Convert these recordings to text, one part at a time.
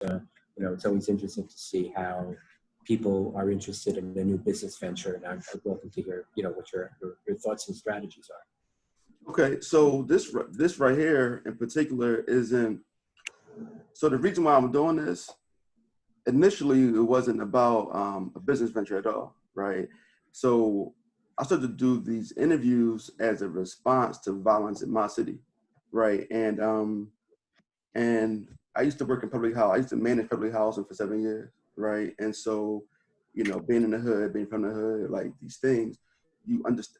it's always interesting to see how people are interested in a new business venture, and I'd welcome to hear, what your thoughts and strategies are. Okay, so this right here in particular isn't. So the reason why I'm doing this, initially, it wasn't about a business venture at all, right? So I started to do these interviews as a response to violence in my city, right? And I used to work in public house. I used to manage public housing for 7 years, right? And so, being in the hood, being from the hood, like these things,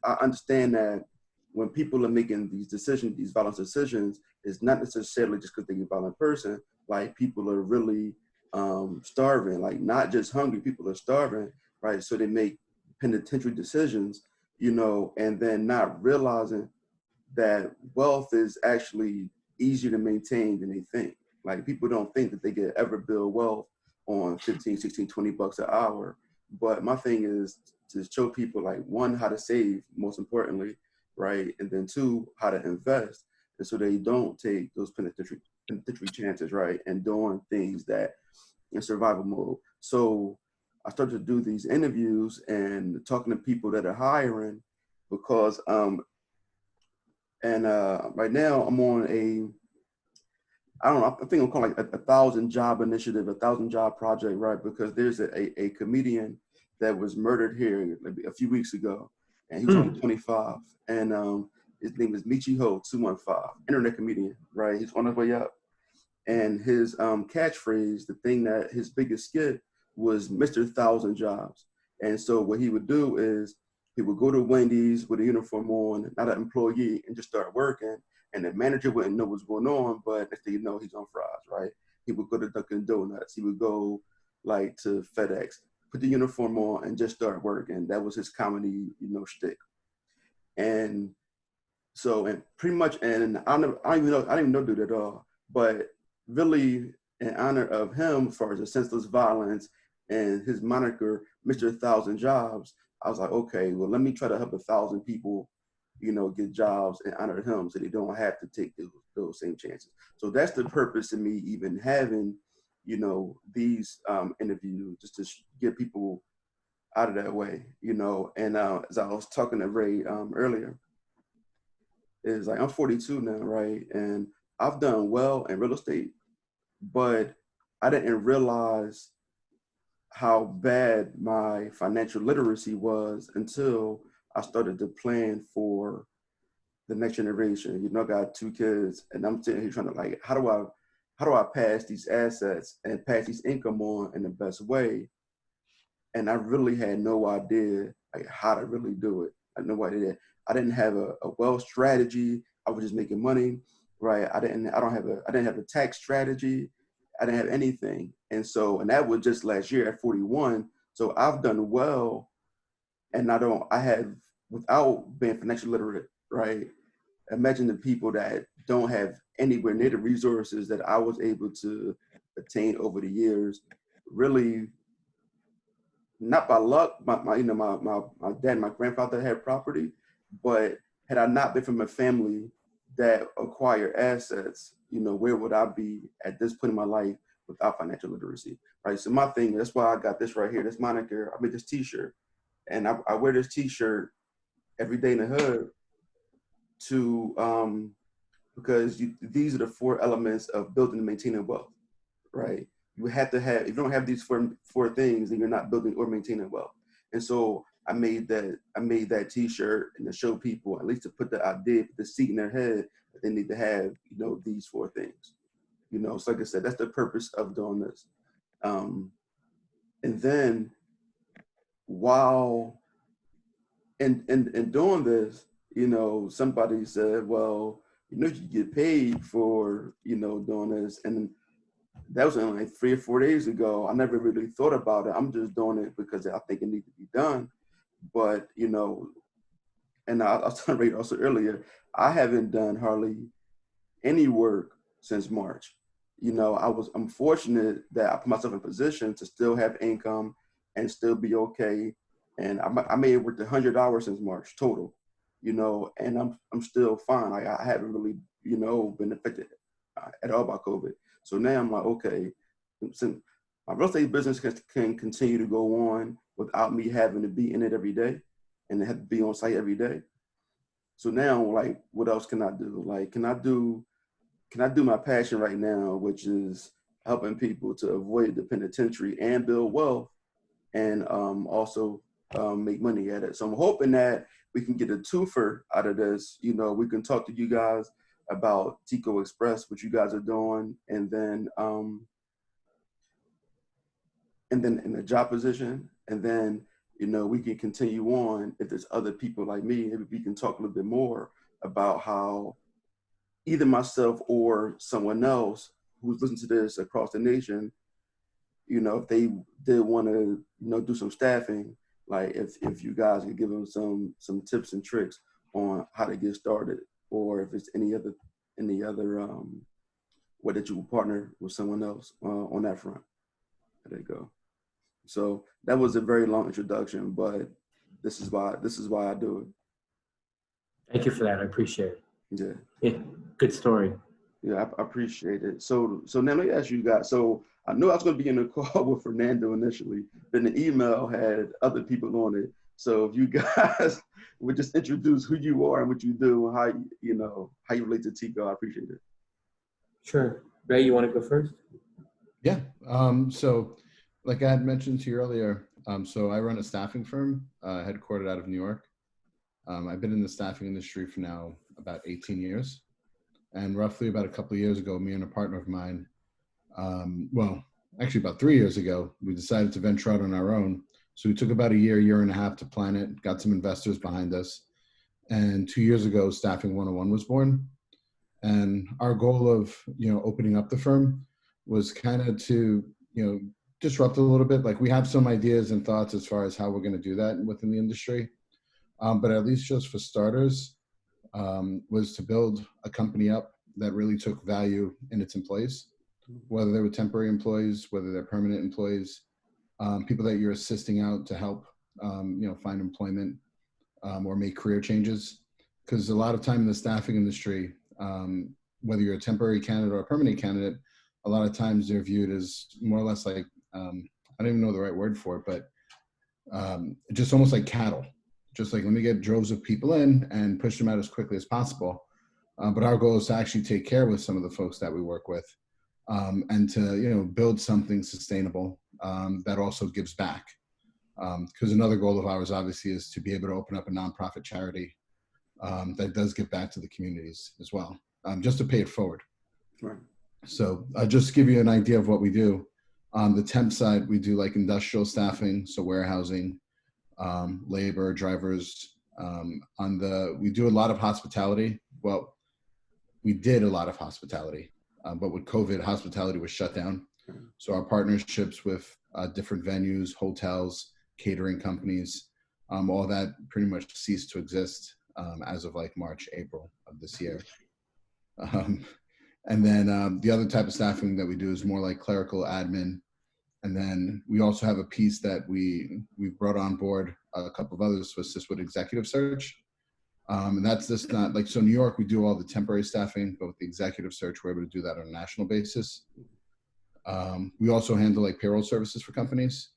I understand that when people are making these decisions, these violent decisions, it's not necessarily just because they're a violent person. Like people are really starving, like not just hungry, people are starving, right? So they make penitentiary decisions, and then not realizing that wealth is actually easier to maintain than they think. Like people don't think that they could ever build wealth on 15, 16, 20 bucks an hour. But my thing is to show people, like, one, how to save, most importantly, right? And then two, how to invest. And so they don't take those penitentiary chances, right? And doing things that in survival mode. So I started to do these interviews and talking to people that are hiring because right now I'm on I don't know, I think I'm calling like a 1,000 job initiative, a 1,000 job project, right? Because there's a comedian that was murdered here maybe a few weeks ago, and he was only 25. And his name is Michiho 215, internet comedian, right? He's on his way up. And his catchphrase, the thing that his biggest skit was Mr. 1,000 Jobs. And so what he would do is he would go to Wendy's with a uniform on, not an employee, and just start working. And the manager wouldn't know what's going on, but next thing you know, he's on fries, right? He would go to Dunkin' Donuts. He would go like to FedEx, put the uniform on, and just start working. That was his comedy, shtick. And so, and pretty much, and I didn't even know dude at all, but really in honor of him, as far as the senseless violence and his moniker, Mr. 1,000 Jobs, I was like, okay, well, let me try to help 1,000 people, get jobs in honor of him, so they don't have to take those same chances. So that's the purpose of me even having, these interviews, just to get people out of that way, And as I was talking to Ray earlier, is like, I'm 42 now, right? And I've done well in real estate, but I didn't realize how bad my financial literacy was until I started to plan for the next generation. I got 2 kids, and I'm sitting here trying to, like, how do I pass these assets and pass these income on in the best way? And I really had no idea, like, how to really do it. I had no idea. I didn't have a wealth strategy. I was just making money, right? I didn't have a tax strategy. I didn't have anything. And that was just last year at 41. So I've done well, and I have, without being financially literate, right? Imagine the people that don't have anywhere near the resources that I was able to attain over the years. Really, not by luck. My dad, my grandfather had property, but had I not been from a family that acquired assets, where would I be at this point in my life without financial literacy, right? So my thing, that's why I got this right here, this moniker. I made this T-shirt, and I wear this T-shirt every day in the hood to because these are the 4 elements of building and maintaining wealth, right? You have to have, if you don't have these four things, then you're not building or maintaining wealth. And so I made that T-shirt, and to show people, at least to put the idea, the seed in their head, that they need to have, these 4 things. So like I said, that's the purpose of doing this. And then while in doing this, somebody said, well, you get paid for, doing this. And that was only like 3 or 4 days ago. I never really thought about it. I'm just doing it because I think it needs to be done. But, and I was telling Ray also earlier, I haven't done hardly any work since March. I'm fortunate that I put myself in a position to still have income and still be okay. And I may have worked 100 hours since March total, and I'm still fine. I haven't really, been affected at all by COVID. So now I'm like, okay, since my real estate business can continue to go on without me having to be in it every day and have to be on site every day. So now, like, what else can I do? Like, can I do my passion right now, which is helping people to avoid the penitentiary and build wealth, and also make money at it. So I'm hoping that we can get a twofer out of this. You know, we can talk to you guys about Tico Express, what you guys are doing, and then in the job position, and then, you know, we can continue on. If there's other people like me, maybe we can talk a little bit more about how either myself or someone else who's listening to this across the nation, you know, if they did want to, you know, do some staffing, like if you guys could give them some tips and tricks on how to get started, or if it's any other way that you will partner with someone else on that front. There you go. So that was a very long introduction, but this is why I do it. Thank you for that. I appreciate it. Yeah. Good story. Yeah, I appreciate it. So now let me ask you guys. So I knew I was going to be in a call with Fernando initially, then the email had other people on it. So if you guys would just introduce who you are and what you do, and how you relate to Tico, I appreciate it. Sure. Ray, you want to go first? Yeah. So like I had mentioned to you earlier, so I run a staffing firm headquartered out of New York. I've been in the staffing industry for now about 18 years. And roughly about a couple of years ago, me and a partner of mine, well, actually about 3 years ago, we decided to venture out on our own. So we took about a year and a half to plan it, got some investors behind us. And 2 years ago, Staffing 101 was born. And our goal of, opening up the firm was kind of to, disrupt a little bit. Like, we have some ideas and thoughts as far as how we're going to do that within the industry. But at least just for starters, was to build a company up that really took value in its employees, whether they were temporary employees, whether they're permanent employees, people that you're assisting out to help, find employment or make career changes. Because a lot of time in the staffing industry, whether you're a temporary candidate or a permanent candidate, a lot of times they're viewed as more or less like, I don't even know the right word for it, but just almost like cattle. Just like, let me get droves of people in and push them out as quickly as possible. But our goal is to actually take care with some of the folks that we work with, and to, build something sustainable that also gives back. Because another goal of ours, obviously, is to be able to open up a nonprofit charity that does give back to the communities as well, just to pay it forward. Right. So just to give you an idea of what we do, on the temp side, we do like industrial staffing, so warehousing, labor, drivers. We do a lot of hospitality. Well, we did a lot of hospitality, but with COVID, hospitality was shut down. So our partnerships with different venues, hotels, catering companies, all that pretty much ceased to exist as of like March, April of this year. And then the other type of staffing that we do is more like clerical admin. And then we also have a piece that we brought on board a couple of others to assist with executive search. And that's just not like, so New York, we do all the temporary staffing, but with the executive search, we're able to do that on a national basis. We also handle like payroll services for companies.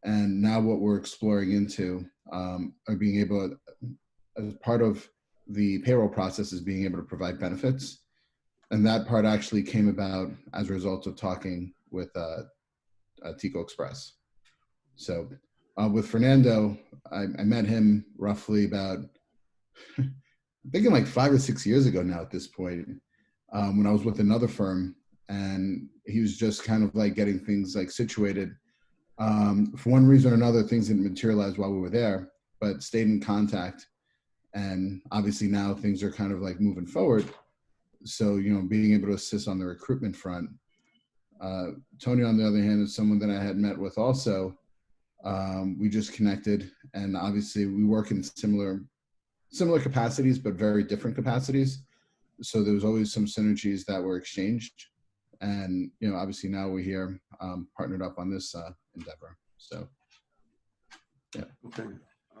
And now what we're exploring into are being able, as part of the payroll process, is being able to provide benefits. And that part actually came about as a result of talking with Tico Express. So with Fernando, I met him roughly about, I'm thinking like 5 or 6 years ago now at this point, when I was with another firm, and he was just kind of like getting things like situated. For one reason or another, things didn't materialize while we were there, but stayed in contact. And obviously now things are kind of like moving forward. So, being able to assist on the recruitment front. Tony, on the other hand, is someone that I had met with also. We just connected, and obviously we work in similar capacities, but very different capacities. So there was always some synergies that were exchanged. And, obviously now we're here partnered up on this endeavor. So, yeah. Okay.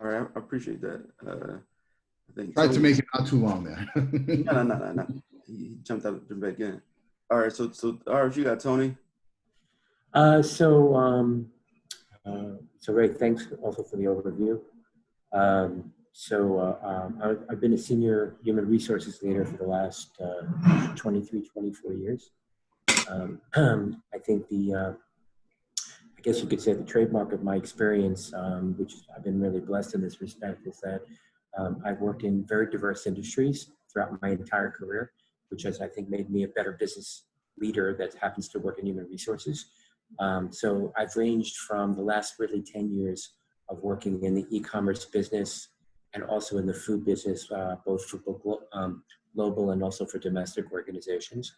All right. I appreciate that. I think tried to make it not too long there. No. He jumped out and back in. All right. So all right, you got Tony. Uh, so, um, so Ray, thanks also for the overview. I've been a senior human resources leader for the last 23, 24 years. I think I guess you could say the trademark of my experience, which I've been really blessed in this respect, is that I've worked in very diverse industries throughout my entire career, which has, I think, made me a better business leader that happens to work in human resources. So I've ranged from the last really 10 years of working in the e-commerce business and also in the food business, both for global and also for domestic organizations.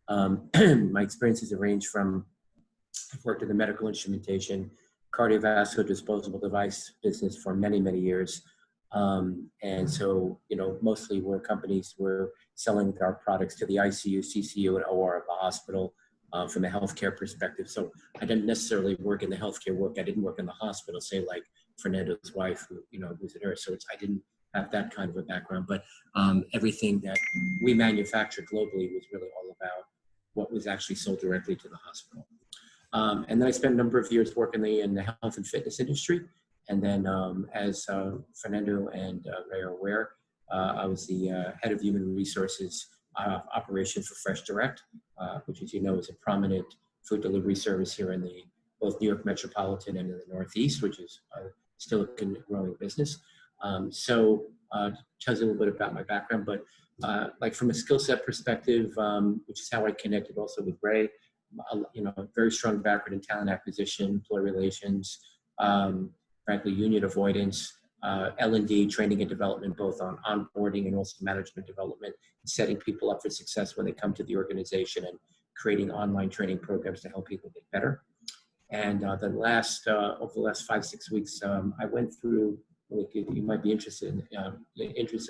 My experiences have ranged from I've worked in the medical instrumentation, cardiovascular disposable device business for many, many years. And so, mostly where companies were selling our products to the ICU, CCU, and OR of the hospital from a healthcare perspective. So I didn't necessarily work in the healthcare work. I didn't work in the hospital, say like Fernando's wife, who, who's a nurse. So I didn't have that kind of a background, but everything that we manufactured globally was really all about what was actually sold directly to the hospital. And then I spent a number of years working in the health and fitness industry. And then as Fernando and Ray are aware, I was the head of human resources operation for Fresh Direct, which, as you know, is a prominent food delivery service here in both New York Metropolitan and in the Northeast, which is still a growing business. Tells you a little bit about my background, but like from a skill set perspective, which is how I connected also with Ray, a very strong background in talent acquisition, employee relations, frankly, union avoidance, L&D, training and development, both on onboarding and also management development, setting people up for success when they come to the organization and creating online training programs to help people get better. And over the last 5-6 weeks, I went through, you might be interested in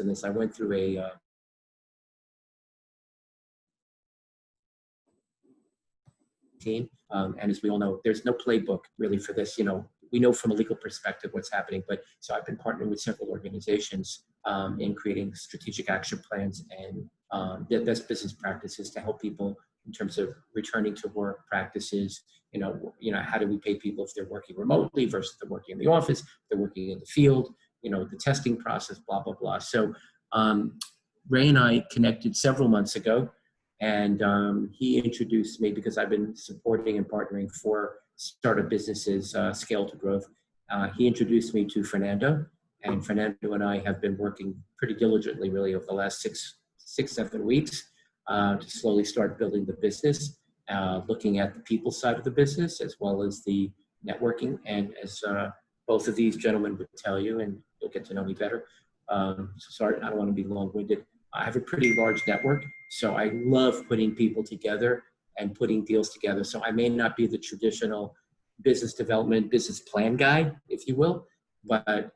this, I went through a and as we all know, there's no playbook really for this. We know from a legal perspective what's happening, but so I've been partnering with several organizations in creating strategic action plans and best business practices to help people in terms of returning to work practices. How do we pay people if they're working remotely versus they're working in the office, if they're working in the field, the testing process, blah, blah, blah. So Ray and I connected several months ago. And he introduced me because I've been supporting and partnering for startup businesses scale to growth. He introduced me to Fernando, and Fernando and I have been working pretty diligently really over the last 7 weeks to slowly start building the business, looking at the people side of the business as well as the networking. And as both of these gentlemen would tell you, and you'll get to know me better. Sorry, I don't want to be long-winded. I have a pretty large network, so I love putting people together and putting deals together. So I may not be the traditional business development, business plan guy, if you will, but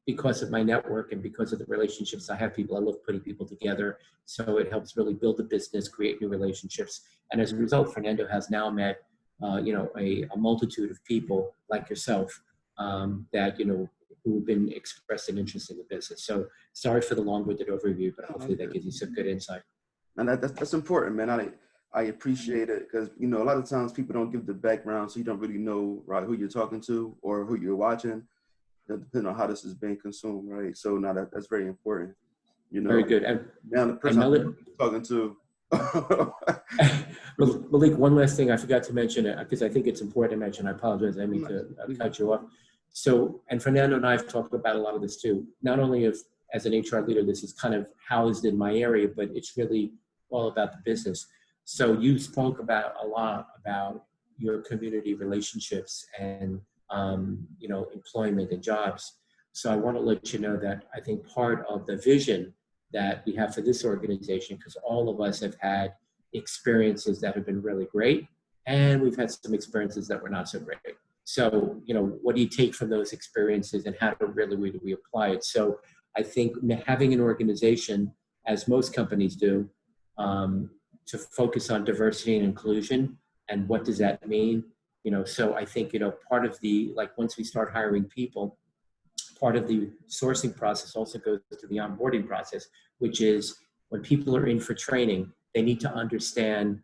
because of my network and because of the relationships I have people, I love putting people together. So it helps really build the business, create new relationships. And as a result, Fernando has now met, a multitude of people like yourself that, who've been expressing interest in the business. So sorry for the long-winded overview, but hopefully that gives you some good insight. And that's important, man. I appreciate it because, a lot of times people don't give the background, so you don't really know, right, who you're talking to or who you're watching, depending on how this is being consumed, right? So now that's very important. Very good. And now the person I'm talking to. Malik, one last thing I forgot to mention, because I think it's important to mention. I apologize. I mean to cut you off. So, and Fernando and I have talked about a lot of this too. Not only as an HR leader, this is kind of housed in my area, but it's really all about the business. So you spoke about a lot about your community relationships and employment and jobs. So I want to let you know that I think part of the vision that we have for this organization, because all of us have had experiences that have been really great, and we've had some experiences that were not so great. So, what do you take from those experiences and how do we apply it? So I think having an organization, as most companies do, to focus on diversity and inclusion, and what does that mean? So I think, part of once we start hiring people, part of the sourcing process also goes to the onboarding process, which is when people are in for training, they need to understand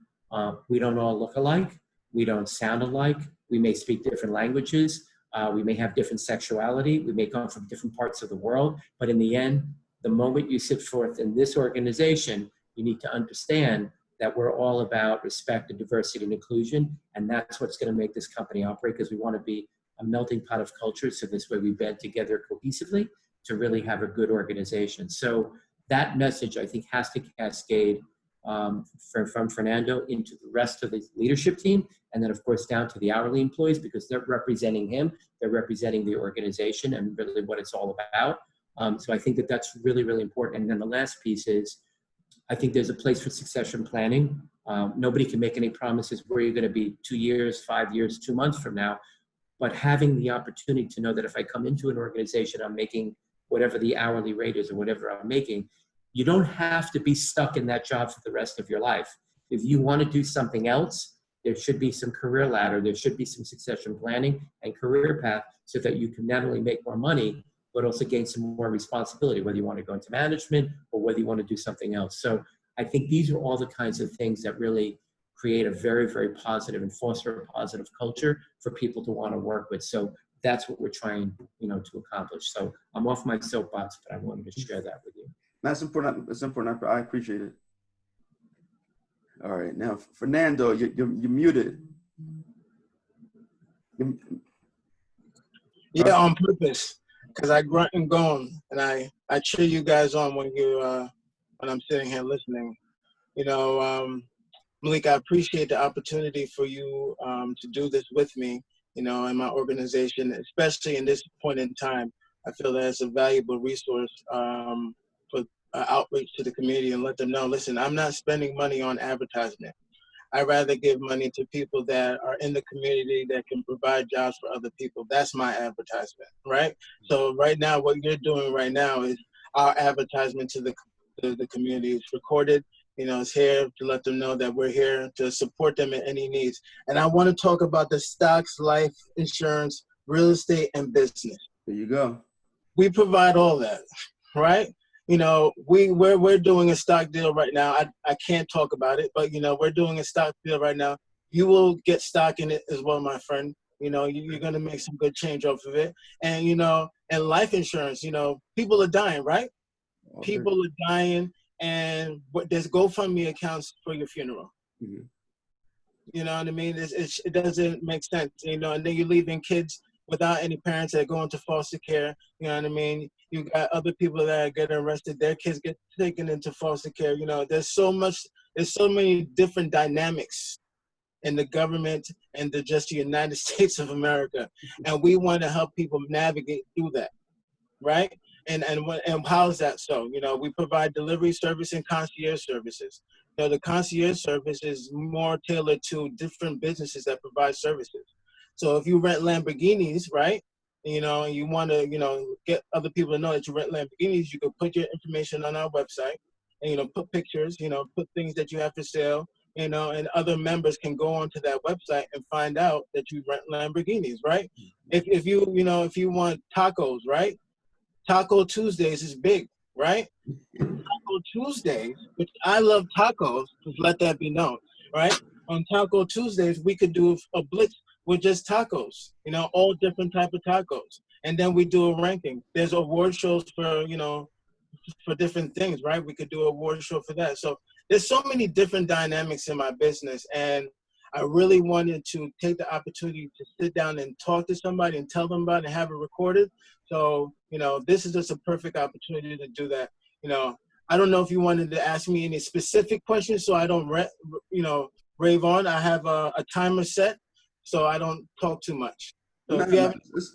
we don't all look alike. we don't sound alike, we may speak different languages, we may have different sexuality, we may come from different parts of the world, but in the end, the moment you sit forth in this organization, you need to understand that we're all about respect and diversity and inclusion, and that's what's going to make this company operate, because we want to be a melting pot of cultures, so this way we band together cohesively to really have a good organization. So that message, I think, has to cascade from Fernando into the rest of the leadership team, and then of course down to the hourly employees, because they're representing him, they're representing the organization and really what it's all about. So I think that that's really, really important. And then the last piece is, I think there's a place for succession planning. Nobody can make any promises where you're going to be 2 years, 5 years, 2 months from now, but having the opportunity to know that if I come into an organization, I'm making whatever the hourly rate is or whatever I'm making, you don't have to be stuck in that job for the rest of your life. If you want to do something else, there should be some career ladder, there should be some succession planning and career path, so that you can not only make more money, but also gain some more responsibility, whether you want to go into management or whether you want to do something else. So I think these are all the kinds of things that really create a very, very positive and foster a positive culture for people to want to work with. So that's what we're trying, to accomplish. So I'm off my soapbox, but I wanted to share that with you. That's important. It's important. I appreciate it. All right, now Fernando, you're muted. Yeah, on purpose, because I grunt and groan, and I cheer you guys on when I'm sitting here listening. Malik, I appreciate the opportunity for you to do this with me, in my organization, especially in this point in time. I feel that it's a valuable resource for outreach to the community and let them know, listen, I'm not spending money on advertisement. I'd rather give money to people that are in the community that can provide jobs for other people. That's my advertisement, right? So right now, what you're doing right now is our advertisement to the community. It's recorded, it's here to let them know that we're here to support them in any needs. And I want to talk about the stocks, life insurance, real estate, and business. There you go. We provide all that, right? We're doing a stock deal right now. I can't talk about it, but we're doing a stock deal right now. You will get stock in it as well, my friend. You're gonna make some good change off of it. And and life insurance, people are dying, right? Okay. People are dying, and there's GoFundMe accounts for your funeral. Mm-hmm. You know what I mean? It doesn't make sense, and then you're leaving kids without any parents that go into foster care. You know what I mean? You got other people that are getting arrested, their kids get taken into foster care. There's so many different dynamics in the government and just the United States of America. And we want to help people navigate through that, right? And how is that so? We provide delivery service and concierge services. The concierge service is more tailored to different businesses that provide services. So if you rent Lamborghinis, right, and you want to, get other people to know that you rent Lamborghinis, you can put your information on our website and, put pictures, put things that you have for sale, and other members can go onto that website and find out that you rent Lamborghinis, right? If you want tacos, right? Taco Tuesdays is big, right? Taco Tuesdays, which I love tacos, just let that be known, right? On Taco Tuesdays, we could do a blitz with just tacos, all different type of tacos. And then we do a ranking. There's award shows for, for different things, right? We could do an award show for that. So there's so many different dynamics in my business. And I really wanted to take the opportunity to sit down and talk to somebody and tell them about it and have it recorded. So, this is just a perfect opportunity to do that. I don't know if you wanted to ask me any specific questions so I don't, rave on. I have a timer set, so I don't talk too much. So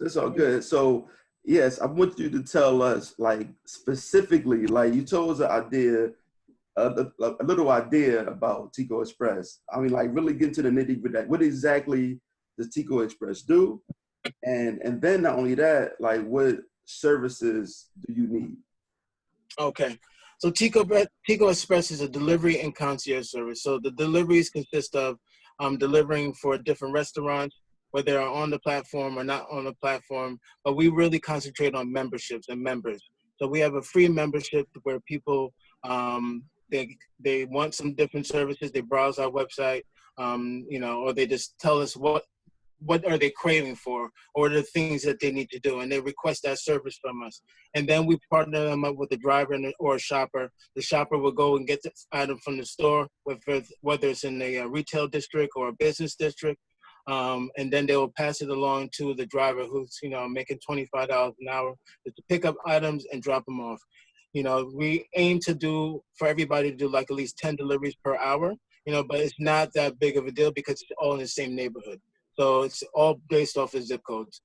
it's all good. So yes, I want you to tell us, like, specifically, like you told us a little idea about Tico Express. I mean, like, really get into the nitty-gritty. What exactly does Tico Express do? And then not only that, like, what services do you need? Okay. So Tico Express is a delivery and concierge service. So the deliveries consist of delivering for different restaurants, whether they're on the platform or not on the platform, but we really concentrate on memberships and members. So we have a free membership where people, they want some different services, they browse our website, or they just tell us what are they craving for, or the things that they need to do, and they request that service from us. And then we partner them up with a driver or a shopper. The shopper will go and get the item from the store, whether it's in a retail district or a business district, and then they will pass it along to the driver who's making $25 an hour to pick up items and drop them off. We aim to do for everybody to do like at least 10 deliveries per hour, but it's not that big of a deal because it's all in the same neighborhood. So it's all based off of zip codes.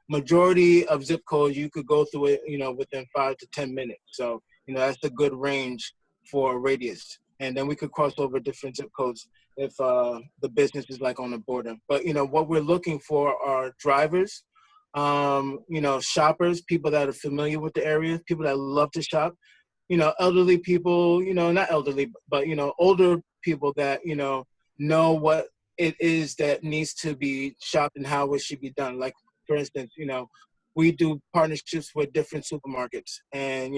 Majority of zip codes, you could go through it, within 5 to 10 minutes. So, that's a good range for a radius. And then we could cross over different zip codes if the business is like on the border. But, what we're looking for are drivers, shoppers, people that are familiar with the area, people that love to shop, elderly people, not elderly, but, older people that, know what it is that needs to be shopped and how it should be done. Like, for instance, we do partnerships with different supermarkets, and,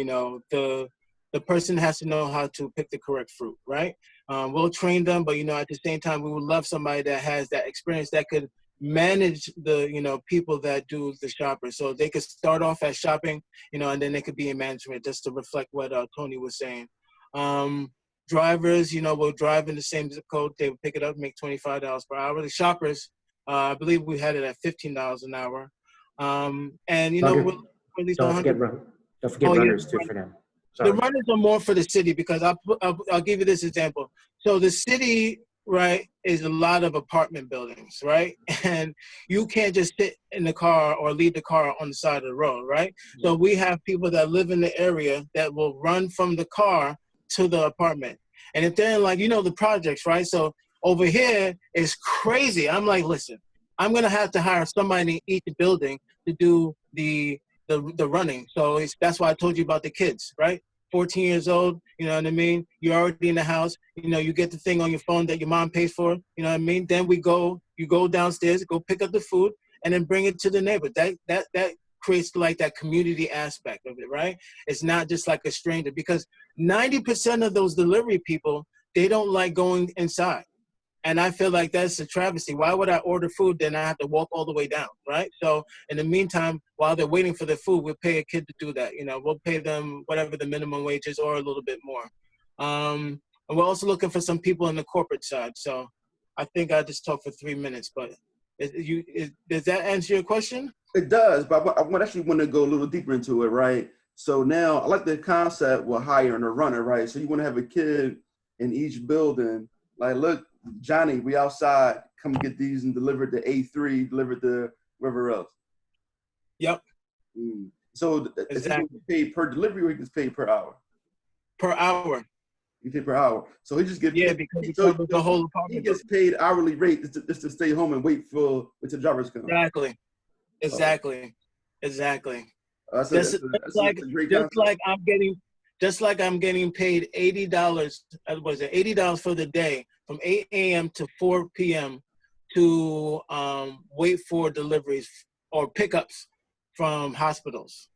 the person has to know how to pick the correct fruit, right? We'll train them, but, at the same time, we would love somebody that has that experience that could manage the, people that do the shopper. So they could start off as shopping, and then they could be in management, just to reflect what Tony was saying. Drivers, will drive in the same zip code. They would pick it up, make $25 per hour. The shoppers, I believe we had it at $15 an hour. And, we'll release don't forget runners too for them. Sorry. The runners are more for the city because I'll give you this example. So the city, right, is a lot of apartment buildings, right? And you can't just sit in the car or leave the car on the side of the road, right? So we have people that live in the area that will run from the car to the apartment. And if they're in the projects, right? So over here is crazy. I'm like, listen, I'm going to have to hire somebody in each building to do the running. So that's why I told you about the kids, right? 14 years old, you know what I mean? You're already in the house, you get the thing on your phone that your mom pays for, you know what I mean? Then you go downstairs, go pick up the food, and then bring it to the neighbor. That creates like that community aspect of it, right? It's not just like a stranger, because 90% of those delivery people, they don't like going inside. And I feel like that's a travesty. Why would I order food, then I have to walk all the way down, right? So in the meantime, while they're waiting for their food, we'll pay a kid to do that. We'll pay them whatever the minimum wage is or a little bit more. And we're also looking for some people on the corporate side. So I think I just talked for 3 minutes, but does that answer your question? It does, but I actually want to go a little deeper into it, right? So now I like the concept with hiring a runner, right? So you want to have a kid in each building, like, look, Johnny, we outside, come get these and deliver to A3, deliver to wherever else. Yep. So exactly. Is he paid per delivery or he gets paid per hour? Per hour. He paid per hour. So he just gets paid. Because he covers the whole apartment. He gets paid hourly rate just to stay home and wait until the drivers come. Exactly. Just like I'm getting paid $80. Was it $80 for the day from 8 a.m. to 4 p.m. to wait for deliveries or pickups from hospitals,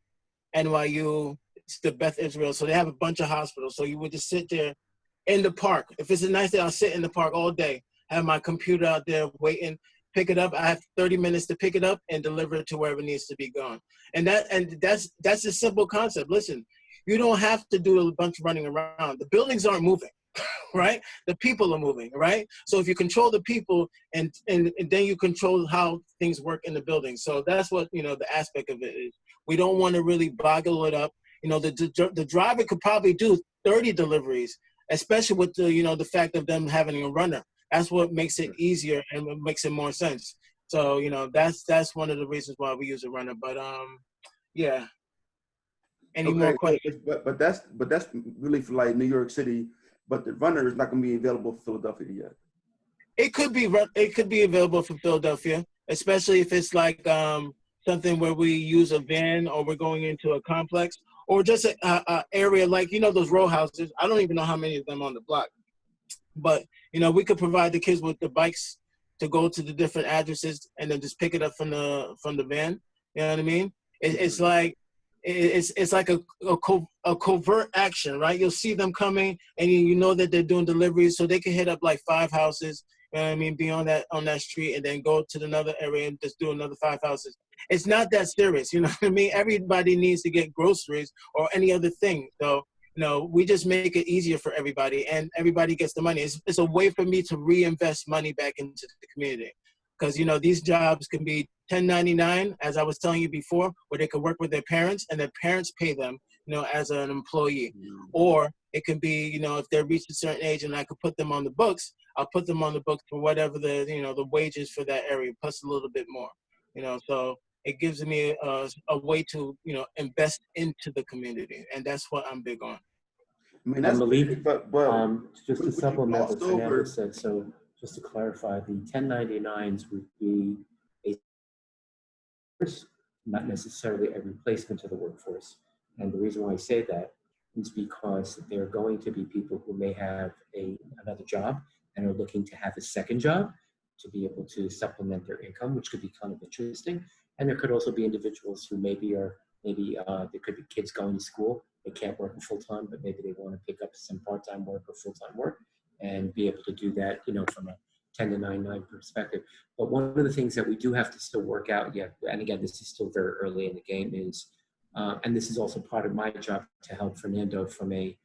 NYU, it's the Beth Israel. So they have a bunch of hospitals. So you would just sit there in the park. If it's a nice day, I'll sit in the park all day, have my computer out there waiting, pick it up. I have 30 minutes to pick it up and deliver it to wherever it needs to be gone. And that's a simple concept. Listen, you don't have to do a bunch of running around. The buildings aren't moving, right? The people are moving, right? So if you control the people and then you control how things work in the building. So that's what, the aspect of it is. We don't want to really boggle it up. The driver could probably do 30 deliveries, especially with the fact of them having a runner. That's what makes it easier and what makes it more sense. So, that's one of the reasons why we use a runner. But yeah. Any more questions? But that's really for like New York City. But the runner is not going to be available for Philadelphia yet. It could be available for Philadelphia, especially if it's like something where we use a van or we're going into a complex or just a area like those row houses. I don't even know how many of them on the block, but we could provide the kids with the bikes to go to the different addresses and then just pick it up from the van. You know what I mean? It's like. It's like a covert action, right? You'll see them coming and you know that they're doing deliveries, so they can hit up like 5 houses You know what I mean, be on that street and then go to another area and just do another 5 houses. It's not that serious, you know what I mean? Everybody needs to get groceries or any other thing. So, we just make it easier for everybody, and everybody gets the money. It's a way for me to reinvest money back into the community. Because, these jobs can be 1099, as I was telling you before, where they could work with their parents and their parents pay them, as an employee. Or it can be, if they're reached a certain age and I could put them on the books, I'll put them on the books for whatever the wages for that area, plus a little bit more, so it gives me a way to, invest into the community. And that's what I'm big on. I mean, that's Malik, but just to would you supplement what glossed over- Fernando said, so just to clarify, the 1099s would be not necessarily a replacement of the workforce. And the reason why I say that is because there are going to be people who may have another job and are looking to have a second job to be able to supplement their income, which could be kind of interesting. And there could also be individuals who maybe there could be kids going to school. They can't work full-time, but maybe they want to pick up some part-time work or full-time work and be able to do that, from a 1099 perspective. But one of the things that we do have to still work out yet, and again, this is still very early in the game, is, and this is also part of my job to help Fernando from a,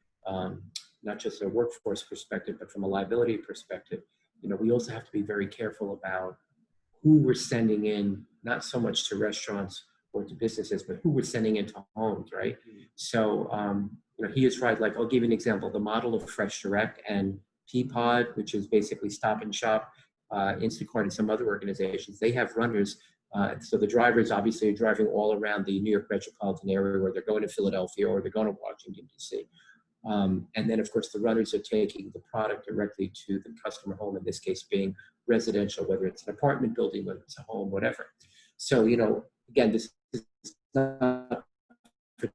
not just a workforce perspective, but from a liability perspective. We also have to be very careful about who we're sending in, not so much to restaurants or to businesses, but who we're sending into homes, right? So, he is right. Like, I'll give you an example. The model of Fresh Direct and Peapod, which is basically Stop and Shop, Instacart, and some other organizations, they have runners. So the drivers obviously are driving all around the New York metropolitan area, where they're going to Philadelphia or they're going to Washington, D.C. And then, of course, the runners are taking the product directly to the customer home, in this case being residential, whether it's an apartment building, whether it's a home, whatever. So, again, this is not for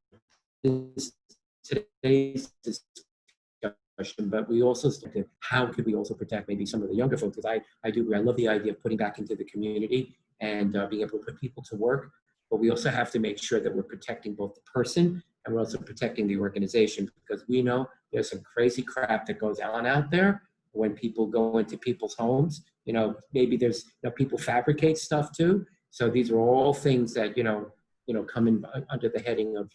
today's discussion, but we also think, how could we also protect maybe some of the younger folks? Because I do agree. I love the idea of putting back into the community and being able to put people to work, but we also have to make sure that we're protecting both the person and we're also protecting the organization, because we know there's some crazy crap that goes on out there when people go into people's homes. Maybe there's, people fabricate stuff too. So these are all things that, come in under the heading of,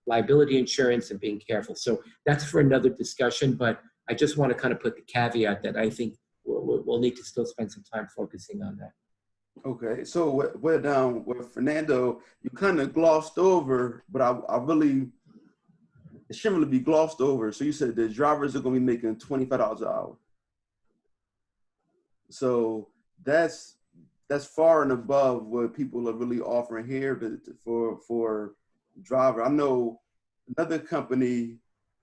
liability insurance and being careful. So that's for another discussion, but I just want to kind of put the caveat that I think we'll need to still spend some time focusing on that. Okay, so what Fernando, you kind of glossed over, but I really, it shouldn't really be glossed over. So you said the drivers are going to be making $25 an hour. So that's far and above what people are really offering here for driver. I know another company,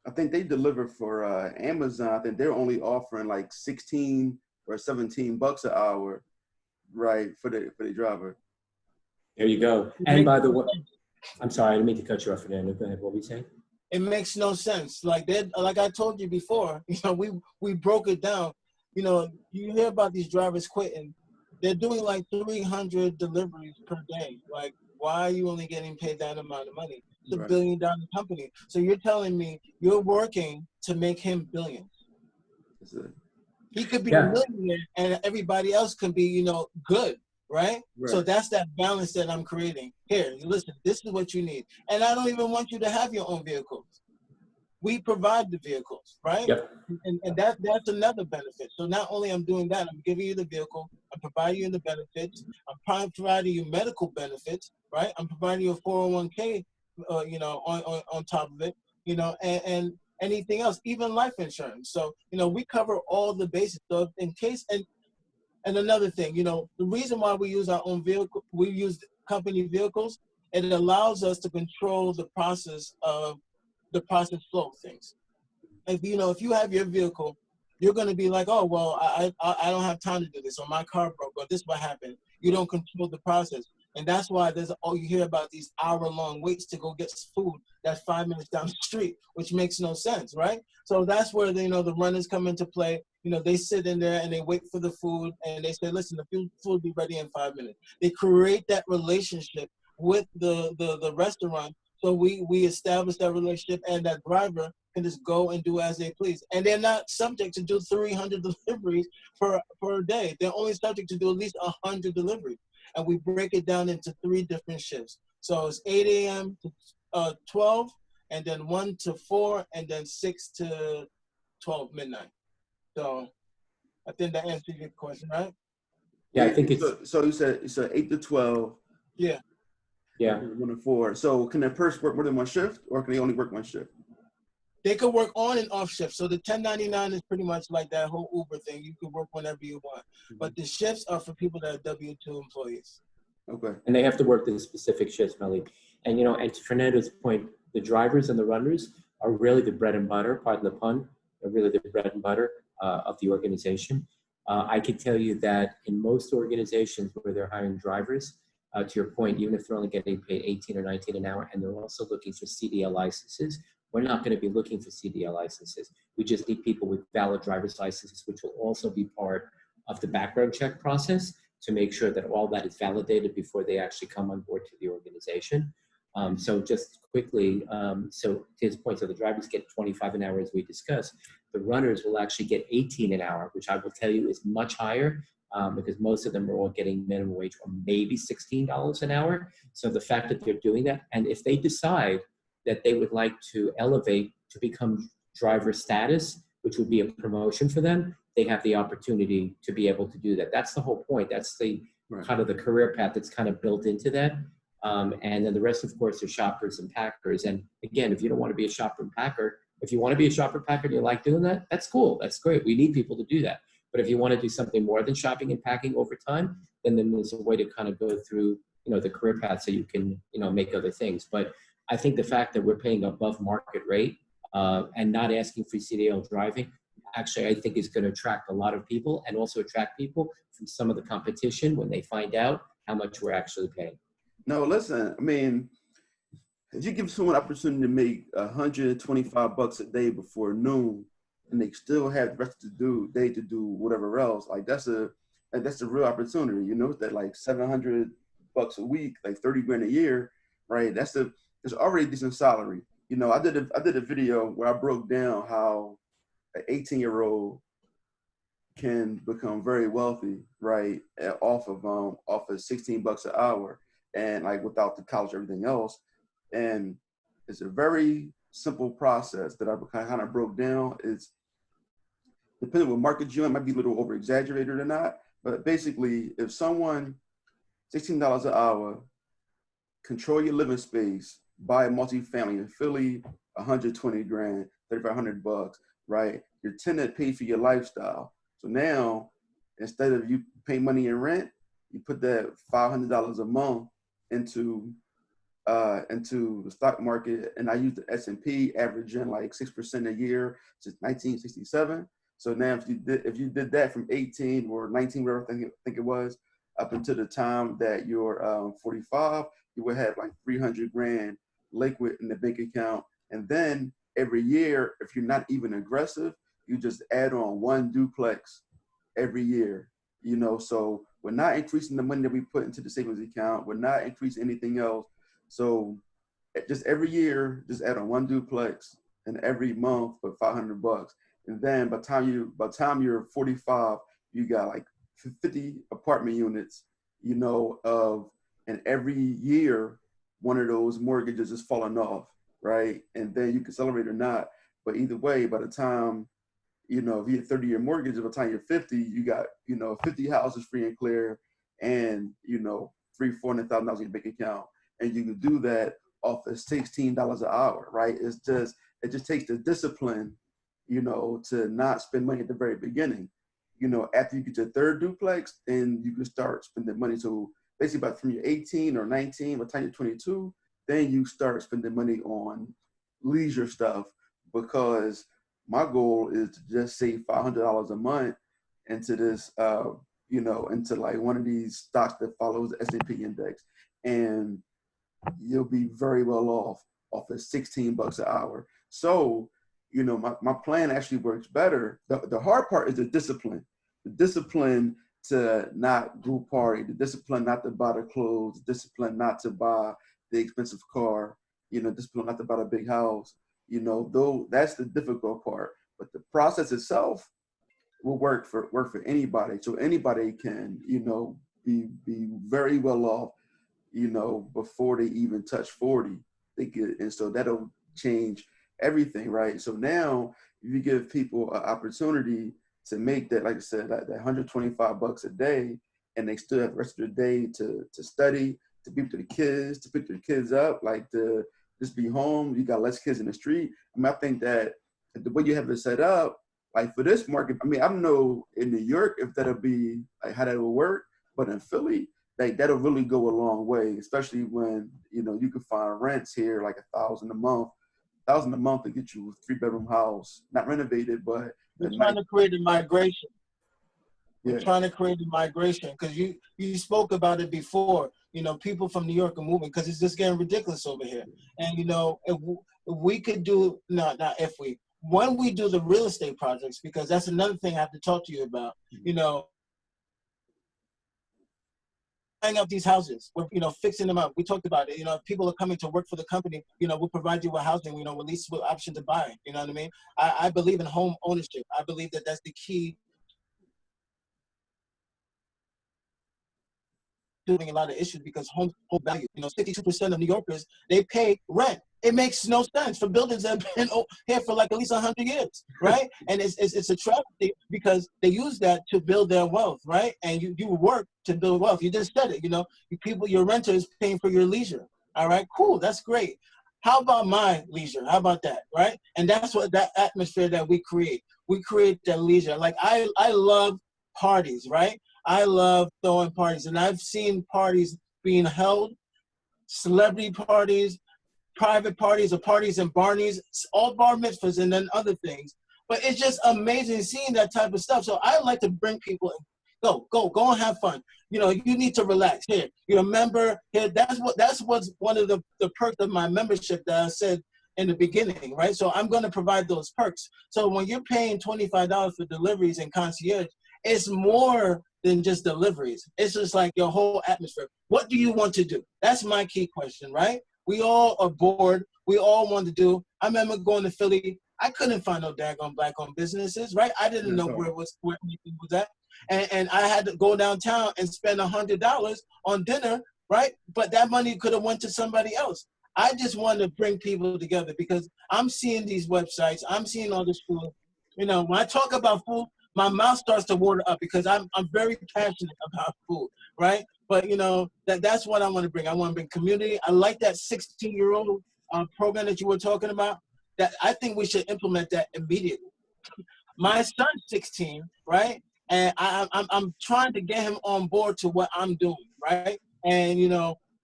I think they deliver for Amazon. I think they're only offering like 16 or 17 bucks an hour, right, for the driver. There you go. And by the way, I'm sorry, I didn't mean to cut you off, Fernando. Go ahead. What were you saying? It makes no sense. Like I told you before, we broke it down. You hear about these drivers quitting. They're doing like 300 deliveries per day. Like, why are you only getting paid that amount of money? It's a $1 billion company. So you're telling me you're working to make him billions. He could be a millionaire and everybody else could be, good, right? So that's that balance that I'm creating. Here, listen, this is what you need. And I don't even want you to have your own vehicles. We provide the vehicles, right? Yep. And that's another benefit. So not only I'm doing that, I'm giving you the vehicle, I'm providing you the benefits, I'm providing you medical benefits, right? I'm providing you a 401k, on top of it, and anything else, even life insurance. So, we cover all the bases. So in case, and another thing, the reason why we use our own vehicle, we use company vehicles, it allows us to control the process flow of things. If you have your vehicle, you're going to be like, oh, well, I don't have time to do this, or my car broke, or this what happened. You don't control the process. And that's why you hear about these hour-long waits to go get food that's 5 minutes down the street, which makes no sense, right? So that's where the runners come into play. They sit in there and they wait for the food, and they say, listen, the food will be ready in 5 minutes. They create that relationship with the restaurant, So we establish that relationship, and that driver can just go and do as they please. And they're not subject to do 300 deliveries per day. They're only subject to do at least 100 deliveries. And we break it down into 3 different shifts. So it's 8 a.m. to 12, and then 1 to 4, and then 6 to 12 midnight. So I think that answers your question, right? Yeah, I think it's, so you said it's 8 to 12. Yeah. yeah. 1 to 4. So can a person work more than one shift, or can they only work one shift? They could work on and off shift. So the 1099 is pretty much like that whole Uber thing. You can work whenever you want. But the shifts are for people that are W-2 employees. Okay. And they have to work the specific shifts, Melly. And, you know, and to Fernando's point, the drivers and the runners are really the bread and butter, pardon the pun, are really the bread and butter of the organization. I can tell you that in most organizations where they're hiring drivers, to your point, even if they're only getting paid 18 or 19 an hour, and they're also looking for CDL licenses, we're not going to be looking for CDL licenses. We just need people with valid driver's licenses, which will also be part of the background check process to make sure that all that is validated before they actually come on board to the organization. So just quickly, so to his point, so the drivers get 25 an hour as we discussed. The runners will actually get 18 an hour, which I will tell you is much higher because most of them are all getting minimum wage or maybe $16 an hour. So the fact that they're doing that, and if they decide that they would like to elevate to become driver status, which would be a promotion for them, they have the opportunity to be able to do that. That's the whole point. That's the kind of the career path that's kind of built into that. And then the rest, of course, are shoppers and packers. And again, if you don't want to be a shopper and packer, if you want to be a shopper packer and you like doing that, that's cool. That's great. We need people to do that. But if you want to do something more than shopping and packing over time, then there's a way to kind of go through, you know, the career path so you can, you know, make other things. But I think the fact that we're paying above market rate and not asking for CDL driving, actually, I think is going to attract a lot of people and also attract people from some of the competition when they find out how much we're actually paying. No, listen, I mean, if you give someone an opportunity to make $125 a day before noon, and they still have the rest of the day to do whatever else, like that's a real opportunity. You know, that like $700 a week, like 30 grand a year, right? It's already a decent salary. You know, I did a video where I broke down how an 18-year-old can become very wealthy, right, off of $16 an hour, and like without the college, everything else. And it's a very simple process that I kind of broke down. It's depending on what market you're in, might be a little over exaggerated or not, but basically, if someone $16 an hour, control your living space, buy a multifamily in Philly, 120 grand, $3,500, right? Your tenant paid for your lifestyle. So now, instead of you pay money in rent, you put that $500 a month into the stock market, and I use the S&P averaging like 6% a year since 1967. So now, if you did that from 18 or 19, whatever I think it was, up until the time that you're 45, you would have like 300 grand liquid in the bank account. And then every year, if you're not even aggressive, you just add on one duplex every year. You know, so we're not increasing the money that we put into the savings account. We're not increasing anything else. So just every year, just add on one duplex, and every month for $500. And then by the time you're 45, you got like 50 apartment units, you know, and every year, one of those mortgages is falling off, right? And then you can celebrate or not. But either way, by the time, you know, if you have a 30-year mortgage, by the time you're 50, you got, you know, 50 houses free and clear, and, you know, $300,000-$400,000 in your bank account. And you can do that off of $16 an hour, right? It just takes the discipline, you know, to not spend money at the very beginning. You know, after you get your third duplex, then you can start spending money. So basically, about from you're 18 or 19, by the time you're 22, then you start spending money on leisure stuff, because my goal is to just save $500 a month into this, you know, into like one of these stocks that follows the S&P index, and you'll be very well off of $16 an hour. So, you know, my plan actually works better. The hard part is the discipline to not go party, the discipline not to buy the clothes, the discipline not to buy the expensive car, discipline not to buy a big house, though that's the difficult part. But the process itself will work for anybody. So anybody can, be very well off, before they even touch 40. And so that'll change everything, right? So now if you give people an opportunity to make that, like I said, that $125 a day, and they still have the rest of the day to study, to be with the kids, to pick their kids up, like to just be home. You got less kids in the street. I mean, I think that the way you have it set up, like for this market, I mean, I don't know in New York if that'll be like how that will work, but in Philly, like that'll really go a long way, especially when, you can find rents here like $1,000 a month. $1,000 to get you a 3-bedroom house, not renovated, but we're trying to create a migration. Yeah. We're trying to create a migration because you spoke about it before. People from New York are moving because it's just getting ridiculous over here. And if we could do when we do the real estate projects, because that's another thing I have to talk to you about. Buying up these houses, we're fixing them up. We talked about it. If people are coming to work for the company, we'll provide you with housing. At least with option to buy. You know what I mean? I believe in home ownership. I believe that that's the key. Doing a lot of issues because home value. 62% of New Yorkers, they pay rent. It makes no sense for buildings that have been here for like at least 100 years, right? And it's a travesty because they use that to build their wealth, right? And you work to build wealth. You just said it. Your renter is paying for your leisure. All right, cool, that's great. How about my leisure? How about that, right? And that's what that atmosphere that we create. We create that leisure. Like I love parties, right? I love throwing parties, and I've seen parties being held, celebrity parties, private parties, or parties in Barney's, all bar mitzvahs and then other things. But it's just amazing seeing that type of stuff. So I like to bring people in. Go and have fun. You need to relax. Here, you're a member. Here, that's what's one of the perks of my membership that I said in the beginning, right? So I'm going to provide those perks. So when you're paying $25 for deliveries and concierge, it's more than just deliveries. It's just like your whole atmosphere. What do you want to do? That's my key question, right? We all are bored. We all want to do. I remember going to Philly. I couldn't find no daggone black-owned businesses, right? I didn't know where anything was at. And I had to go downtown and spend $100 on dinner, right? But that money could have went to somebody else. I just want to bring people together because I'm seeing these websites. I'm seeing all this food. When I talk about food, my mouth starts to water up because I'm very passionate about food, right? But that's what I want to bring. I want to bring community. I like that 16-year-old program that you were talking about. That I think we should implement that immediately. My son's 16, right? And I'm trying to get him on board to what I'm doing, right? And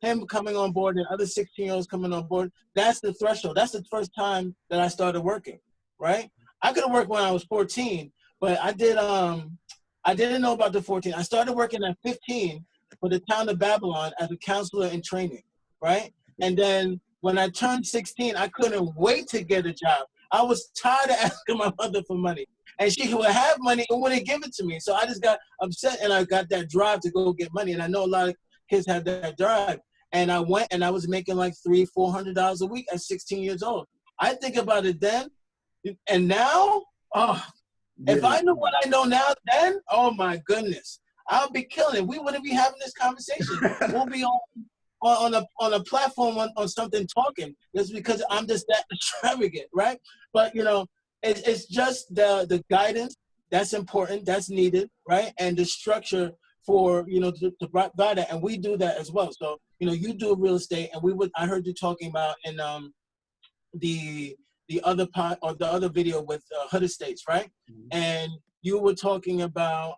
him coming on board and other 16-year-olds coming on board. That's the threshold. That's the first time that I started working, right? I could have worked when I was 14. But I didn't know about the 14. I started working at 15 for the town of Babylon as a counselor in training, right? And then when I turned 16, I couldn't wait to get a job. I was tired of asking my mother for money. And she would have money and wouldn't give it to me. So I just got upset and I got that drive to go get money. And I know a lot of kids have that drive. And I went and I was making like $300-400 a week at 16 years old. I think about it then and now, if I knew what I know now then, oh my goodness, I'll be killing it. We wouldn't be having this conversation. We'll be on a platform on something talking. It's because I'm just that extravagant, right? But it's just the guidance that's important, that's needed, right? And the structure for to provide that, and we do that as well. So you do real estate, and I heard you talking about in the other video with Hood Estates, right? Mm-hmm. And you were talking about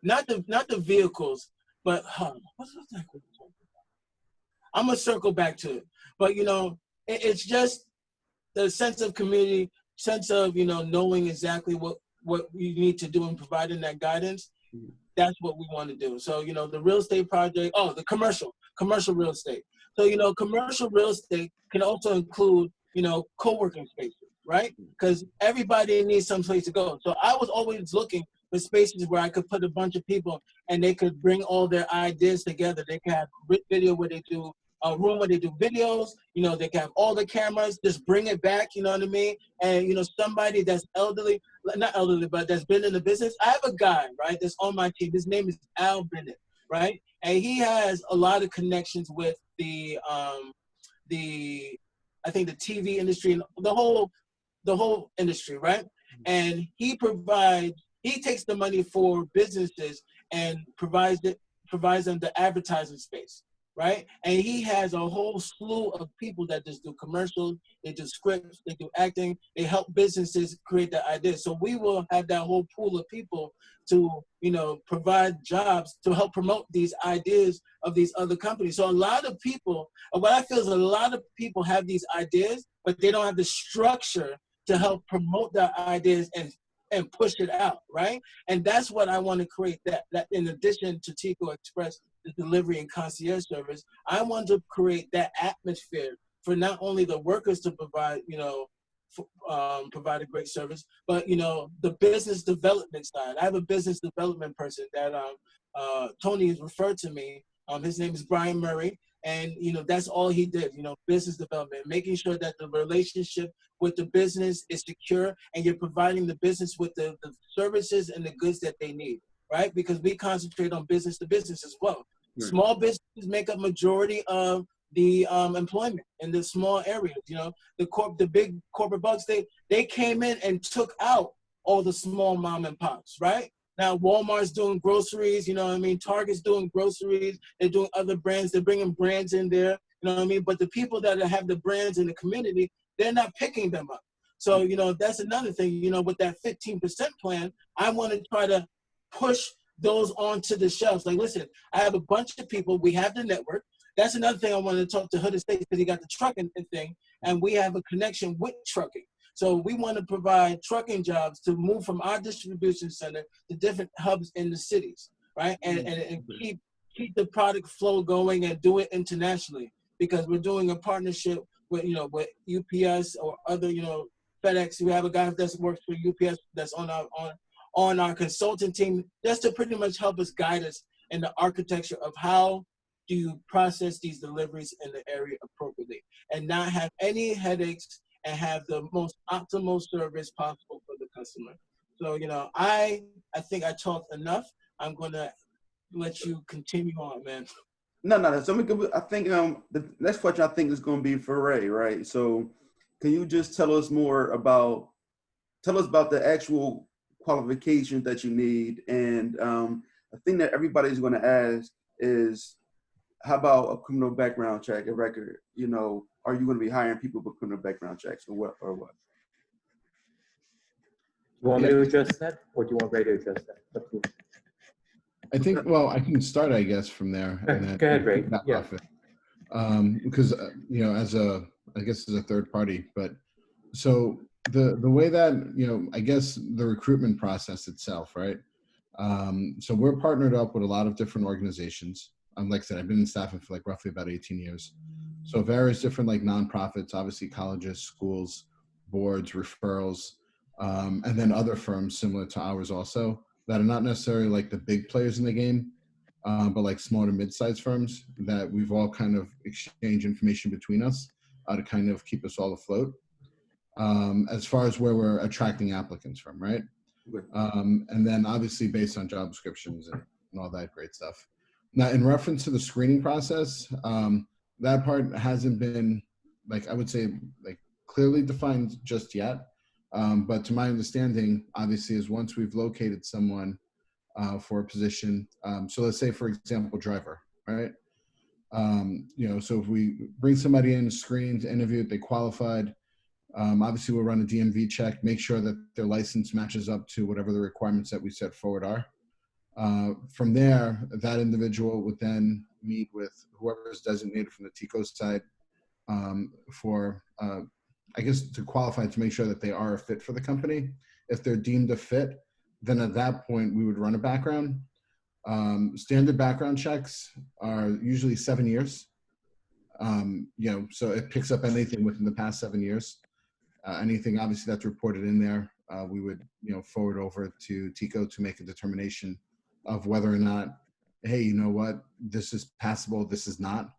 not the vehicles, but what's that? I'm gonna circle back to it, but it's just the sense of community, sense of knowing exactly what you need to do and providing that guidance. Mm-hmm. That's what we want to do. So the real estate project, the commercial real estate. So, commercial real estate can also include, co-working spaces, right? Because everybody needs some place to go. So I was always looking but spaces where I could put a bunch of people and they could bring all their ideas together. They could have video where they do a room where they do videos, you know, they can have all the cameras, just bring it back, you know what I mean? And, you know, somebody that's elderly, not elderly, but that's been in the business. I have a guy, right, that's on my team. His name is Al Bennett, right? And he has a lot of connections with I think the TV industry and the whole industry, right? And he takes the money for businesses and provides them the advertising space, right? And he has a whole slew of people that just do commercials, they do scripts, they do acting, they help businesses create the ideas. So we will have that whole pool of people to, you know, provide jobs to help promote these ideas of these other companies. So a lot of people, what I feel is a lot of people have these ideas, but they don't have the structure to help promote their ideas and push it out, right? And that's what I want to create, that in addition to Tico Express, the delivery and concierge service, I want to create that atmosphere for not only the workers to provide, you know, provide a great service, but, you know, the business development side. I have a business development person that Tony has referred to me. His name is Brian Murray. And, you know, that's all he did, you know, business development, making sure that the relationship with the business is secure and you're providing the business with the services and the goods that they need, right? Because we concentrate on business to business as well. Right. Small businesses make up majority of the employment in the small areas. You know, the big corporate bucks, they came in and took out all the small mom and pops, right? Now Walmart's doing groceries, you know what I mean? Target's doing groceries. They're doing other brands. They're bringing brands in there, you know what I mean? But the people that have the brands in the community, they're not picking them up. So, you know, that's another thing, you know, with that 15% plan, I want to try to push those onto the shelves. Like, listen, I have a bunch of people. We have the network. That's another thing I wanted to talk to Hood Estates because he got the trucking thing, and we have a connection with trucking. So we want to provide trucking jobs to move from our distribution center to different hubs in the cities, right? And keep the product flow going and do it internationally, because we're doing a partnership with, you know, with UPS or other, you know, FedEx. We have a guy that works for UPS that's on our consultant team, just to pretty much help us, guide us in the architecture of how do you process these deliveries in the area appropriately and not have any headaches and have the most optimal service possible for the customer. So, you know, I think I talked enough. I'm going to let you continue on, man. No. So I think the next question I think is going to be for Ray, right? So can you just tell us about the actual qualifications that you need? And the thing that everybody's going to ask is, how about a criminal background check, a record? You know, are you going to be hiring people with criminal background checks or what? You want me to address that, or do you want Ray to address that? I think, well, I can start, I guess, from there. And then go ahead, Ray. Yeah. Because, you know, as a third party, but so the way that, you know, I guess the recruitment process itself, right? So we're partnered up with a lot of different organizations. Like I said, I've been in staffing for like roughly about 18 years. So various different like nonprofits, obviously colleges, schools, boards, referrals, and then other firms similar to ours also that are not necessarily like the big players in the game, but like small to mid-sized firms that we've all kind of exchanged information between us to kind of keep us all afloat as far as where we're attracting applicants from, right? And then obviously based on job descriptions and all that great stuff. Now, in reference to the screening process, that part hasn't been, like, I would say, like clearly defined just yet. But to my understanding, obviously, is once we've located someone for a position, so let's say, for example, driver, right? You know, so if we bring somebody in, screened, interviewed, they qualified, obviously we'll run a DMV check, make sure that their license matches up to whatever the requirements that we set forward are. From there, that individual would then meet with whoever is designated from the Tico side for, I guess, to qualify to make sure that they are a fit for the company. If they're deemed a fit, then at that point we would run a background. Standard background checks are usually 7 years. You know, so it picks up anything within the past 7 years. Anything obviously that's reported in there we would, forward over to Tiko to make a determination of whether or not, hey, you know what, this is passable, this is not.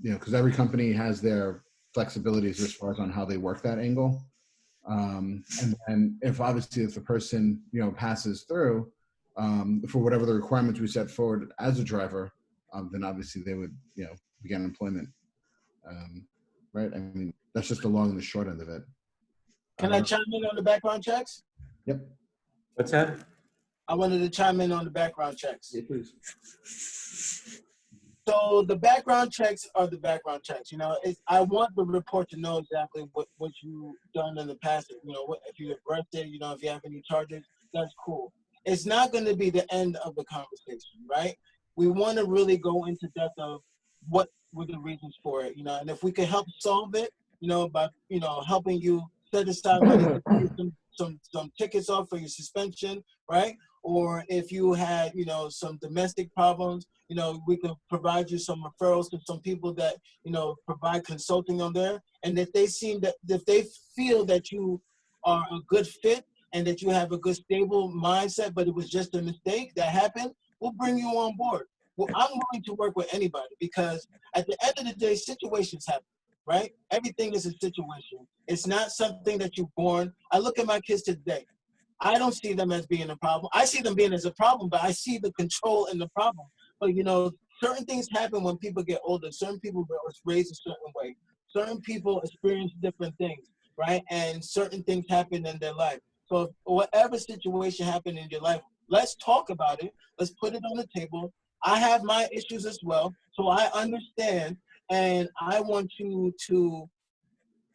Because every company has their flexibilities as far as on how they work that angle. And if the person, passes through for whatever the requirements we set forward as a driver, then obviously they would, begin employment. Right? I mean, that's just the long and the short end of it. Can I chime in on the background checks? Yep. What's that? I wanted to chime in on the background checks. Yeah, please. So the background checks are the background checks. I want the report to know exactly what you've done in the past. If you're arrested, if you have any charges, that's cool. It's not going to be the end of the conversation, right? We want to really go into depth of what were the reasons for it, and if we can help solve it, by helping you set aside money to pay some tickets off for your suspension, right? Or if you had, some domestic problems, we can provide you some referrals to some people that, provide consulting on there. And if they feel that you are a good fit and that you have a good, stable mindset, but it was just a mistake that happened, we'll bring you on board. Well, I'm willing to work with anybody because at the end of the day, situations happen, right? Everything is a situation. It's not something that you're born. I look at my kids today. I don't see them as being a problem. I see them being as a problem, but I see the control in the problem. But, certain things happen when people get older. Certain people were raised a certain way. Certain people experience different things, right? And certain things happen in their life. So whatever situation happened in your life, let's talk about it. Let's put it on the table. I have my issues as well, so I understand, and I want you to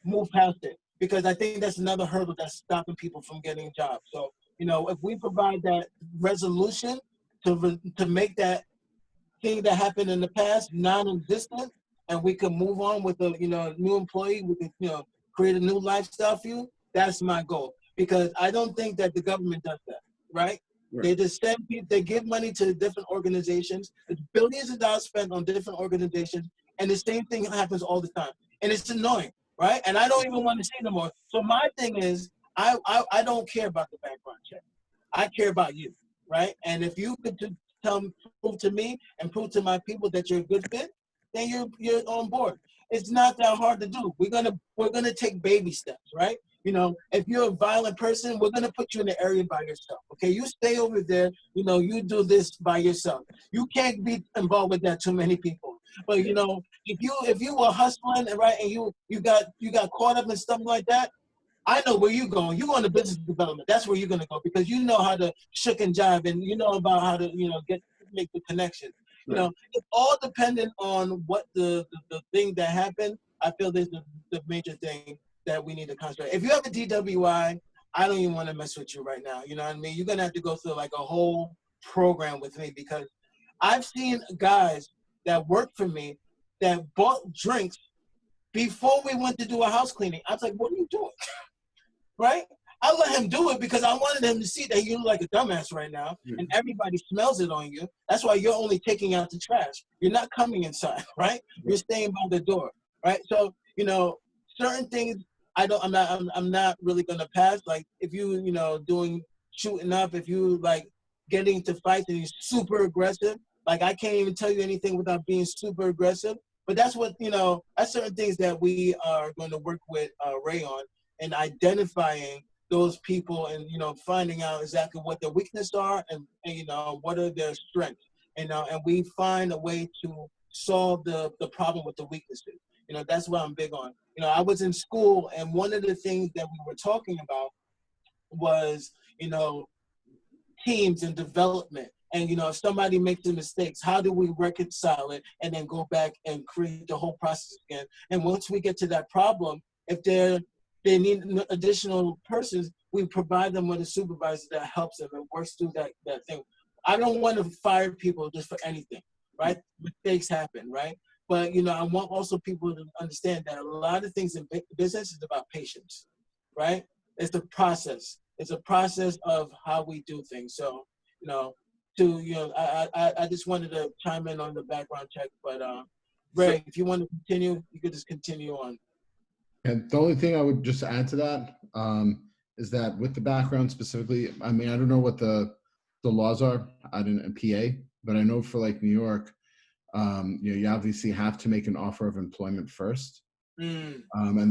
move past it. Because I think that's another hurdle that's stopping people from getting jobs. So, if we provide that resolution to make that thing that happened in the past non-existent, and we can move on with a new employee, we can create a new lifestyle for you. That's my goal. Because I don't think that the government does that, right? They just send people, they give money to different organizations. There's billions of dollars spent on different organizations, and the same thing happens all the time, and it's annoying. Right? And I don't even want to see them more. So my thing is, I don't care about the background check. I care about you, right? And if you could prove to me and prove to my people that you're a good fit, then you're on board. It's not that hard to do. We're gonna take baby steps, right? If you're a violent person, we're gonna put you in the area by yourself. Okay, you stay over there. You do this by yourself. You can't be involved with that too many people. But if you were hustling, right, and you got caught up in something like that, I know where you're going. You're going to business development. That's where you're going to go because you know how to shook and jive, and you know about how to make the connection. Right. It's all dependent on what the thing that happened. I feel there's the major thing that we need to concentrate. If you have a DWI, I don't even want to mess with you right now. You know what I mean? You're gonna have to go through like a whole program with me because I've seen guys that worked for me that bought drinks before we went to do a house cleaning. I was like, what are you doing? Right? I let him do it because I wanted him to see that you look like a dumbass right now and everybody smells it on you. That's why you're only taking out the trash. You're not coming inside, right? You're staying by the door, right? So, certain things I'm not really gonna pass. Like if you, doing shooting up, if you like getting into fights and you're super aggressive, like I can't even tell you anything without being super aggressive. But that's what, that's certain things that we are going to work with Ray on and identifying those people and, finding out exactly what their weaknesses are and what are their strengths. And we find a way to solve the problem with the weaknesses. That's what I'm big on. I was in school and one of the things that we were talking about was, teams and development. And, if somebody makes the mistakes, how do we reconcile it and then go back and create the whole process again? And once we get to that problem, if they need additional persons, we provide them with a supervisor that helps them and works through that thing. I don't want to fire people just for anything, right? Mistakes happen, right? But, I want also people to understand that a lot of things in business is about patience, right? It's the process. It's a process of how we do things. So, I just wanted to chime in on the background check, but Ray, if you want to continue, you could just continue on. And the only thing I would just add to that is that with the background specifically, I mean, I don't know what the laws are out in PA, but I know for like New York, you obviously have to make an offer of employment first. And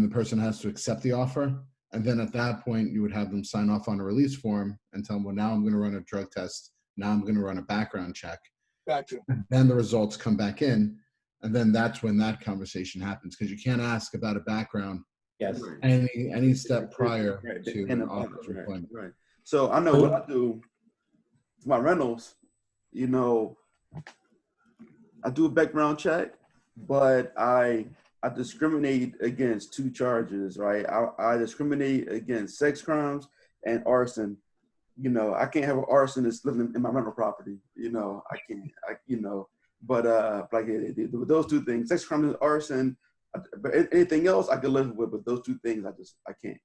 the person has to accept the offer. And then at that point, you would have them sign off on a release form and tell them, well, now I'm going to run a drug test. Now I'm going to run a background check. Gotcha. And then the results come back in. And then that's when that conversation happens, because you can't ask about a background Yes. any step prior Right. to And an offer of employment. right. So I know what I do for my rentals, I do a background check, but I discriminate against two charges, right? I discriminate against sex crimes and arson. I can't have an arsonist living in my rental property. I can't. But like those two things, sex crimes and arson. But anything else I can live with, but those two things I can't.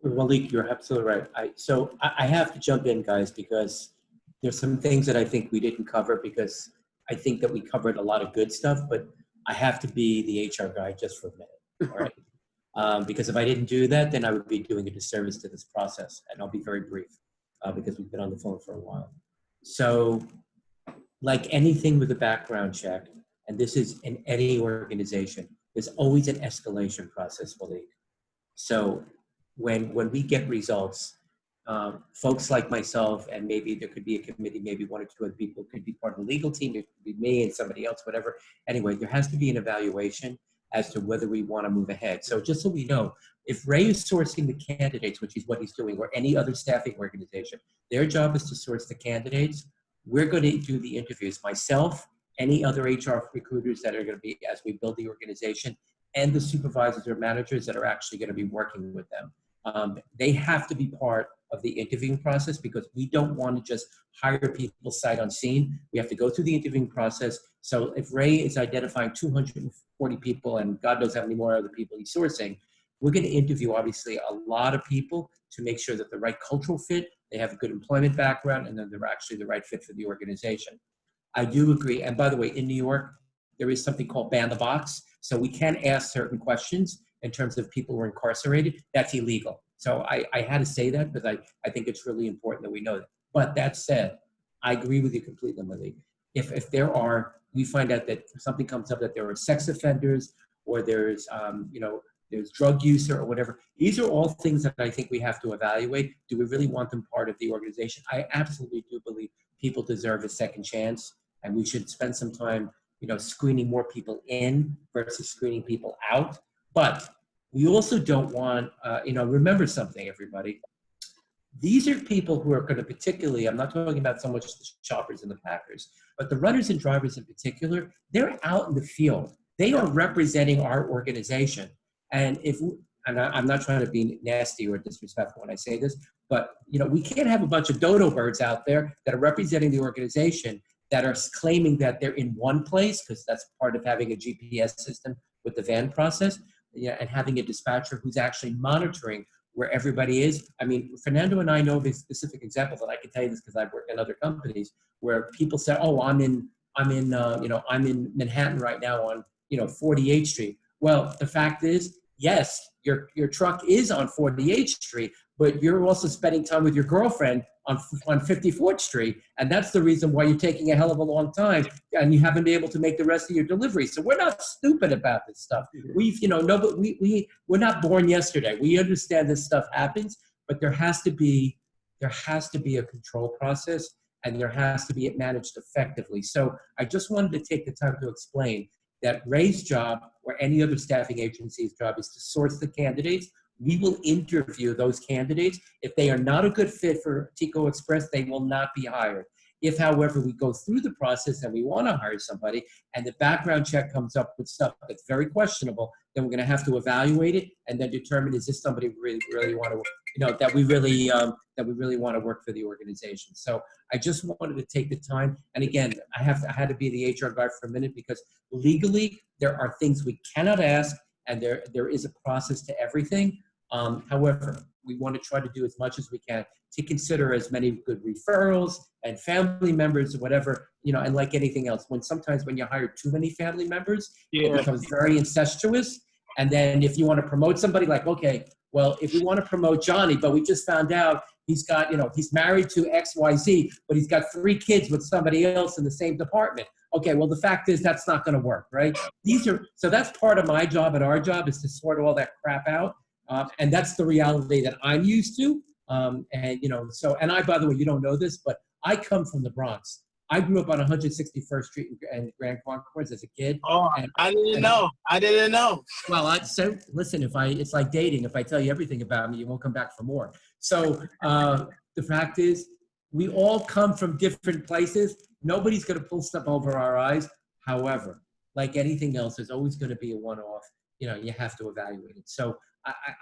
Malik, you're absolutely right. So I have to jump in, guys, because there's some things that I think we didn't cover, because I think that we covered a lot of good stuff, but I have to be the HR guy just for a minute, all right? Because if I didn't do that, then I would be doing a disservice to this process, and I'll be very brief because we've been on the phone for a while. So like anything with a background check, and this is in any organization, there's always an escalation process, Malik. So when we get results, folks like myself, and maybe there could be a committee, maybe one or two other people could be part of the legal team, it could be me and somebody else, whatever. Anyway, there has to be an evaluation as to whether we want to move ahead. So just so we know, if Ray is sourcing the candidates, which is what he's doing, or any other staffing organization, their job is to source the candidates. We're going to do the interviews, myself, any other HR recruiters that are going to be, as we build the organization, and the supervisors or managers that are actually going to be working with them. They have to be part of the interviewing process, because we don't want to just hire people sight unseen. We have to go through the interviewing process. So if Ray is identifying 240 people, and God knows how many more other people he's sourcing, we're going to interview, obviously, a lot of people to make sure that the right cultural fit, they have a good employment background, and then they're actually the right fit for the organization. I do agree. And by the way, in New York, there is something called ban the box. So we can ask certain questions in terms of people who are incarcerated. That's illegal. So I had to say that, because I think it's really important that we know that. But that said, I agree with you completely, Malik. If we find out that something comes up, that there are sex offenders, or there's, there's drug use or whatever, these are all things that I think we have to evaluate. Do we really want them part of the organization? I absolutely do believe people deserve a second chance, and we should spend some time, screening more people in versus screening people out. But we also don't want, remember something, everybody. These are people who are going to particularly, I'm not talking about so much the shoppers and the packers, but the runners and drivers in particular, they're out in the field. They are representing our organization. And I'm not trying to be nasty or disrespectful when I say this, but we can't have a bunch of dodo birds out there that are representing the organization that are claiming that they're in one place, because that's part of having a GPS system with the van process, and having a dispatcher who's actually monitoring where everybody is. I mean, Fernando and I know of specific examples, and I can tell you this because I've worked in other companies, where people say, "Oh, I'm in Manhattan right now on 48th Street." Well, the fact is, yes, your truck is on 48th Street, but you're also spending time with your girlfriend on 54th Street, and that's the reason why you're taking a hell of a long time, and you haven't been able to make the rest of your delivery. So we're not stupid about this stuff. We're not born yesterday. We understand this stuff happens, but there has to be a control process, and there has to be it managed effectively. So I just wanted to take the time to explain that Ray's job, or any other staffing agency's job, is to source the candidates. We will interview those candidates. If they are not a good fit for Tico Express, they will not be hired. If, however, we go through the process and we want to hire somebody, and the background check comes up with stuff that's very questionable, then we're going to have to evaluate it and then determine, is this somebody we really want to, that we really want to work for the organization. So I just wanted to take the time. And again, I had to be the HR guy for a minute, because legally there are things we cannot ask, and there is a process to everything. However, we want to try to do as much as we can to consider as many good referrals and family members or whatever, and like anything else, sometimes when you hire too many family members, it becomes very incestuous. And then if you want to promote somebody, like, okay, well, if we want to promote Johnny, but we just found out he's got, he's married to XYZ, but he's got 3 kids with somebody else in the same department. Okay, well, the fact is that's not going to work, right? So that's part of my job and our job is to sort all that crap out. And that's the reality that I'm used to. And I, by the way, you don't know this, but I come from the Bronx. I grew up on 161st Street in Grand Concourse as a kid. Oh, I didn't know. I didn't know. Well, so listen, it's like dating. If I tell you everything about me, you won't come back for more. So the fact is, we all come from different places. Nobody's going to pull stuff over our eyes. However, like anything else, there's always going to be a one-off. You have to evaluate it. So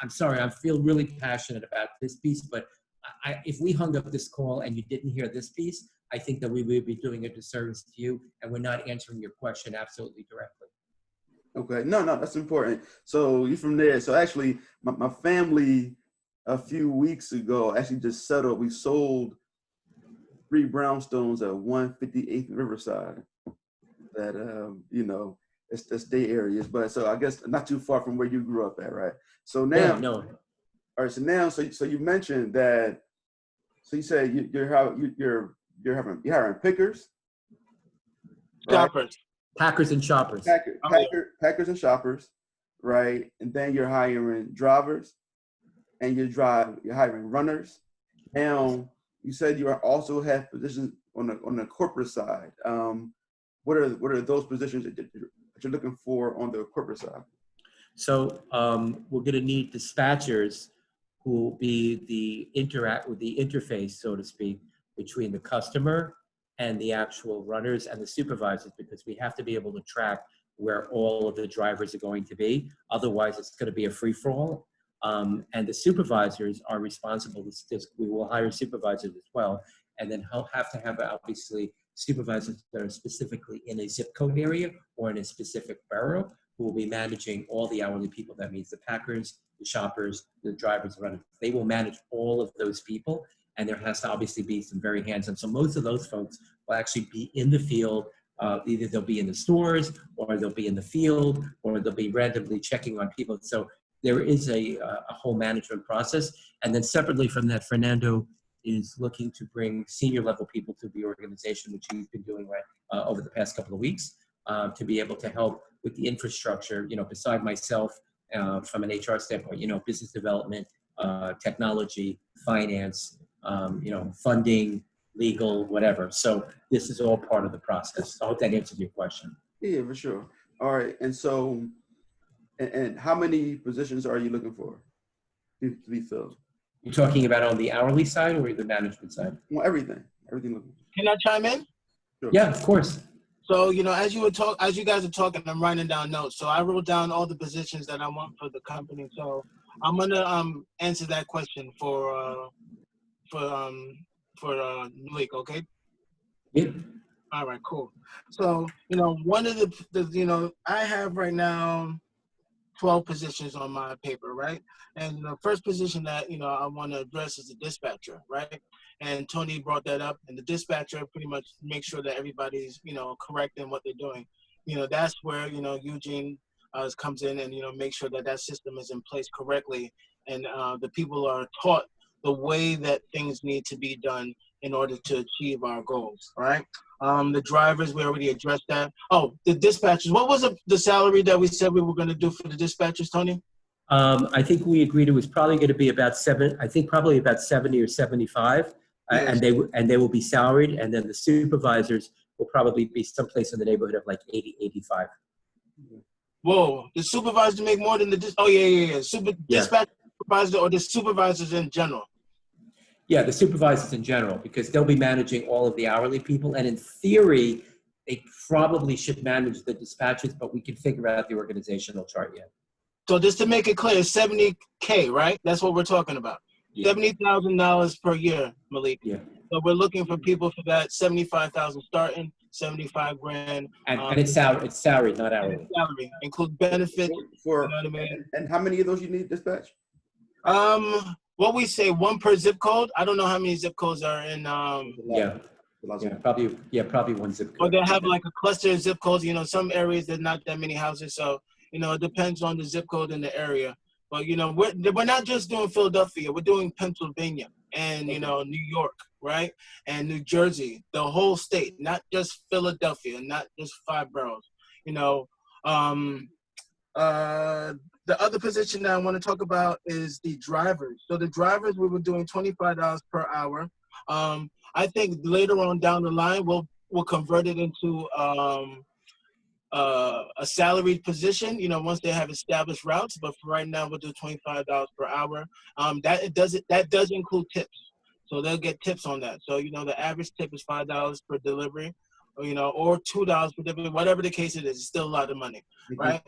I'm sorry, I feel really passionate about this piece, but if we hung up this call and you didn't hear this piece, I think that we would be doing a disservice to you, and we're not answering your question absolutely directly. Okay, no, that's important. So you from there. So actually, my family a few weeks ago actually just settled. We sold 3 brownstones at 158th Riverside. That it's the state areas, but so I guess not too far from where you grew up at, right? So now, Yeah, no. All right. So now, so you mentioned that. So you said you're hiring pickers, Shoppers. Right? Packers and shoppers. Packers and shoppers, right? And then you're hiring drivers, and you're hiring runners. Now you said you also have positions on the corporate side. What are those positions that you're looking for on the corporate side? So we're going to need dispatchers who will be the interface, so to speak, between the customer and the actual runners and the supervisors, because we have to be able to track where all of the drivers are going to be. Otherwise, it's going to be a free-for-all. And the supervisors are responsible. We will hire supervisors as well. And then have to have, obviously, supervisors that are specifically in a zip code area or in a specific borough who will be managing all the hourly people. That means the packers, the shoppers, the drivers, the runners. They will manage all of those people. And there has to obviously be some very hands-on. So most of those folks will actually be in the field. Either they'll be in the stores, or they'll be in the field, or they'll be randomly checking on people. So there is a whole management process. And then separately from that, Fernando is looking to bring senior level people to the organization, which he's been doing over the past couple of weeks, to be able to help with the infrastructure, beside myself, from an HR standpoint, business development, technology, finance, funding, legal, whatever. So this is all part of the process. I hope that answered your question. Yeah, for sure. All right. And so, and how many positions are you looking for to be filled? You're talking about on the hourly side or the management side? Well, everything. Can I chime in? Sure. Yeah, of course. So, as you guys are talking, I'm writing down notes. So I wrote down all the positions that I want for the company. So I'm gonna answer that question for Malik, okay? Yeah. All right, cool. So, one of the I have right now 12 positions on my paper, right? And the first position that, I want to address is the dispatcher, right? And Tony brought that up, and the dispatcher pretty much makes sure that everybody's, correct in what they're doing. That's where, Eugene comes in and, make sure that system is in place correctly. And the people are taught the way that things need to be done in order to achieve our goals, all right? The drivers, we already addressed that. Oh, the dispatchers, what was the salary that we said we were going to do for the dispatchers, Tony? I think we agreed it was probably going to be about probably about 70 or 75, Yes. and they will be salaried, and then the supervisors will probably be someplace in the neighborhood of like 80, 85. Whoa, the supervisors make more than the dispatch supervisor, or the supervisors in general? Yeah, the supervisors in general, because they'll be managing all of the hourly people, and in theory, they probably should manage the dispatchers, but we can figure out the organizational chart yet. So just to make it clear, $70K, right? That's what we're talking about. Yeah. $70,000 per year, Malik. Yeah. So we're looking for people for that. 75,000 starting, 75 grand. And it's salary, not hourly. Salary include benefits. For you know what I mean? And how many of those you need dispatch? What we say, 1 per zip code. I don't know how many zip codes are in. Probably 1 zip code. Or they have like a cluster of zip codes. Some areas there's not that many houses, so it depends on the zip code in the area. But, you know, we're not just doing Philadelphia. We're doing Pennsylvania and, you know, New York, right? And New Jersey, the whole state, not just Philadelphia, not just 5 boroughs. You know, the other position that I want to talk about is the drivers. So the drivers, we were doing $25 per hour. I think later on down the line, we'll convert it into a salaried position, you know, once they have established routes. But for right now, we'll do $25 per hour. That does include tips. So they'll get tips on that. So, you know, the average tip is $5 per delivery, or, you know, or $2 per delivery, whatever the case it is, it's still a lot of money, right?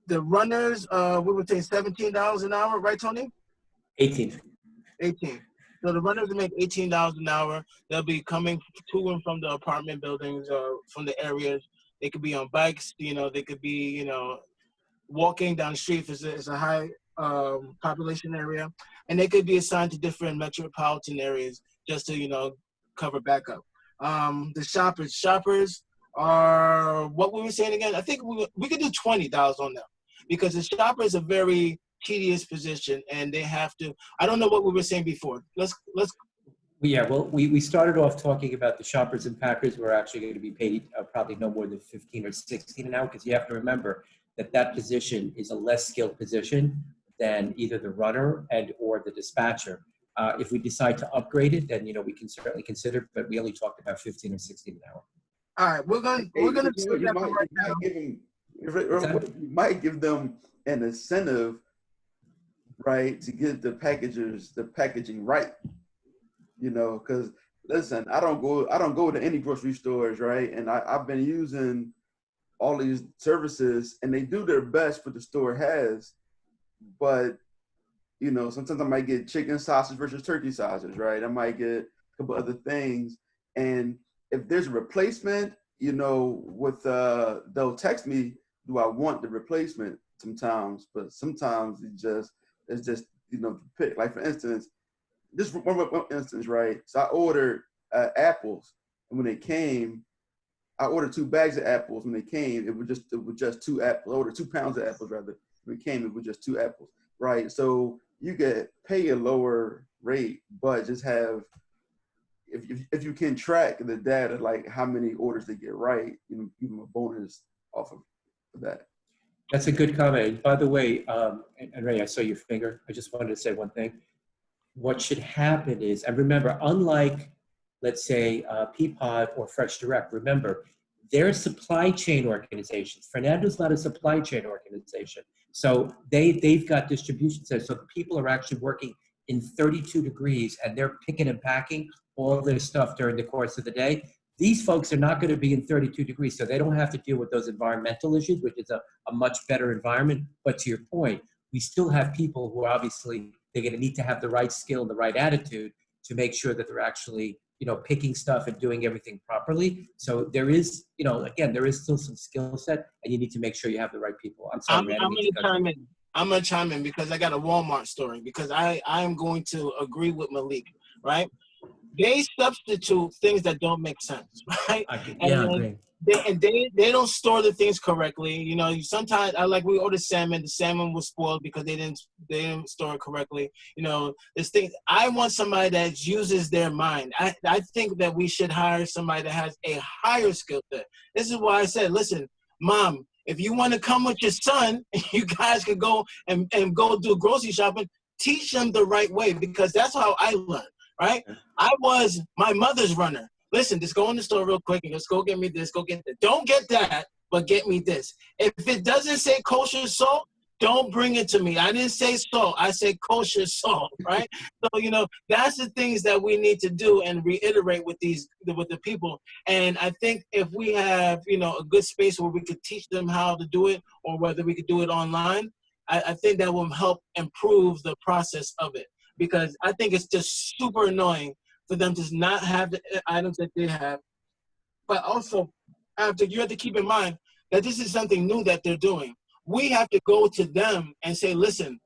The runners, we would take $17 an hour, right, Tony? 18. 18. So the runners will make $18 an hour. They'll be coming to and from the apartment buildings or from the areas. They could be on bikes, you know, they could be, you know, walking down the street if it's a high population area. And they could be assigned to different metropolitan areas just to, you know, cover backup. The shoppers are, what we were saying again, I think we could do $20 on them, because the shopper is a very tedious position, and they have to, I don't know what we were saying before. Let's. Yeah, well, we started off talking about the shoppers and packers who are actually going to be paid probably no more than 15 or 16 an hour, because you have to remember that position is a less skilled position than either the runner and or the dispatcher. If we decide to upgrade it, then, you know, we can certainly consider, but we only talked about 15 or 16 an hour. All right, we're gonna skip that for right now. You might give them an incentive, right, to get the packaging right. You know, because listen, I don't go to any grocery stores, right? And I've been using all these services, and they do their best what the store has, but, you know, sometimes I might get chicken sausage versus turkey sausage, right? I might get a couple other things, and if there's a replacement, you know, they'll text me, do I want the replacement sometimes, but sometimes it's just, you know, pick. Like, for instance, this one instance, right? So I ordered apples, and when they came, I ordered 2 bags of apples. When they came, it was just 2 apples. I ordered 2 pounds of apples, rather. When it came, it was just 2 apples, right? So you get pay a lower rate, but just have, if you can track the data, like how many orders they get right, you know, give them a bonus off of that. That's a good comment. By the way, and Ray, I saw your finger. I just wanted to say one thing. What should happen is, and remember, unlike, let's say, Peapod or Fresh Direct, remember, they're supply chain organizations. Fernando's not a supply chain organization. So they've got distribution centers. So the people are actually working in 32 degrees, and they're picking and packing all their stuff during the course of the day. These folks are not going to be in 32 degrees, so they don't have to deal with those environmental issues, which is a much better environment. But to your point, we still have people who are obviously, they're going to need to have the right skill and the right attitude to make sure that they're actually, you know, picking stuff and doing everything properly. So there is, you know, again, there is still some skill set, and you need to make sure you have the right people. I'm sorry, I'm gonna chime in because I got a Walmart story, because I am going to agree with Malik, right? They substitute things that don't make sense, right? I agree. They don't store the things correctly. You know, sometimes we ordered salmon. The salmon was spoiled because they didn't store it correctly. You know, this thing. I want somebody that uses their mind. I think that we should hire somebody that has a higher skill set. This is why I said, listen, Mom, if you want to come with your son, you guys could go and go do grocery shopping. Teach them the right way, because that's how I learned. Right? I was my mother's runner. Listen, just go in the store real quick and just go get me this, go get that. Don't get that, but get me this. If it doesn't say kosher salt, don't bring it to me. I didn't say salt. I said kosher salt, right? So, you know, that's the things that we need to do and reiterate with the people. And I think if we have, you know, a good space where we could teach them how to do it, or whether we could do it online, I think that will help improve the process of it. Because I think it's just super annoying for them to not have the items that they have. But also, you have to keep in mind that this is something new that they're doing. We have to go to them and say, listen,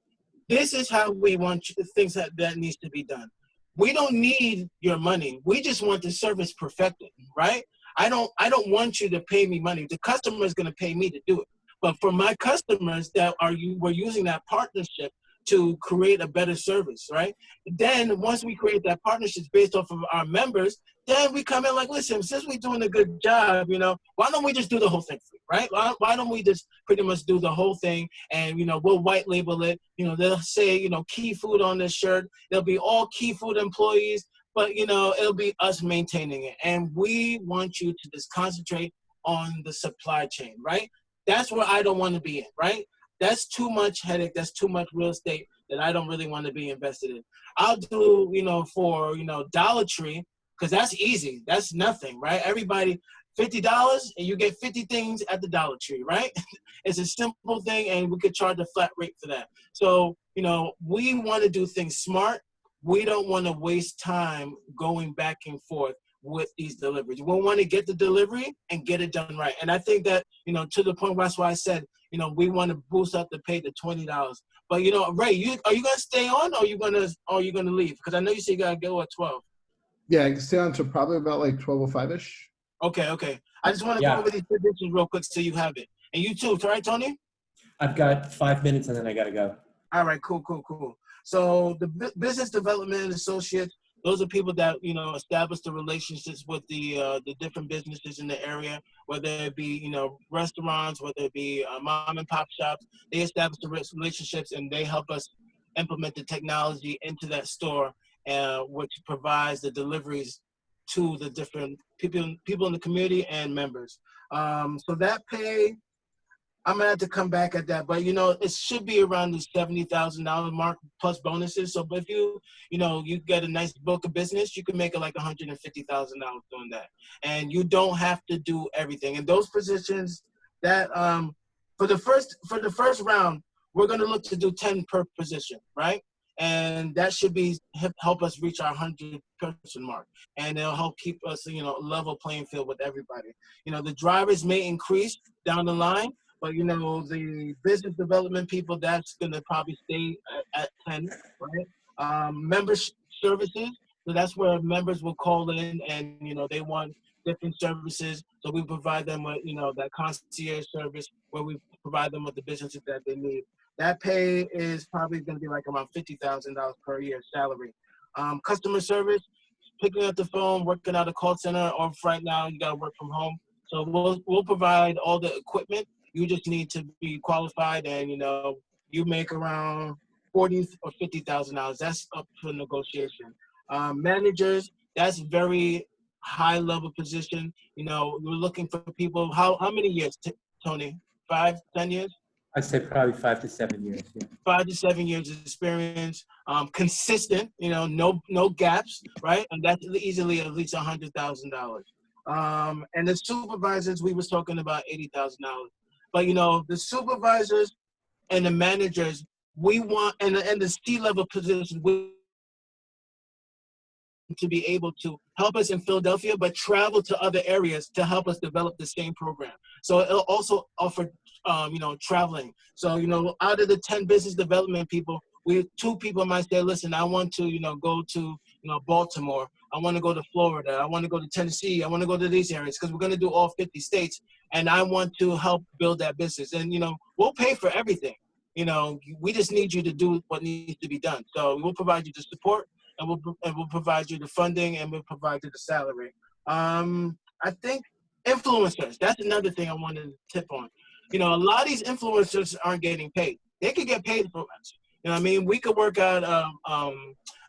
this is how we want things that needs to be done. We don't need your money. We just want the service perfected, right? I don't want you to pay me money. The customer is going to pay me to do it. But for my customers that we're using that partnership to create a better service, right? Then once we create that partnership based off of our members, then we come in like, listen, since we're doing a good job, why don't we just do the whole thing free, right? Why don't we just pretty much do the whole thing and, we'll white label it. They'll say, Key Food on this shirt. There'll be all Key Food employees, but, it'll be us maintaining it. And we want you to just concentrate on the supply chain, right? That's where I don't want to be in, right? That's too much headache. That's too much real estate that I don't really want to be invested in. I'll do, for, Dollar Tree, because that's easy. That's nothing, right? Everybody, $50 and you get 50 things at the Dollar Tree, right? It's a simple thing and we could charge a flat rate for that. So, we want to do things smart. We don't want to waste time going back and forth with these deliveries. We want to get the delivery and get it done right. And I think that, to the point, that's why I said, we want to boost up the pay to $20. But Ray, are you gonna stay on or are you gonna leave? Because I know you say you gotta go at 12. Yeah, I can stay on to probably about like 12:05-ish. Okay. I just want to go over these positions real quick so you have it. And you too, right, Tony? I've got 5 minutes and then I gotta go. All right, cool. So the business development associates, those are people that, establish the relationships with the different businesses in the area, whether it be, restaurants, whether it be mom and pop shops. They establish the relationships and they help us implement the technology into that store, which provides the deliveries to the different people in the community and members. So that pay, I'm gonna have to come back at that, but it should be around the $70,000 mark plus bonuses. So if you get a nice book of business, you can make it like $150,000 doing that, and you don't have to do everything. And those positions that for the first round, we're gonna look to do 10 per position, right? And that should help us reach our 100-person mark, and it'll help keep us level playing field with everybody. The drivers may increase down the line. But, the business development people, that's going to probably stay at 10, right? Membership services, so that's where members will call in and, they want different services. So we provide them with, that concierge service where we provide them with the businesses that they need. That pay is probably going to be like around $50,000 per year salary. Customer service, picking up the phone, working at a call center, or right now you got to work from home. So we'll provide all the equipment. You just need to be qualified, and you make around $40,000 or $50,000. That's up for negotiation. Managers, that's very high level position. We're looking for people. How many years, Tony? 5, 10 years? I'd say probably 5 to 7 years. Yeah. 5 to 7 years of experience, consistent. No gaps, right? And that's easily at least $100,000. And the supervisors, we was talking about $80,000. But, the supervisors and the managers, we want, and the C-level positions, we to be able to help us in Philadelphia, but travel to other areas to help us develop the same program. So it'll also offer, traveling. So, out of the 10 business development people, 2 people might say, listen, I want to, go to, Baltimore. I want to go to Florida. I want to go to Tennessee. I want to go to these areas because we're going to do all 50 states. And I want to help build that business. And, we'll pay for everything. We just need you to do what needs to be done. So we'll provide you the support, and we'll provide you the funding, and we'll provide you the salary. I think influencers, that's another thing I wanted to tip on. A lot of these influencers aren't getting paid. They could get paid for us. We could work out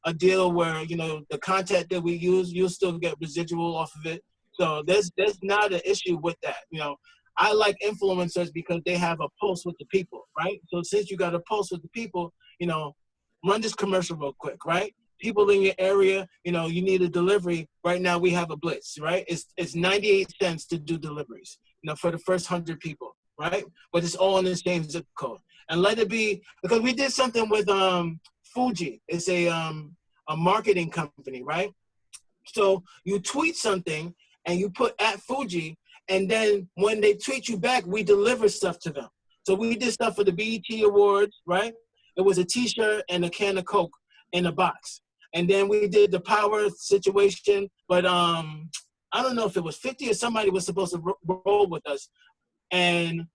a deal where, the content that we use, you'll still get residual off of it. So there's not an issue with that. I like influencers because they have a pulse with the people, right? So since you got a pulse with the people, run this commercial real quick, right? People in your area, you need a delivery. Right now we have a blitz, right? It's 98 cents to do deliveries, for the first 100 people, right? But it's all in the same zip code. And let it be, because we did something with Fuji. It's a marketing company, right? So you tweet something and you put at Fuji, and then when they tweet you back, we deliver stuff to them. So we did stuff for the BET Awards, right? It was a T-shirt and a can of Coke in a box. And then we did the power situation, but I don't know if it was 50 or somebody was supposed to roll with us. And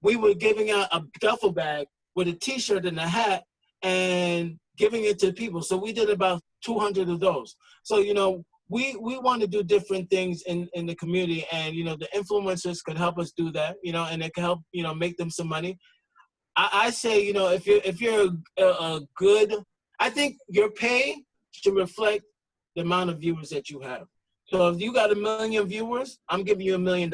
we were giving out a duffel bag with a T-shirt and a hat and giving it to people. So we did about 200 of those. So, you know, we want to do different things in the community, and, you know, the influencers could help us do that, you know, and it can help, you know, make them some money. I say, you know, if you're a good, I think your pay should reflect the amount of viewers that you have. So if you got 1 million viewers, I'm giving you $1 million.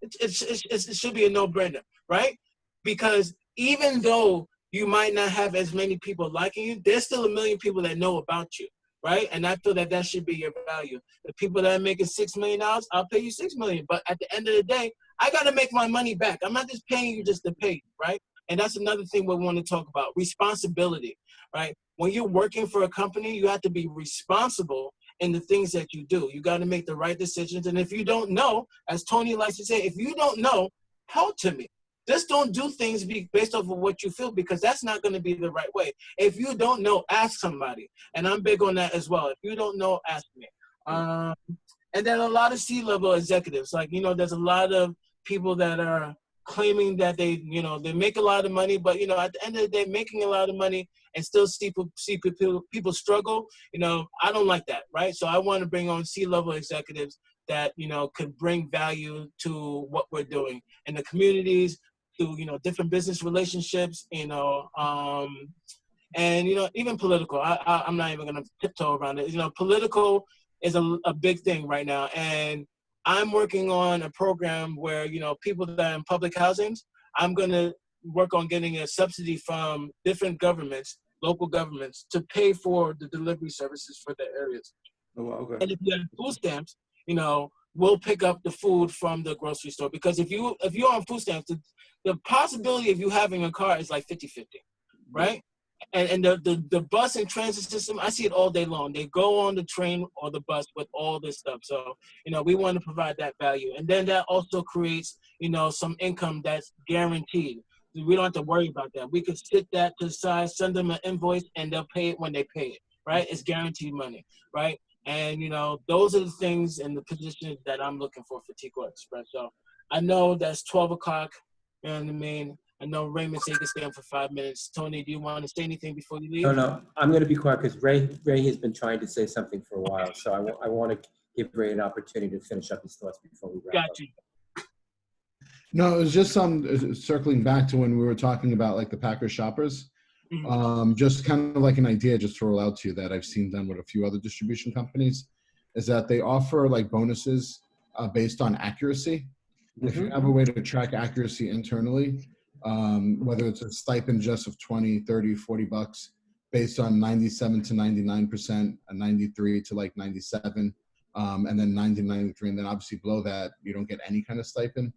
It should be a no-brainer, right? Because even though you might not have as many people liking you, there's still 1 million people that know about you, right? And I feel that should be your value. The people that are making $6 million, I'll pay you $6 million. But at the end of the day, I got to make my money back. I'm not just paying you just to pay, right? And that's another thing we want to talk about, responsibility, right? When you're working for a company, you have to be responsible in the things that you do. You got to make the right decisions. And if you don't know, as Tony likes to say, if you don't know, help to me. Just don't do things based off of what you feel, because that's not going to be the right way. If you don't know, ask somebody. And I'm big on that as well. If you don't know, ask me. And then a lot of C-level executives, like, you know, there's a lot of people that are claiming that they, you know, they make a lot of money, but, you know, at the end of the day, making a lot of money and still see people struggle, you know, I don't like that, right? So I want to bring on C-level executives that, you know, could bring value to what we're doing in the communities, through, you know, different business relationships, you know, and, you know, even political. I'm not even going to tiptoe around it. You know, political is a big thing right now. And I'm working on a program where, you know, people that are in public housings, I'm going to work on getting a subsidy from different governments, local governments, to pay for the delivery services for their areas. Oh, wow, okay. And if you have food stamps, you know, we'll pick up the food from the grocery store. Because if you're on food stamps, the possibility of you having a car is like 50-50, right? And the bus and transit system, I see it all day long. They go on the train or the bus with all this stuff. So, you know, we want to provide that value. And then that also creates, you know, some income that's guaranteed. We don't have to worry about that. We could sit that to the side, send them an invoice, and they'll pay it when they pay it, right? It's guaranteed money, right? And, you know, those are the things and the positions that I'm looking for Tico Express. So I know that's 12 o'clock, you know what I mean? I know Raymond said he could stay on for 5 minutes. Tony, do you want to say anything before you leave? No, I'm going to be quiet because Ray has been trying to say something for a while. So I want to give Ray an opportunity to finish up his thoughts before we wrap up. Got you. No, it was just circling back to when we were talking about like the Packer shoppers. Just kind of like an idea just to roll out to you that I've seen done with a few other distribution companies is that they offer like bonuses based on accuracy. If you have a way to track accuracy internally, whether it's a stipend just of 20, 30, 40 bucks based on 97 to 99%, a 93 to like 97, and then 90 to 93, and then obviously below that, you don't get any kind of stipend,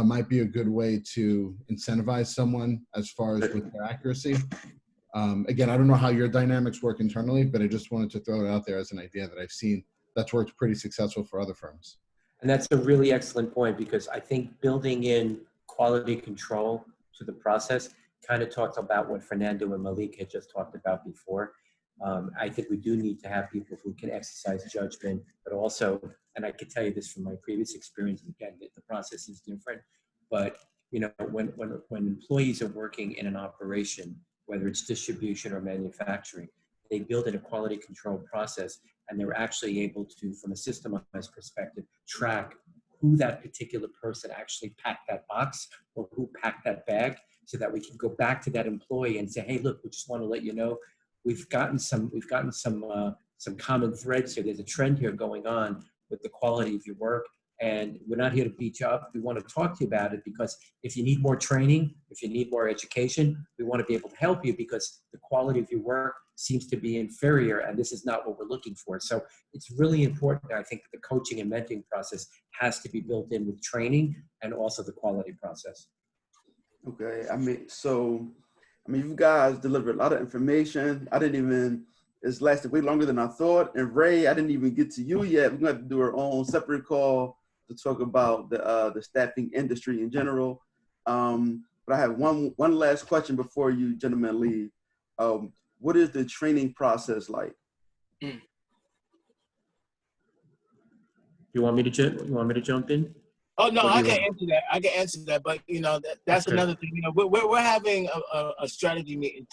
might be a good way to incentivize someone as far as with their accuracy. Again, I don't know how your dynamics work internally, but I just wanted to throw it out there as an idea that I've seen that's worked pretty successful for other firms. And that's a really excellent point, because I think building in quality control to the process kind of talks about what Fernando and Malik had just talked about before. I think we do need to have people who can exercise judgment, but also, and I can tell you this from my previous experience, again, the process is different, but you know, when employees are working in an operation, whether it's distribution or manufacturing, they build in a quality control process, and they're actually able to, from a systemized perspective, track who that particular person actually packed that box or who packed that bag, so that we can go back to that employee and say, hey, look, we just want to let you know we've gotten some common threads here. There's a trend here going on with the quality of your work, and we're not here to beat you up. We want to talk to you about it, because if you need more training, if you need more education, we want to be able to help you, because the quality of your work seems to be inferior, and this is not what we're looking for. So it's really important, I think, that the coaching and mentoring process has to be built in with training and also the quality process. Okay, you guys delivered a lot of information. It's lasted way longer than I thought. And Ray, I didn't even get to you yet. We're going to have to do our own separate call to talk about the staffing industry in general. But I have one last question before you gentlemen leave. What is the training process like? You want me to jump in? Oh no, Or do I you can want- answer that. I can answer that, but that's Okay. another thing. We're having a strategy meeting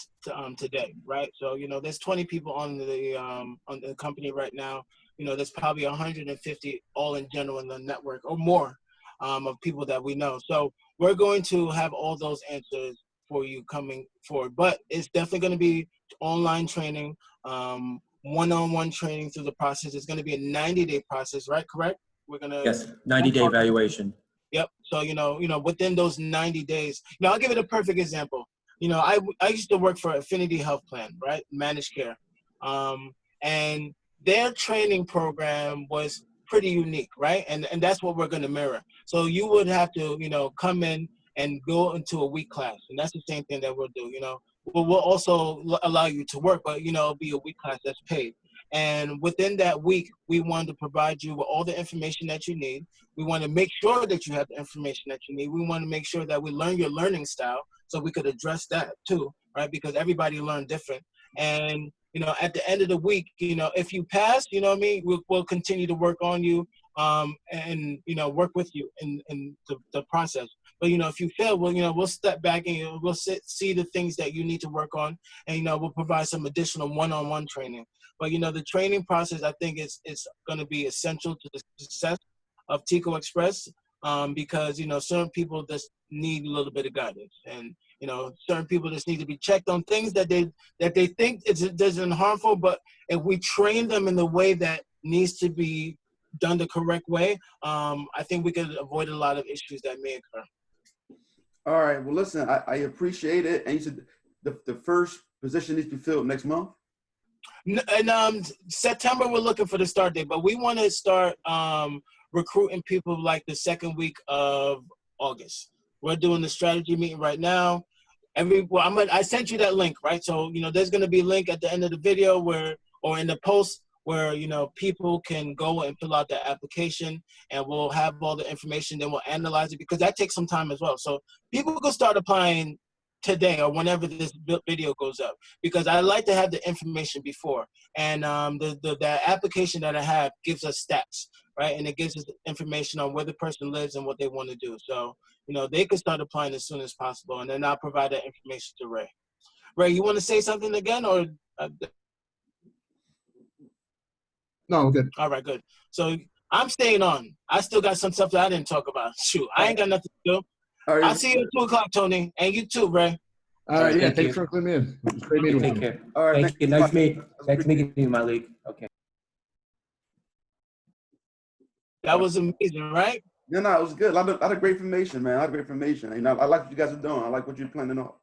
today, right? So there's 20 people on the company right now. There's probably 150 all in general in the network or more of people that we know. So we're going to have all those answers for you coming forward, but it's definitely going to be online training, one-on-one training through the process. It's going to be a 90-day process, right? Correct? We're gonna. Yes, 90-day evaluation. Yep. So within those 90 days, I'll give it a perfect example. I used to work for Affinity Health Plan, right? Managed care, and their training program was pretty unique, right? And that's what we're going to mirror. So you would have to come in and go into a week class, and that's the same thing that we'll do. We'll also allow you to work, but it'll be a week class that's paid. And within that week, we want to provide you with all the information that you need. We want to make sure that you have the information that you need. We want to make sure that we learn your learning style so we could address that too, right? Because everybody learn different. And, at the end of the week, if you pass, we'll continue to work on you and, work with you in the process. But, if you fail, we'll step back and we'll see the things that you need to work on. And, we'll provide some additional one-on-one training. But, the training process, I think is going to be essential to the success of Tico Express because, certain people just need a little bit of guidance. And, certain people just need to be checked on things that they think isn't harmful. But if we train them in the way that needs to be done the correct way, I think we could avoid a lot of issues that may occur. All right. Well, listen, I appreciate it. And you said the first position needs to be filled next month? And September, we're looking for the start date, but we want to start recruiting people like the second week of August. We're doing the strategy meeting right now. I sent you that link, right? So, there's going to be a link at the end of the video or in the post where, people can go and fill out their application and we'll have all the information. Then we'll analyze it because that takes some time as well. So people can start applying today or whenever this video goes up because I like to have the information before. And the application that I have gives us stats, right? And it gives us information on where the person lives and what they want to do. So, they can start applying as soon as possible. And then I'll provide that information to Ray. Ray, you want to say something again or? No, we're good. All right, good. So I'm staying on. I still got some stuff that I didn't talk about. Shoot, I ain't got nothing to do. All right. I'll see you at 2 o'clock, Tony. And you too, Ray. All right, yeah, Thank thanks you. for including me in. It was great meeting with Take you. care. All right. Thank you. Nice meeting you, Malik. Okay. That was amazing, right? No, it was good. A lot of great information, man. A lot of great information. And I like what you guys are doing. I like what you're planning on.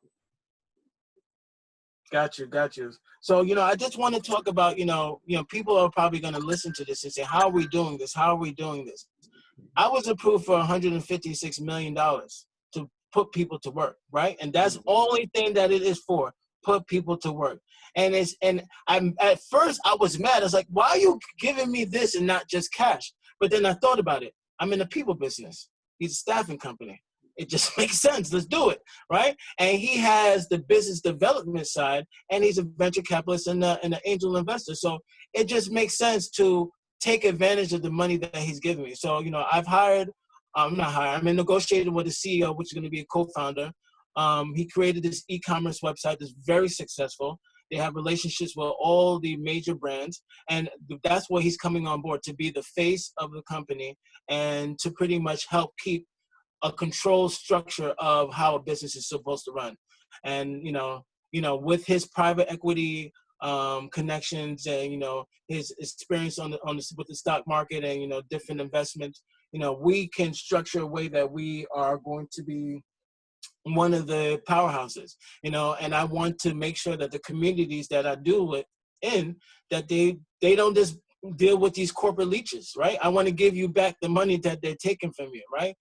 Got you. So, I just want to talk about, people are probably going to listen to this and say, how are we doing this? How are we doing this? I was approved for $156 million to put people to work, right? And that's the only thing that it is for, put people to work. And at first I was mad. I was like, why are you giving me this and not just cash? But then I thought about it. I'm in the people business. He's a staffing company. It just makes sense. Let's do it, right? And he has the business development side, and he's a venture capitalist and an angel investor. So it just makes sense to take advantage of the money that he's giving me. So, I'm in negotiating with the CEO, which is going to be a co-founder. He created this e-commerce website that's very successful. They have relationships with all the major brands, and that's where he's coming on board to be the face of the company and to pretty much help keep a control structure of how a business is supposed to run. And, with his private equity connections and, his experience with the stock market and, different investments, we can structure a way that we are going to be one of the powerhouses, and I want to make sure that the communities that I do that they don't just deal with these corporate leeches, right? I want to give you back the money that they're taking from you, right?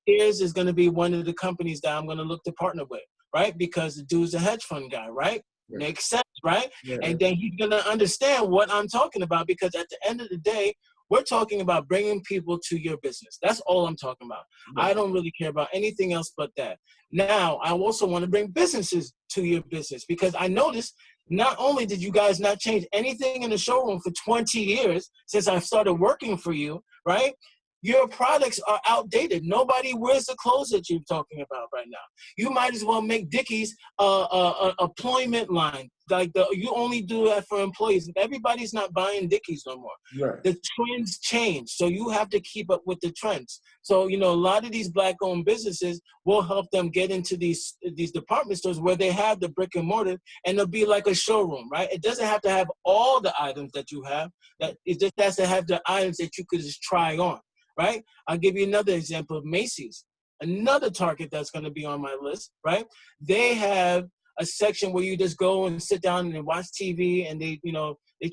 Sears is going to be one of the companies that I'm going to look to partner with, right? Because the dude's a hedge fund guy, right? Yeah. Makes sense, right? Yeah. And then he's going to understand what I'm talking about because at the end of the day, we're talking about bringing people to your business. That's all I'm talking about. Yeah. I don't really care about anything else but that. Now, I also want to bring businesses to your business because I noticed not only did you guys not change anything in the showroom for 20 years since I started working for you, right? your products are outdated. Nobody wears the clothes that you're talking about right now. You might as well make Dickies a employment line. Like you only do that for employees. Everybody's not buying Dickies no more. Right. The trends change, so you have to keep up with the trends. So a lot of these Black-owned businesses will help them get into these department stores where they have the brick and mortar, and it'll be like a showroom, right? It doesn't have to have all the items that you have. That it just has to have the items that you could just try on. Right? I'll give you another example of Macy's, another Target that's going to be on my list, right? They have a section where you just go and sit down and watch TV and they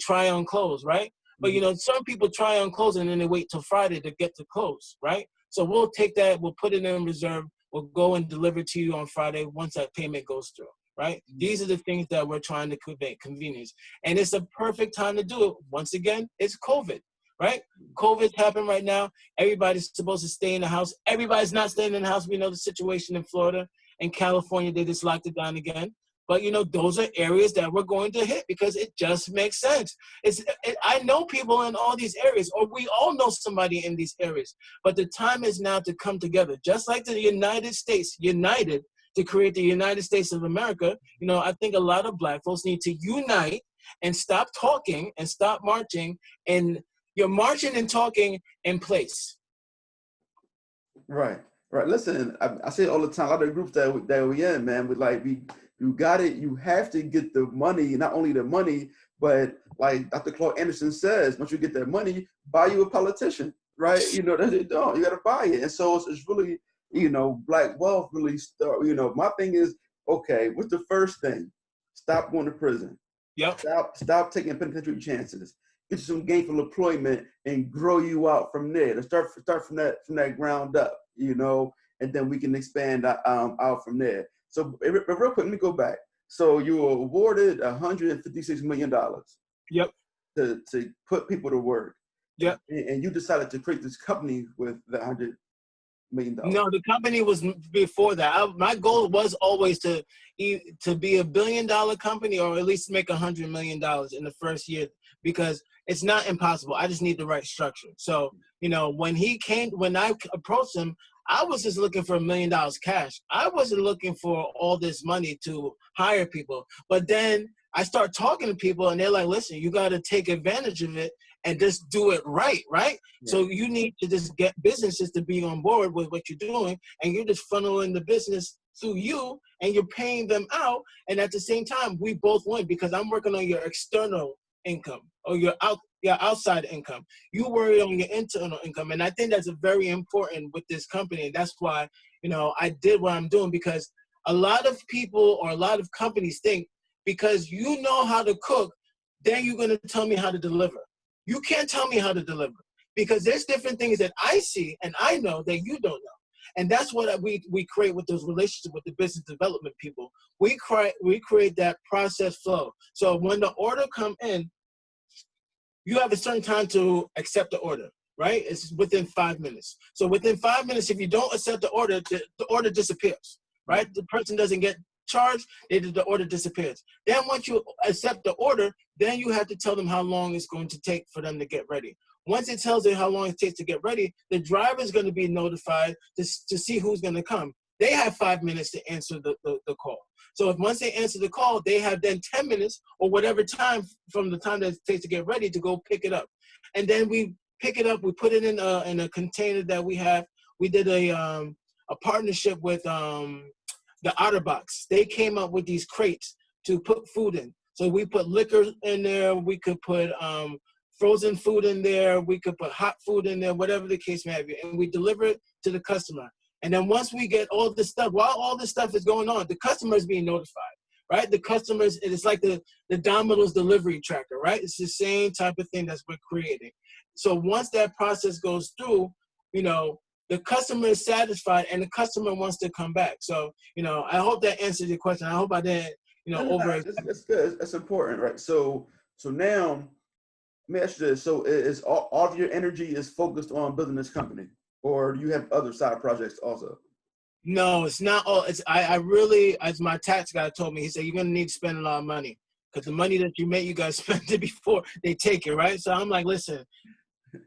try on clothes, right? But some people try on clothes and then they wait till Friday to get the clothes, right? So we'll take that, we'll put it in reserve, we'll go and deliver to you on Friday once that payment goes through, right? These are the things that we're trying to convey, convenience. And it's a perfect time to do it. Once again, it's COVID. Right? COVID's happening right now. Everybody's supposed to stay in the house. Everybody's not staying in the house. We know the situation in Florida and California. They just locked it down again. But, those are areas that we're going to hit because it just makes sense. I know people in all these areas, or we all know somebody in these areas. But the time is now to come together. Just like the United States united to create the United States of America, I think a lot of Black folks need to unite and stop talking and stop marching, and you're marching and talking in place. Right. Listen, I say it all the time. A lot of the groups that we in, man, you got it. You have to get the money, not only the money, but like Dr. Claude Anderson says, once you get that money, buy you a politician, right? You got to buy it. And so it's really, Black wealth really start. My thing is, okay, what's the first thing? Stop going to prison. Yep. Stop taking penitentiary chances. Get you some gainful employment and grow you out from there. To start from that ground up, and then we can expand out from there. So real quick, let me go back. So you were awarded $156 million. Yep. To put people to work. Yep. And you decided to create this company with the $100 million. No, the company was before that. My goal was always to be $1 billion company, or at least make $100 million in the first year, because it's not impossible. I just need the right structure. So, when I approached him, I was just looking for $1 million cash. I wasn't looking for all this money to hire people. But then I start talking to people and they're like, listen, you got to take advantage of it and just do it right? Yeah. So you need to just get businesses to be on board with what you're doing, and you're just funneling the business through you and you're paying them out. And at the same time, we both win, because I'm working on your external income or your outside income. You worry on your internal income. And I think that's very important with this company. And that's why, I did what I'm doing, because a lot of people or a lot of companies think because you know how to cook, then you're going to tell me how to deliver. You can't tell me how to deliver, because there's different things that I see and I know that you don't know. And that's what we create with those relationships with the business development people. We create that process flow. So when the order come in, you have a certain time to accept the order, right? It's within 5 minutes. So within 5 minutes, if you don't accept the order disappears, right? The person doesn't get charged, the order disappears. Then once you accept the order, then you have to tell them how long it's going to take for them to get ready. Once it tells you how long it takes to get ready, the driver is going to be notified to see who's going to come. They have 5 minutes to answer the call. So once they answer the call, they have then 10 minutes or whatever time from the time that it takes to get ready to go pick it up. And then we pick it up, we put it in a container that we have. We did a partnership with the OtterBox. They came up with these crates to put food in. So we put liquor in there, we could put frozen food in there, we could put hot food in there, whatever the case may be, and we deliver it to the customer. And then once we get all this stuff, while all this stuff is going on, the customer is being notified, right? The customers, it's like the Domino's delivery tracker, right? It's the same type of thing that we're creating. So once that process goes through, the customer is satisfied and the customer wants to come back. So, I hope that answered your question. I hope I didn't, over. That's good. That's important, right? So now, let me ask you this. So is all of your energy is focused on building this company, or do you have other side projects also? No, it's not all. I really, as my tax guy told me, he said, you're going to need to spend a lot of money, because the money that you make, you got to spend it before they take it, right? So I'm like, listen,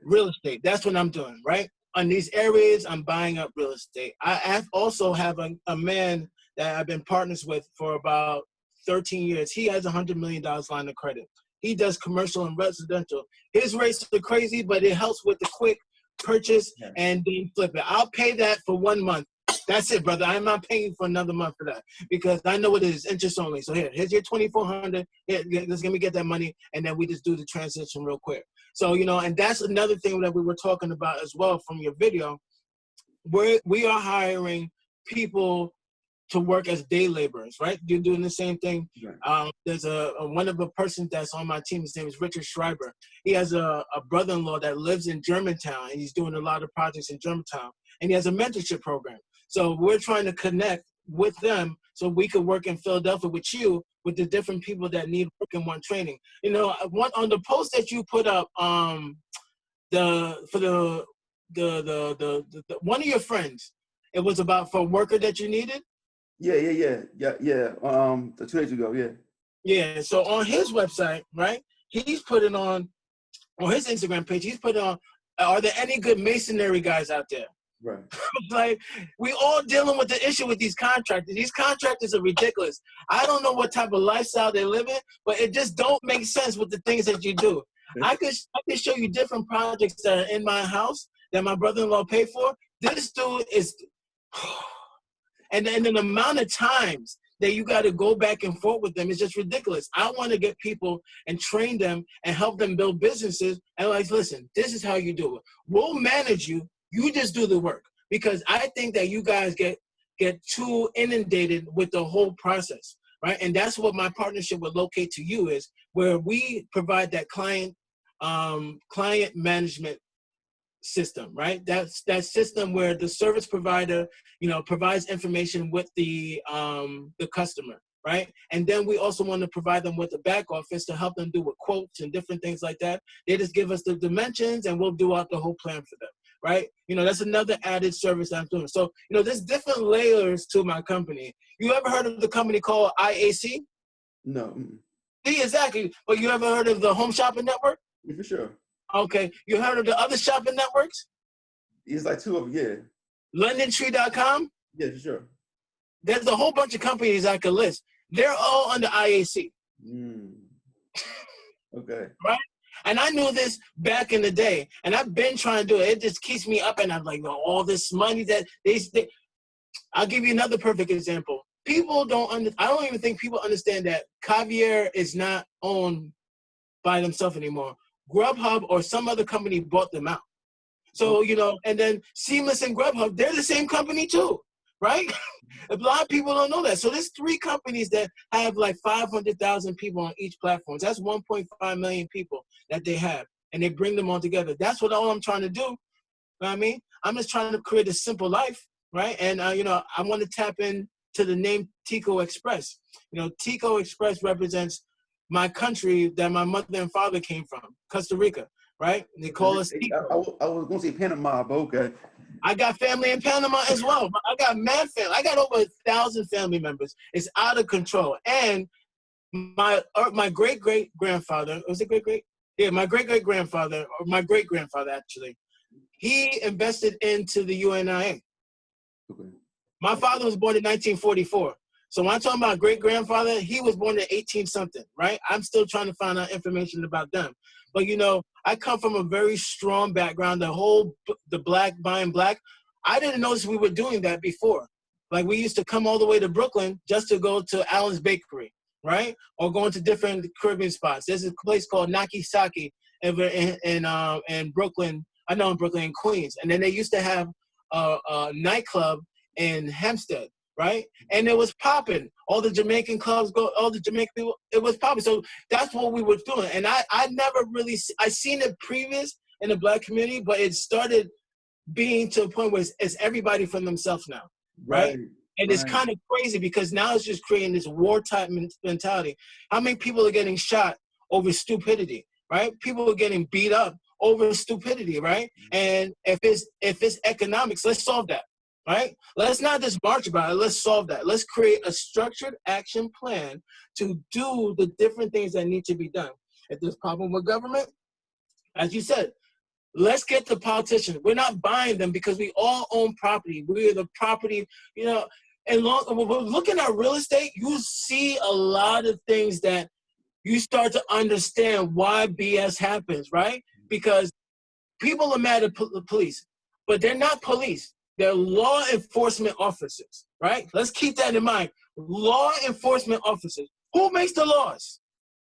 real estate, that's what I'm doing, right? on these areas, I'm buying up real estate. I also have a man that I've been partners with for about 13 years. He has $100 million line of credit. He does commercial and residential. His rates are crazy, but it helps with the quick purchase and then flip it. I'll pay that for 1 month. That's it, brother. I'm not paying for another month for that because I know it is interest only. So here's your $2,400. Here, let's let me get that money, and then we just do the transition real quick. So, you know, and that's another thing that we were talking about as well from your video. We are hiring people to work as day laborers, right? You're doing the same thing. Right. There's one of the persons that's on my team. His name is Richard Schreiber. He has a brother-in-law that lives in Germantown, and he's doing a lot of projects in Germantown. And he has a mentorship program. So we're trying to connect with them so we could work in Philadelphia with you, with the different people that need work and want training. You know, on the post that you put up, one of your friends, it was about for a worker that you needed. Yeah. 2 days ago, yeah. Yeah. So on his website, right, he's putting on his Instagram page, he's putting on, are there any good masonry guys out there? Right. Like, we all dealing with the issue with these contractors. These contractors are ridiculous. I don't know what type of lifestyle they live in, but it just don't make sense with the things that you do. I could show you different projects that are in my house that my brother-in-law paid for. This dude is, and then the amount of times that you got to go back and forth with them is just ridiculous. I want to get people and train them and help them build businesses. And like, listen, this is how you do it. We'll manage you. You just do the work, because I think that you guys get too inundated with the whole process, right? And that's what my partnership with Locate to You is, where we provide that client management system, right? That's that system where the service provider, you know, provides information with the customer, right? And then we also want to provide them with a back office to help them do with quotes and different things like that. They just give us the dimensions and we'll do out the whole plan for them. Right? You know, that's another added service I'm doing. So, you know, there's different layers to my company. You ever heard of the company called IAC? No. See, exactly. But you ever heard of the Home Shopping Network? Yeah, for sure. Okay. You heard of the other shopping networks? It's like 2 of them, yeah. LondonTree.com? Yeah, for sure. There's a whole bunch of companies I could list. They're all under IAC. Okay. Right? And I knew this back in the day, and I've been trying to do it. It just keeps me up, and I'm like, no, all this money that they I'll give you another perfect example. People I don't even think people understand that Caviar is not owned by themselves anymore. Grubhub or some other company bought them out. So, you know, and then Seamless and Grubhub, they're the same company too, right? A lot of people don't know that. So there's 3 companies that have like 500,000 people on each platform. That's 1.5 million people that they have, and they bring them all together. That's what all I'm trying to do. You know what I mean? I'm just trying to create a simple life, right? And, you know, I want to tap in to the name Tico Express. You know, Tico Express represents my country that my mother and father came from, Costa Rica, right? And they call us Tico. I was going to say Panama, but okay. I got family in Panama as well. I got mad family. I got over 1,000 family members. It's out of control. And my great-great-grandfather, was it great-great? Yeah, my great-great-grandfather, or my great-grandfather actually, he invested into the UNIA. Okay. My father was born in 1944. So when I'm talking about great-grandfather, he was born in 18-something, right? I'm still trying to find out information about them. But, you know, I come from a very strong background, the black buying black. I didn't notice we were doing that before. Like, we used to come all the way to Brooklyn just to go to Allen's Bakery, right? Or going to different Caribbean spots. There's a place called Nakisaki in Brooklyn. I know in Brooklyn, in Queens. And then they used to have a nightclub in Hempstead, right? And it was popping. All the Jamaican clubs all the Jamaican people, it was popping. So that's what we were doing. And I never really, I seen it previous in the black community, but it started being to a point where it's everybody for themselves now, right? And it's kind of crazy because now it's just creating this wartime mentality. How many people are getting shot over stupidity, right? People are getting beat up over stupidity, right? And if it's economics, let's solve that. Right? Let's not just march about it. Let's solve that. Let's create a structured action plan to do the different things that need to be done. If there's a problem with government, as you said, Let's get the politicians. We're not buying them because we all own property. We're the property, you know. And when we're looking at real estate, you see a lot of things that you start to understand why BS happens, right? Because people are mad at the police, but they're not police. They're law enforcement officers, right? Let's keep that in mind. Law enforcement officers. Who makes the laws?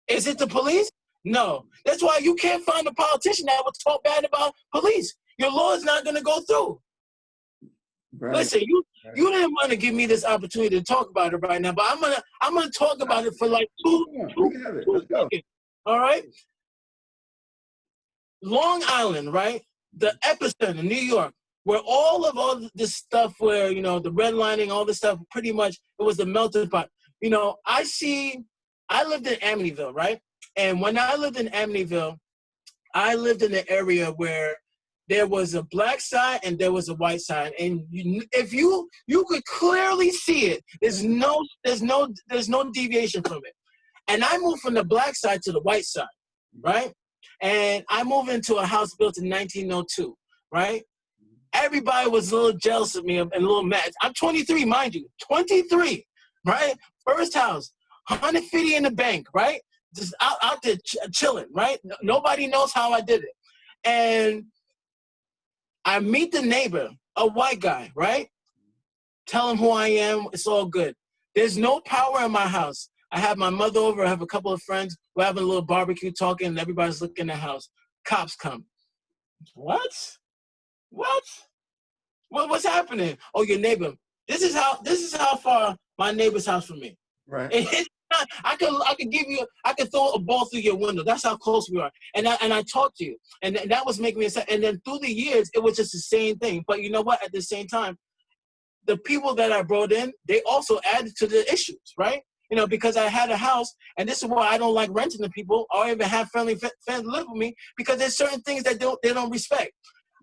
Is it the police? No. That's why you can't find a politician that would talk bad about police. Your law is not going to go through. Right. Listen, you didn't want to give me this opportunity to talk about it right now, but I'm gonna talk about it for like two seconds. All right. Long Island, right? The epicenter, New York, where all this stuff, where, you know, the redlining, all this stuff, pretty much it was the melting pot. You know, I lived in Amityville, right? And when I lived in Amityville, I lived in an area where there was a black side and there was a white side, and if you could clearly see it. There's no deviation from it. And I moved from the black side to the white side, right? And I moved into a house built in 1902, right? Everybody was a little jealous of me and a little mad. I'm 23, mind you, 23, right? First house, 150 in the bank, right? Just out there chilling, right? Nobody knows how I did it. And I meet the neighbor, a white guy, right? Tell him who I am. It's all good. There's no power in my house. I have my mother over. I have a couple of friends. We're having a little barbecue talking, and everybody's looking at the house. Cops come. What? What's happening? Oh, your neighbor. This is how far my neighbor's house from me. Right. It's not, I could throw a ball through your window. That's how close we are. And I talked to you, and that was making me upset. And then through the years, it was just the same thing. But you know what? At the same time, the people that I brought in, they also added to the issues, right? You know, because I had a house, and this is why I don't like renting to people or even have family friends live with me, because there's certain things that they don't respect.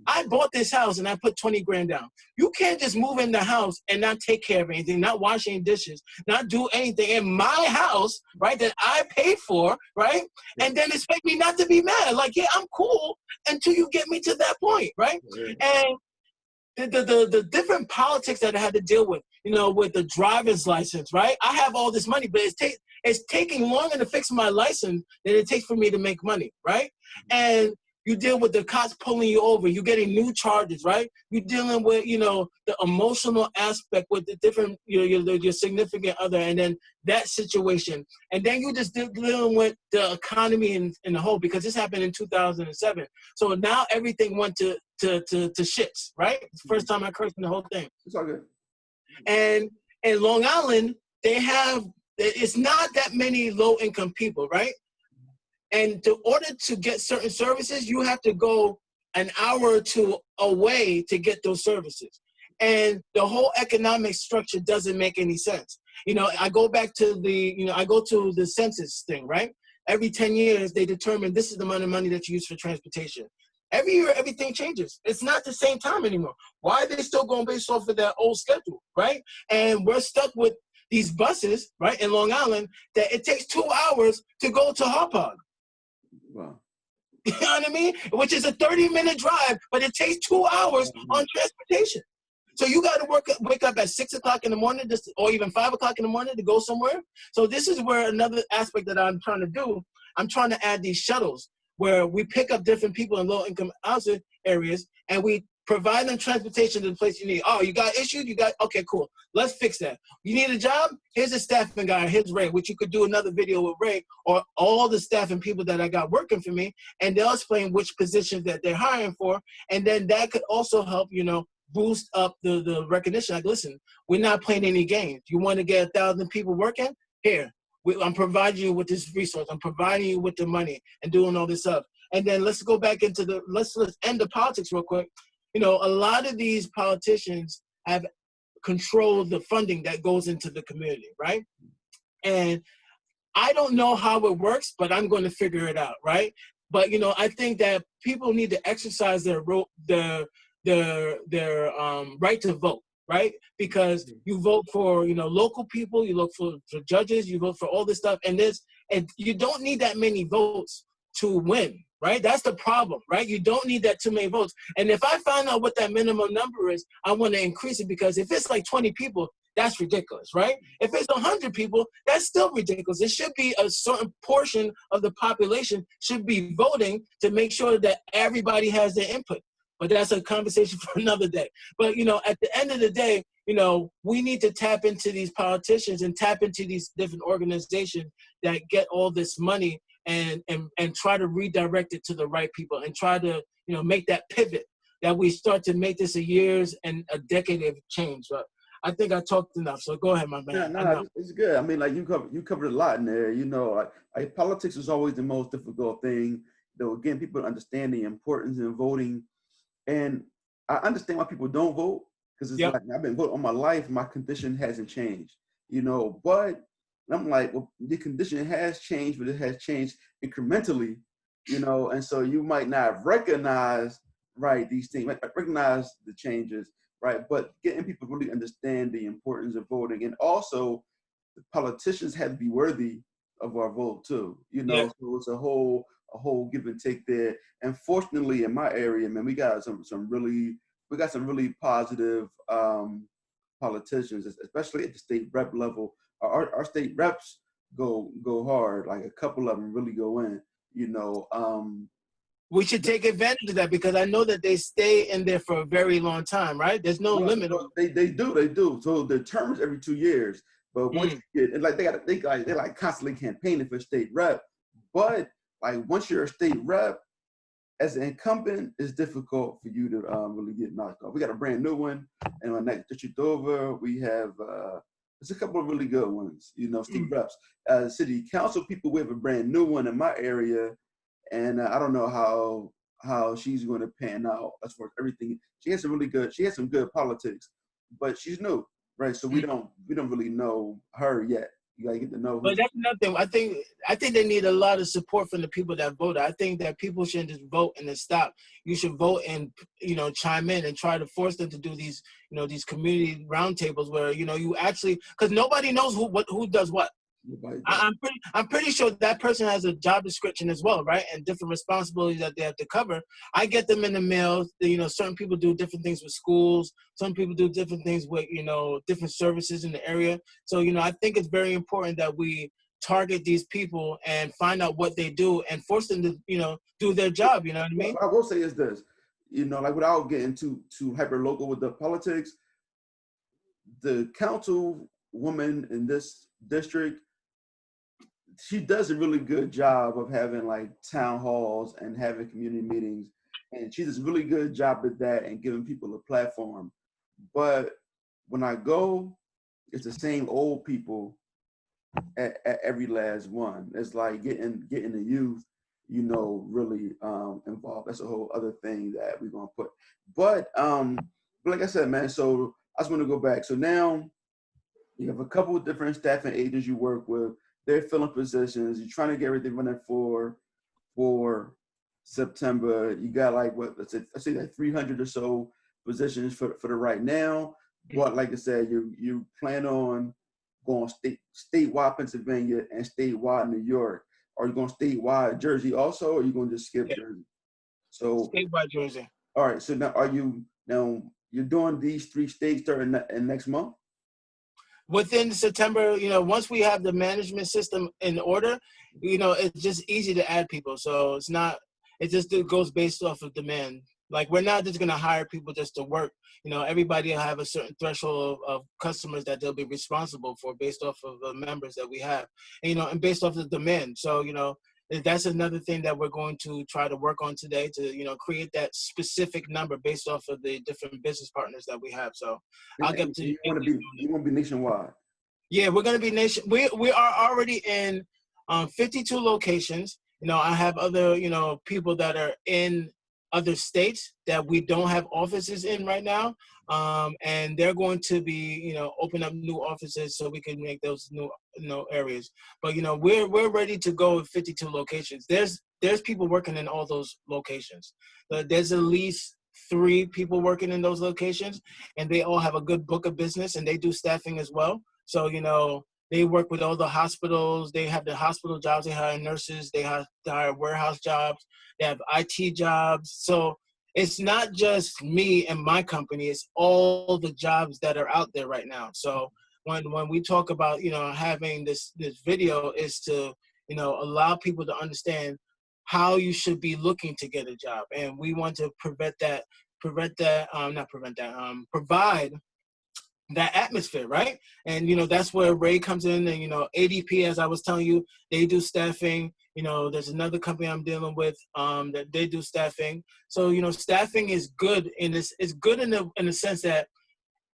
I bought this house and I put 20 grand down. You can't just move in the house and not take care of anything, not wash any dishes, not do anything in my house, right, that I paid for, right? And then expect me not to be mad. Like, yeah, I'm cool until you get me to that point, right? And the different politics that I had to deal with, you know, with the driver's license, right? I have all this money, but it's taking longer to fix my license than it takes for me to make money, right? And you deal with the cops pulling you over. You're getting new charges, right? You're dealing with, you know, the emotional aspect with the different, you know, your significant other, and then that situation. And then you just dealing with the economy in the whole, because this happened in 2007. So now everything went to shits, right? It's the first time I cursed in the whole thing. It's all good. And in Long Island, it's not that many low-income people, right? And in order to get certain services, you have to go an hour or two away to get those services. And the whole economic structure doesn't make any sense. You know, I go to the census thing, right? Every 10 years, they determine this is the amount of money that you use for transportation. Every year, everything changes. It's not the same time anymore. Why are they still going based off of that old schedule, right? And we're stuck with these buses, right, in Long Island, that it takes 2 hours to go to Hauppauge. Wow. You know what I mean? Which is a 30-minute drive, but it takes 2 hours on transportation. So you got to wake up at 6 o'clock in the morning, or even 5 o'clock in the morning to go somewhere. So this is where another aspect that I'm trying to do. I'm trying to add these shuttles where we pick up different people in low-income housing areas, and we provide them transportation to the place you need. Oh, you got issues? Okay, cool. Let's fix that. You need a job? Here's a staffing guy. Here's Ray, which you could do another video with Ray, or all the staffing people that I got working for me, and they'll explain which positions that they're hiring for. And then that could also help, you know, boost up the recognition. Like, listen, we're not playing any games. You want to get 1,000 people working? Here, I'm providing you with this resource. I'm providing you with the money and doing all this stuff. And then let's go back into let's end the politics real quick. You know, a lot of these politicians have controlled the funding that goes into the community, right? And I don't know how it works, but I'm going to figure it out, right? But, you know, I think that people need to exercise their right to vote, right? Because you vote for, you know, local people, you look for judges, you vote for all this stuff, and you don't need that many votes to win, right? That's the problem, right? You don't need that too many votes. And if I find out what that minimum number is, I want to increase it, because if it's like 20 people, that's ridiculous, right? If it's 100 people, that's still ridiculous. It should be a certain portion of the population should be voting to make sure that everybody has their input. But that's a conversation for another day. But, you know, at the end of the day, you know, we need to tap into these politicians and tap into these different organizations that get all this money and try to redirect it to the right people and try to, you know, make that pivot, that we start to make this a years and a decade of change. But I think I talked enough, so go ahead, my man. No, it's good. I mean, like you covered a lot in there. You know, like politics is always the most difficult thing. Though again, people understand the importance in voting, and I understand why people don't vote, because it's like I've been voting all my life. My condition hasn't changed. You know, but I'm like, well, the condition has changed, but it has changed incrementally. You know, and so you might not recognize these things, recognize the changes. Right, but getting people to really understand the importance of voting, and also the politicians have to be worthy of our vote too. You know, so it's a whole give and take there. And fortunately, in my area, man, we got some really positive politicians, especially at the state rep level. Our state reps go hard. Like a couple of them really go in. You know. We should take advantage of that, because I know that they stay in there for a very long time, right? There's no limit. They do. So the term is every 2 years. But once you get, and like they're like constantly campaigning for state rep. But like once you're a state rep, as an incumbent, it's difficult for you to really get knocked off. We got a brand new one, and my next district over, we have there's a couple of really good ones. You know, state reps, city council people. We have a brand new one in my area. And I don't know how she's going to pan out as far as everything. She has some good politics, but she's new, right? So we don't really know her yet. You gotta get to know. But that's nothing. I think they need a lot of support from the people that vote. I think that people shouldn't just vote and then stop. You should vote and, you know, chime in and try to force them to do these, you know, these community roundtables where, you know, you actually, because nobody knows who does what. I'm pretty sure that person has a job description as well, right? And different responsibilities that they have to cover. I get them in the mail. You know, certain people do different things with schools. Some people do different things with, you know, different services in the area. So, you know, I think it's very important that we target these people and find out what they do and force them to, you know, do their job. You know what I mean? What I will say is this, you know, like without getting too hyper local with the politics, the councilwoman in this district, she does a really good job of having like town halls and having community meetings. And she does a really good job at that and giving people a platform. But when I go, it's the same old people at every last one. It's like getting the youth, you know, really involved. That's a whole other thing that we're gonna put. But like I said, man, so I just want to go back. So now you have a couple of different staffing agents you work with. They're filling positions. You're trying to get everything running for September. You got like what? Let's say like 300 or so positions for the right now. But like I said, you plan on going statewide Pennsylvania and statewide New York. Are you going statewide Jersey also, or are you going to just skip Jersey? So statewide Jersey. All right. So now you're doing these 3 states starting in next month? Within September, you know, once we have the management system in order, you know, it's just easy to add people. So it just goes based off of demand. Like, we're not just going to hire people just to work. You know, everybody will have a certain threshold of customers that they'll be responsible for based off of the members that we have, and, you know, and based off of the demand. So, you know, that's another thing that we're going to try to work on today to, you know, create that specific number based off of the different business partners that we have. So I'll get to you. Want to be nationwide? Yeah, we're going to be we are already in 52 locations. You know, I have other, you know, people that are in other states that we don't have offices in right now. And they're going to be, you know, open up new offices so we can make those new areas. But, you know, we're ready to go with 52 locations. There's people working in all those locations. There's at least 3 people working in those locations, and they all have a good book of business, and they do staffing as well. So, you know, They work with all the hospitals. They have the hospital jobs. They hire nurses. They hire warehouse jobs. They have IT jobs. So it's not just me and my company. It's all the jobs that are out there right now. So when we talk about, having this video is to, allow people to understand how you should be looking to get a job. And we want to provide that atmosphere, right? And, that's where Ray comes in. And, ADP, as I was telling you, they do staffing. There's another company I'm dealing with that they do staffing. So, staffing is good it's good in the sense that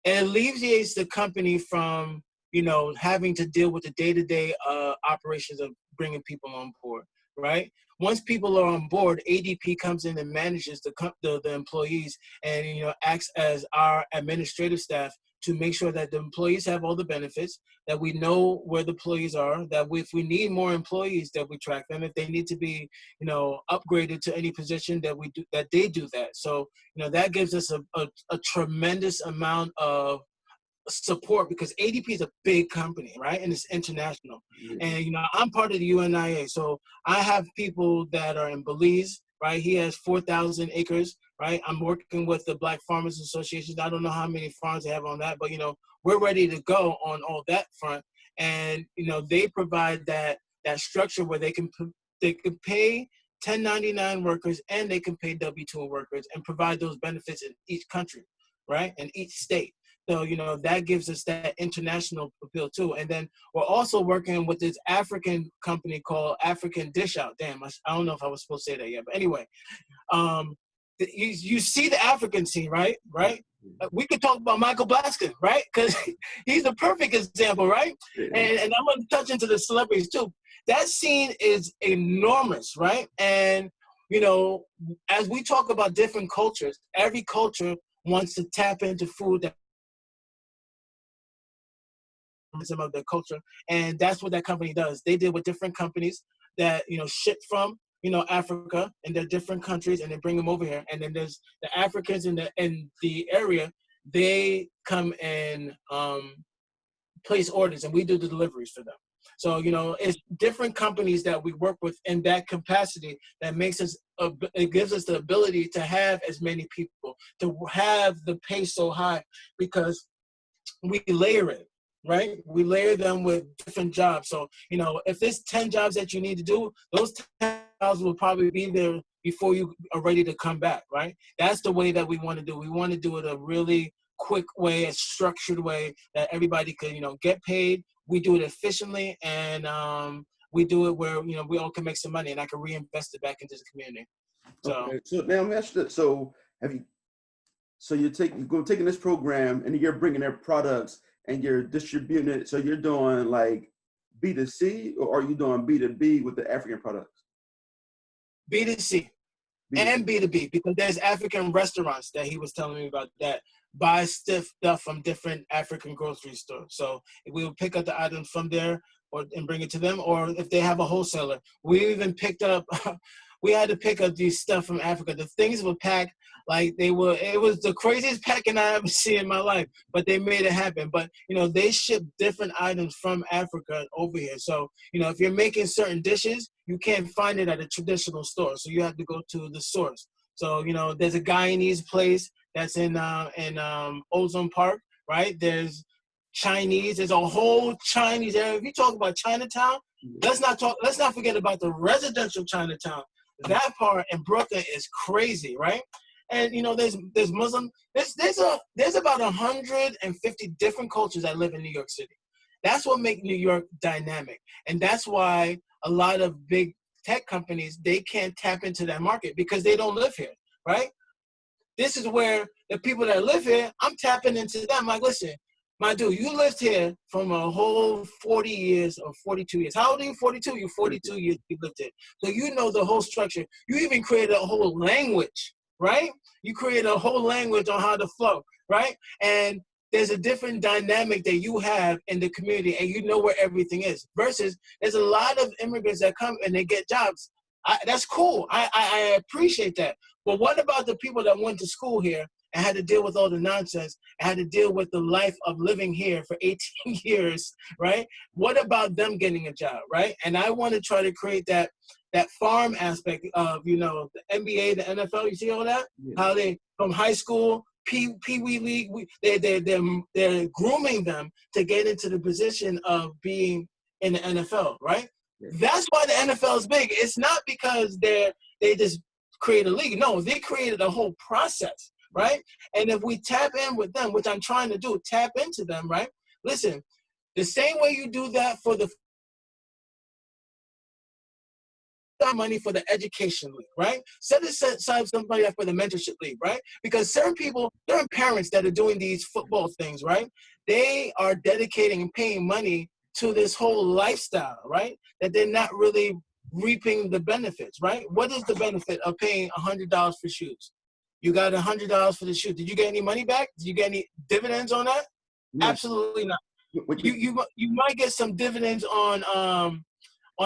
it alleviates the company from, having to deal with the day-to-day operations of bringing people on board, right? Once people are on board, ADP comes in and manages the employees and, acts as our administrative staff to make sure that the employees have all the benefits, that we know where the employees are, that if we need more employees, that we track them. If they need to be, upgraded to any position, that they do that. So, that gives us a tremendous amount of support, because ADP is a big company, right? And it's international. And, I'm part of the UNIA. So I have people that are in Belize, right? He has 4,000 acres, right? I'm working with the Black Farmers Association. I don't know how many farms they have on that, but, we're ready to go on all that front. And, they provide that structure where they can pay 1099 workers and they can pay W-2 workers and provide those benefits in each country, right? And each state. So, that gives us that international appeal too. And then we're also working with this African company called African Dish Out. Damn, I don't know if I was supposed to say that yet, but anyway, you see the African scene, right? Right? We could talk about Michael Blaskin, right? Because he's the perfect example, right? And I'm going to touch into the celebrities too. That scene is enormous, right? And, as we talk about different cultures, every culture wants to tap into food that some of their culture, and that's what that company does. They deal with different companies that ship from Africa, and they're different countries, and they bring them over here. And then there's the Africans in the area. They come and place orders, and we do the deliveries for them. So it's different companies that we work with in that capacity that makes us. It gives us the ability to have as many people, to have the pay so high, because we layer it. Right? We layer them with different jobs. So, if there's 10 jobs that you need to do, those 10 jobs will probably be there before you are ready to come back, right? That's the way that we want to do. We want to do it a really quick way, a structured way that everybody could, get paid. We do it efficiently, and we do it where, we all can make some money, and I can reinvest it back into the community. So, okay. So now let me ask you this. So you're taking this program and you're bringing their products and you're distributing it. So you're doing like B2C, or are you doing B2B with the African products? B2C and B2B, because there's African restaurants that he was telling me about that buy stuff from different African grocery stores. So we will pick up the items from there and bring it to them, or if they have a wholesaler. We even picked up, we had to pick up these stuff from Africa. The things were packed like it was the craziest packing I ever seen in my life, but they made it happen. But, they ship different items from Africa over here. So, if you're making certain dishes, you can't find it at a traditional store. So you have to go to the source. So, there's a Guyanese place that's in Ozone Park, right? There's Chinese. There's a whole Chinese area. If you talk about Chinatown, let's not forget about the residential Chinatown. That part in Brooklyn is crazy, right? And there's Muslim. There's about 150 different cultures that live in New York City. That's what makes New York dynamic, and that's why a lot of big tech companies, they can't tap into that market because they don't live here, right? This is where the people that live here, I'm tapping into them. Like, listen, my dude, you lived here from a whole 40 years or 42 years. How old are you? 42? You're 42 years you lived here. So you know the whole structure. You even created a whole language, right? You created a whole language on how to flow, right? And there's a different dynamic that you have in the community, and you know where everything is. Versus there's a lot of immigrants that come and they get jobs. That's cool. I appreciate that. But what about the people that went to school here I had to deal with all the nonsense. I had to deal with the life of living here for 18 years, right? What about them getting a job, right? And I want to try to create that farm aspect of, you know, the NBA, the NFL. You see all that? Yeah. How they from high school, Pee Wee League, they're grooming them to get into the position of being in the NFL, right? Yeah. That's why the NFL is big. It's not because they just create a league. No, they created a whole process, right? And if we tap in with them, which I'm trying to do, tap into them, right? Listen, the same way you do that for the money for the education league, right? Set aside somebody up for the mentorship league, right? Because certain parents that are doing these football things, right? They are dedicating and paying money to this whole lifestyle, right? That they're not really reaping the benefits, right? What is the benefit of paying $100 for shoes? You got $100 for the shoe. Did you get any money back? Did you get any dividends on that? No. Absolutely not. You might get some dividends on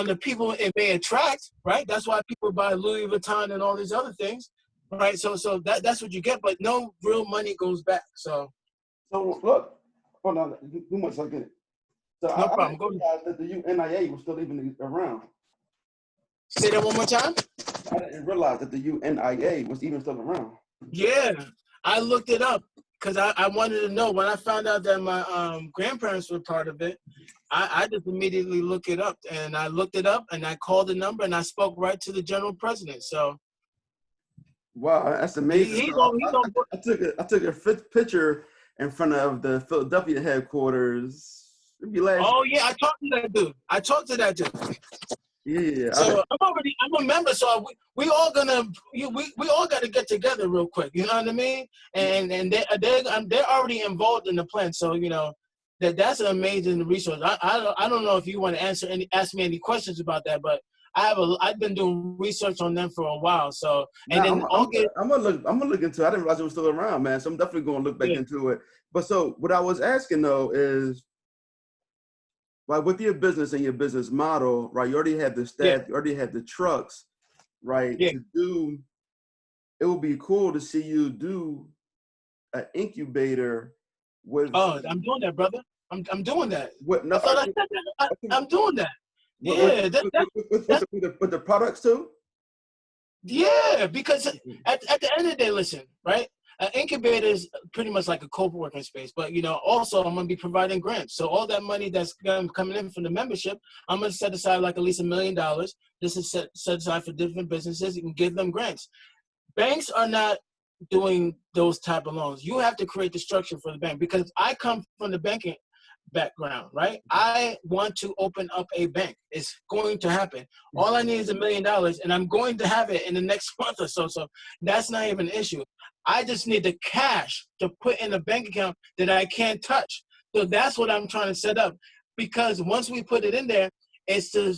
the people it may attract, right? That's why people buy Louis Vuitton and all these other things, right? So that's what you get, but no real money goes back. So look, hold on, too much I get it. So no I problem. didn't Go realize that the UNIA was still even around. say that one more time. I didn't realize that the UNIA was even still around. Yeah, I looked it up because I wanted to know. When I found out that my grandparents were part of it, I just immediately looked it up, and I looked it up, and I called the number, and I spoke right to the general president. So Wow, that's amazing. I took a fifth picture in front of the Philadelphia headquarters. Oh yeah, I talked to that dude. Yeah. So I'm a member. So we all got to get together real quick. You know what I mean? And they're already involved in the plan. So you know that's an amazing resource. I don't know if you want to ask me any questions about that, but I've been doing research on them for a while. So and then I'm gonna look into it. I didn't realize it was still around, man. So I'm definitely gonna look back into it. But so what I was asking though is, right, with your business and your business model, right? You already have the staff, you already have the trucks, right? Yeah. It would be cool to see you do an incubator with. Oh, I'm doing that, brother. I'm doing that. What? No, I thought I said that. I'm doing that. Yeah. With the products too. Yeah, because at the end of the day, listen, right? An incubator is pretty much like a co-working space, but you know, also I'm gonna be providing grants. So all that money that's coming in from the membership, I'm gonna set aside like at least $1 million. This is set aside for different businesses. You can give them grants. Banks are not doing those type of loans. You have to create the structure for the bank because I come from the banking background, right? I want to open up a bank. It's going to happen. All I need is $1 million, and I'm going to have it in the next month or so. So that's not even an issue. I just need the cash to put in a bank account that I can't touch. So that's what I'm trying to set up. Because once we put it in there, it's to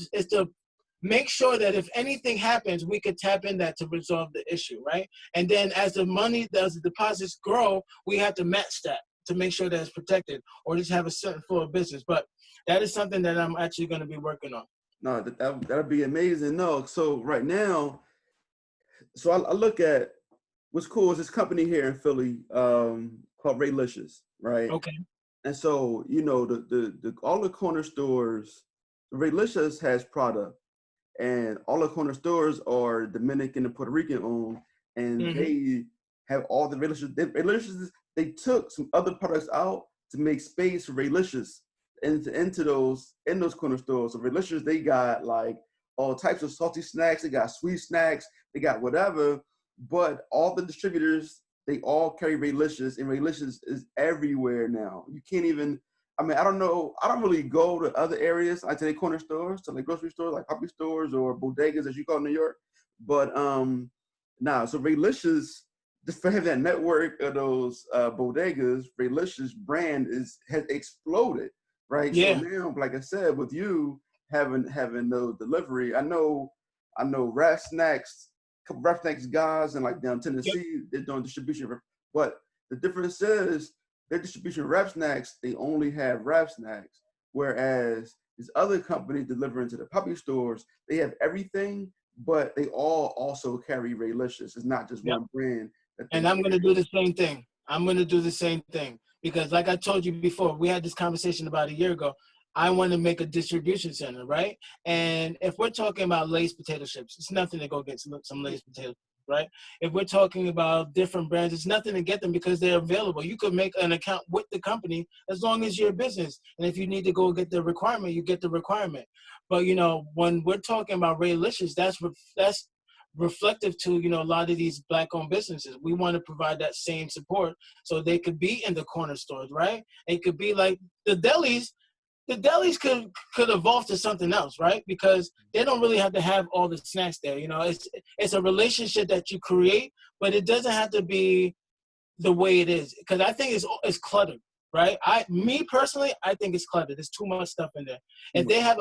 make sure that if anything happens, we could tap in that to resolve the issue, right? And then as the deposits grow, we have to match that to make sure that it's protected, or just have a certain flow of business. But that is something that I'm actually going to be working on. No, that'd be amazing. No, so right now, so I look at what's cool is this company here in Philly called Raylicious, right? Okay. And so you know the all the corner stores, Raylicious has product, and all the corner stores are Dominican and Puerto Rican owned, and they have all the Raylicious. They took some other products out to make space for Raylicious in those corner stores. So Raylicious, they got like all types of salty snacks. They got sweet snacks. They got whatever. But all the distributors, they all carry Raylicious, and Raylicious is everywhere now. You can't even. I mean, I don't know. I don't really go to other areas. I take corner stores, to like grocery stores, like puppy stores or bodegas, as you call it in New York. But so Raylicious, just for having that network of those bodegas, Raylicious brand has exploded, right? Yeah. So now, like I said, with you having no delivery, I know Rap Snacks, couple Rap Snacks guys in like down Tennessee, they're doing distribution. But the difference is their distribution Rap Snacks, they only have Rap Snacks, whereas these other companies delivering to the puppy stores, they have everything, but they all also carry Raylicious. It's not just one brand And I'm going to do the same thing. I'm going to do the same thing because like I told you before, we had this conversation about a year ago. I want to make a distribution center, right? And if we're talking about Lay's potato chips, it's nothing to go get some Lay's potato chips, right? If we're talking about different brands, it's nothing to get them because they're available. You could make an account with the company as long as you're a business. And if you need to go get the requirement, you get the requirement. But, you know, when we're talking about Raylicious, that's reflective to, you know, a lot of these Black-owned businesses. We want to provide that same support so they could be in the corner stores, right? It could be like the delis. The delis could evolve to something else, right? Because they don't really have to have all the snacks there. You know, it's a relationship that you create, but it doesn't have to be the way it is. Because I think it's cluttered, right? Me personally, I think it's cluttered. There's too much stuff in there. If they have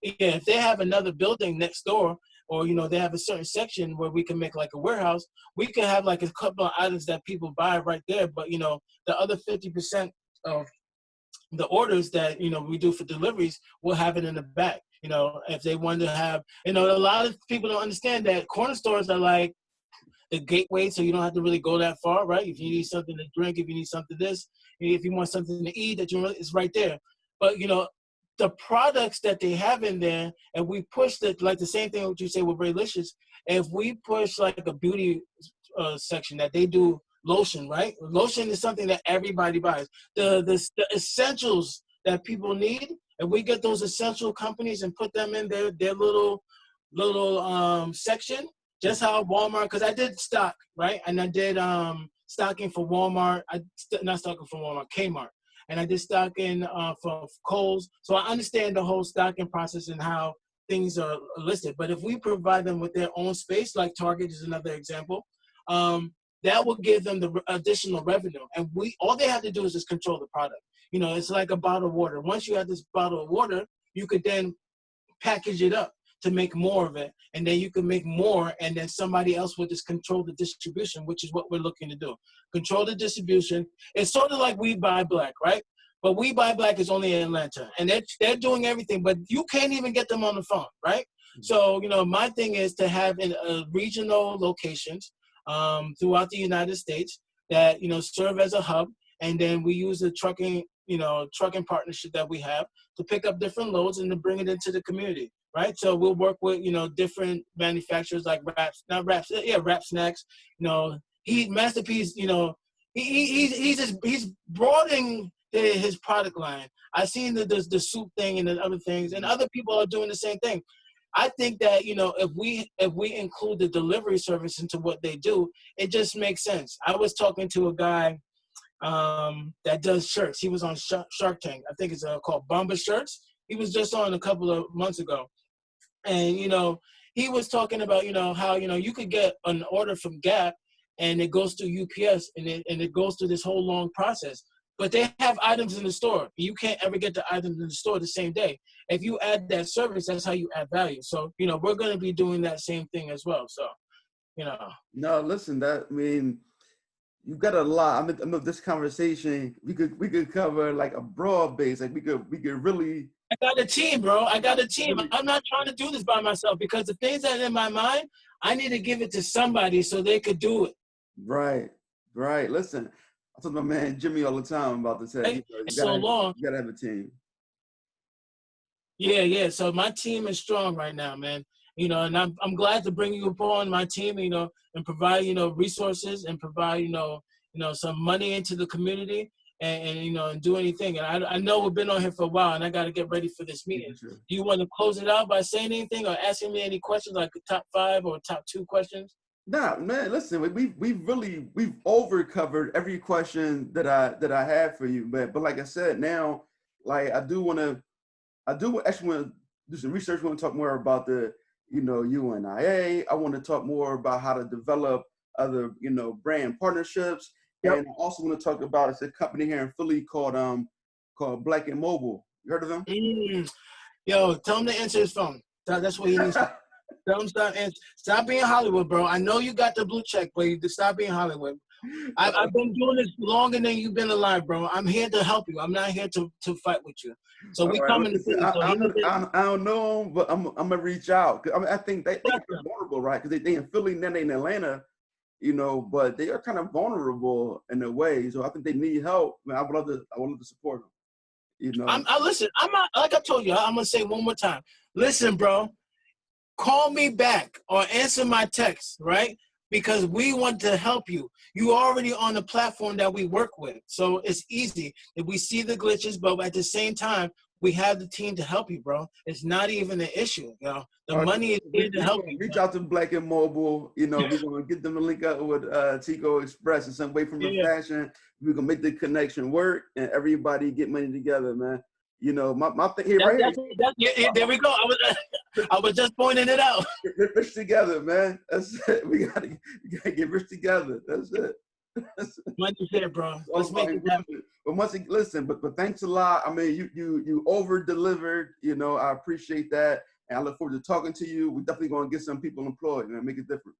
if they have another building next door, or you know, they have a certain section where we can make like a warehouse, we can have like a couple of items that people buy right there. But you know, the other 50% of the orders that, you know, we do for deliveries, we'll have it in the back. You know, if they want to have, you know, a lot of people don't understand that corner stores are like the gateway, so you don't have to really go that far, right? If you need something to drink, if you need something this, if you want something to eat, it's right there. But, you know, the products that they have in there, and we push it, like the same thing what you say with Raylicious, if we push like a beauty section that they do, lotion, right? Lotion is something that everybody buys. The essentials that people need, and we get those essential companies and put them in their little section, just how Walmart, because I did stock, right? And I did stocking for Walmart. Not stocking for Walmart, Kmart. And I did stocking for Kohl's. So I understand the whole stocking process and how things are listed. But if we provide them with their own space, like Target is another example, that will give them the additional revenue. And all they have to do is just control the product. You know, it's like a bottle of water. Once you have this bottle of water, you could then package it up to make more of it. And then you can make more, and then somebody else will just control the distribution, which is what we're looking to do. Control the distribution. It's sort of like We Buy Black, right? But We Buy Black is only in Atlanta. And they're doing everything, but you can't even get them on the phone, right? So, you know, my thing is to have regional locations throughout the United States that, you know, serve as a hub. And then we use the trucking partnership that we have to pick up different loads and to bring it into the community, right? So we'll work with, you know, different manufacturers like Rap Snacks. You know, Masterpiece, you know, he's broadening his product line. I've seen the soup thing and the other things, and other people are doing the same thing. I think that, you know, if we include the delivery service into what they do, it just makes sense. I was talking to a guy that does shirts. He was on Shark Tank. I think it's called Bomba Shirts. He was just on a couple of months ago. And, you know, he was talking about, you know, how, you know, you could get an order from Gap and it goes through UPS and it goes through this whole long process. But they have items in the store. You can't ever get the items in the store the same day. If you add that service, that's how you add value. So, you know, we're going to be doing that same thing as well. So, you know. No, listen, you've got a lot. I mean, this conversation, we could cover like a broad base. Like we could really. I got a team, bro. I got a team. I'm not trying to do this by myself because the things that are in my mind, I need to give it to somebody so they could do it. Right. Listen, I talk to my man Jimmy all the time about this. You gotta have a team. Yeah. So my team is strong right now, man. You know, and I'm glad to bring you upon my team, you know, and provide, you know, resources and provide, you know, some money into the community and you know, and do anything. And I know we've been on here for a while and I got to get ready for this meeting. Sure. Do you want to close it out by saying anything or asking me any questions, like top 5 or top 2 questions? Nah, man, listen, we've over covered every question that I had for you, but like I said, now, like I actually want to do some research. I want to talk more about the, you know, UNIA. I want to talk more about how to develop other, you know, brand partnerships. Yep. And I also want to talk about, it's a company here in Philly called Black and Mobile. You heard of them? Yo, tell him to answer his phone. That's what he needs to. Tell him stop being Hollywood, bro. I know you got the blue check, but you stop being Hollywood. I've been doing this longer than you've been alive, bro. I'm here to help you. I'm not here to fight with you. So we coming to see you. I don't know him, but I'm gonna reach out. I think they're vulnerable, right? Because they in Philly, and then they in Atlanta. you know, but they are kind of vulnerable in a way. So I think they need help. Man, I would love to support them. You know, Listen, I'm not, like I told you, I'm gonna say one more time. Listen, bro, call me back or answer my text, right? Because we want to help you. You already on the platform that we work with. So it's easy. If we see the glitches, but at the same time, we have the team to help you, bro. It's not even an issue, you know. The money is here to help you. Reach out to Black and Mobile. You know, we're gonna get them to link up with Tico Express in some way from a fashion. We're gonna make the connection work and everybody get money together, man. You know, my thing here, there we go. I was just pointing it out. Get rich together, man. That's it. We gotta get rich together. That's it. Money's here, bro. Let's make it happen. But once again, listen, but thanks a lot. I mean, you over delivered. You know, I appreciate that, and I look forward to talking to you. We're definitely gonna get some people employed and make a difference.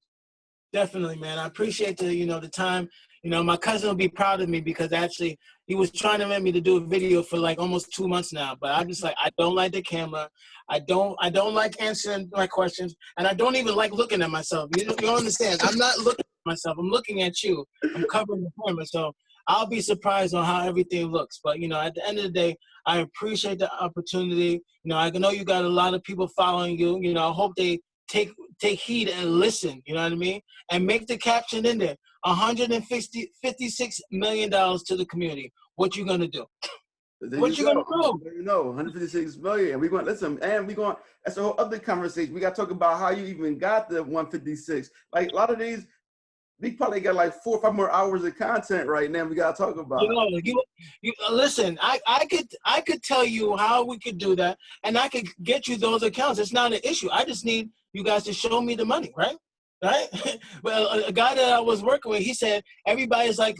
Definitely, man. I appreciate the time. You know, my cousin will be proud of me because actually he was trying to get me to do a video for like almost 2 months now. But I'm just like, I don't like the camera. I don't like answering my questions, and I don't even like looking at myself. You understand? I'm not looking at myself. I'm looking at you. I'm covering the camera, so I'll be surprised on how everything looks. But you know, at the end of the day, I appreciate the opportunity. You know, I know you got a lot of people following you. You know, I hope they take heed and listen, you know what I mean? And make the caption in there, $56 million to the community. What you gonna do? What you gonna do? You know, 156 million. We're going to listen, and we're going, that's a whole other conversation. We got to talk about how you even got the 156. Like a lot of these, we probably got like 4 or 5 more hours of content right now we got to talk about. You listen, I could tell you how we could do that, and I could get you those accounts. It's not an issue. I just need you guys to show me the money, right? Well, a guy that I was working with, he said everybody's like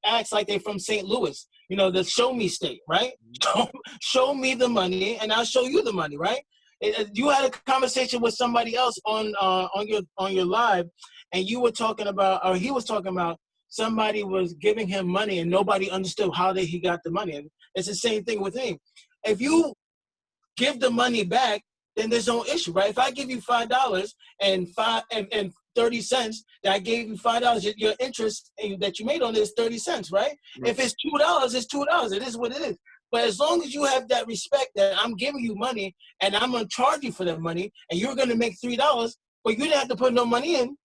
acts like they're from St. Louis, you know, the show me state, right? Show me the money, and I'll show you the money, right? You had a conversation with somebody else on your live, and you were talking about, or he was talking about, somebody was giving him money and nobody understood how he got the money. And it's the same thing with him. If you give the money back, then there's no issue, right? If I give you $5 and 30 cents, that I gave you $5, your interest that you made on it is 30 cents, right? If it's $2, it's $2. It is what it is. But as long as you have that respect that I'm giving you money and I'm gonna charge you for that money, and you're gonna make $3, but you didn't have to put no money in.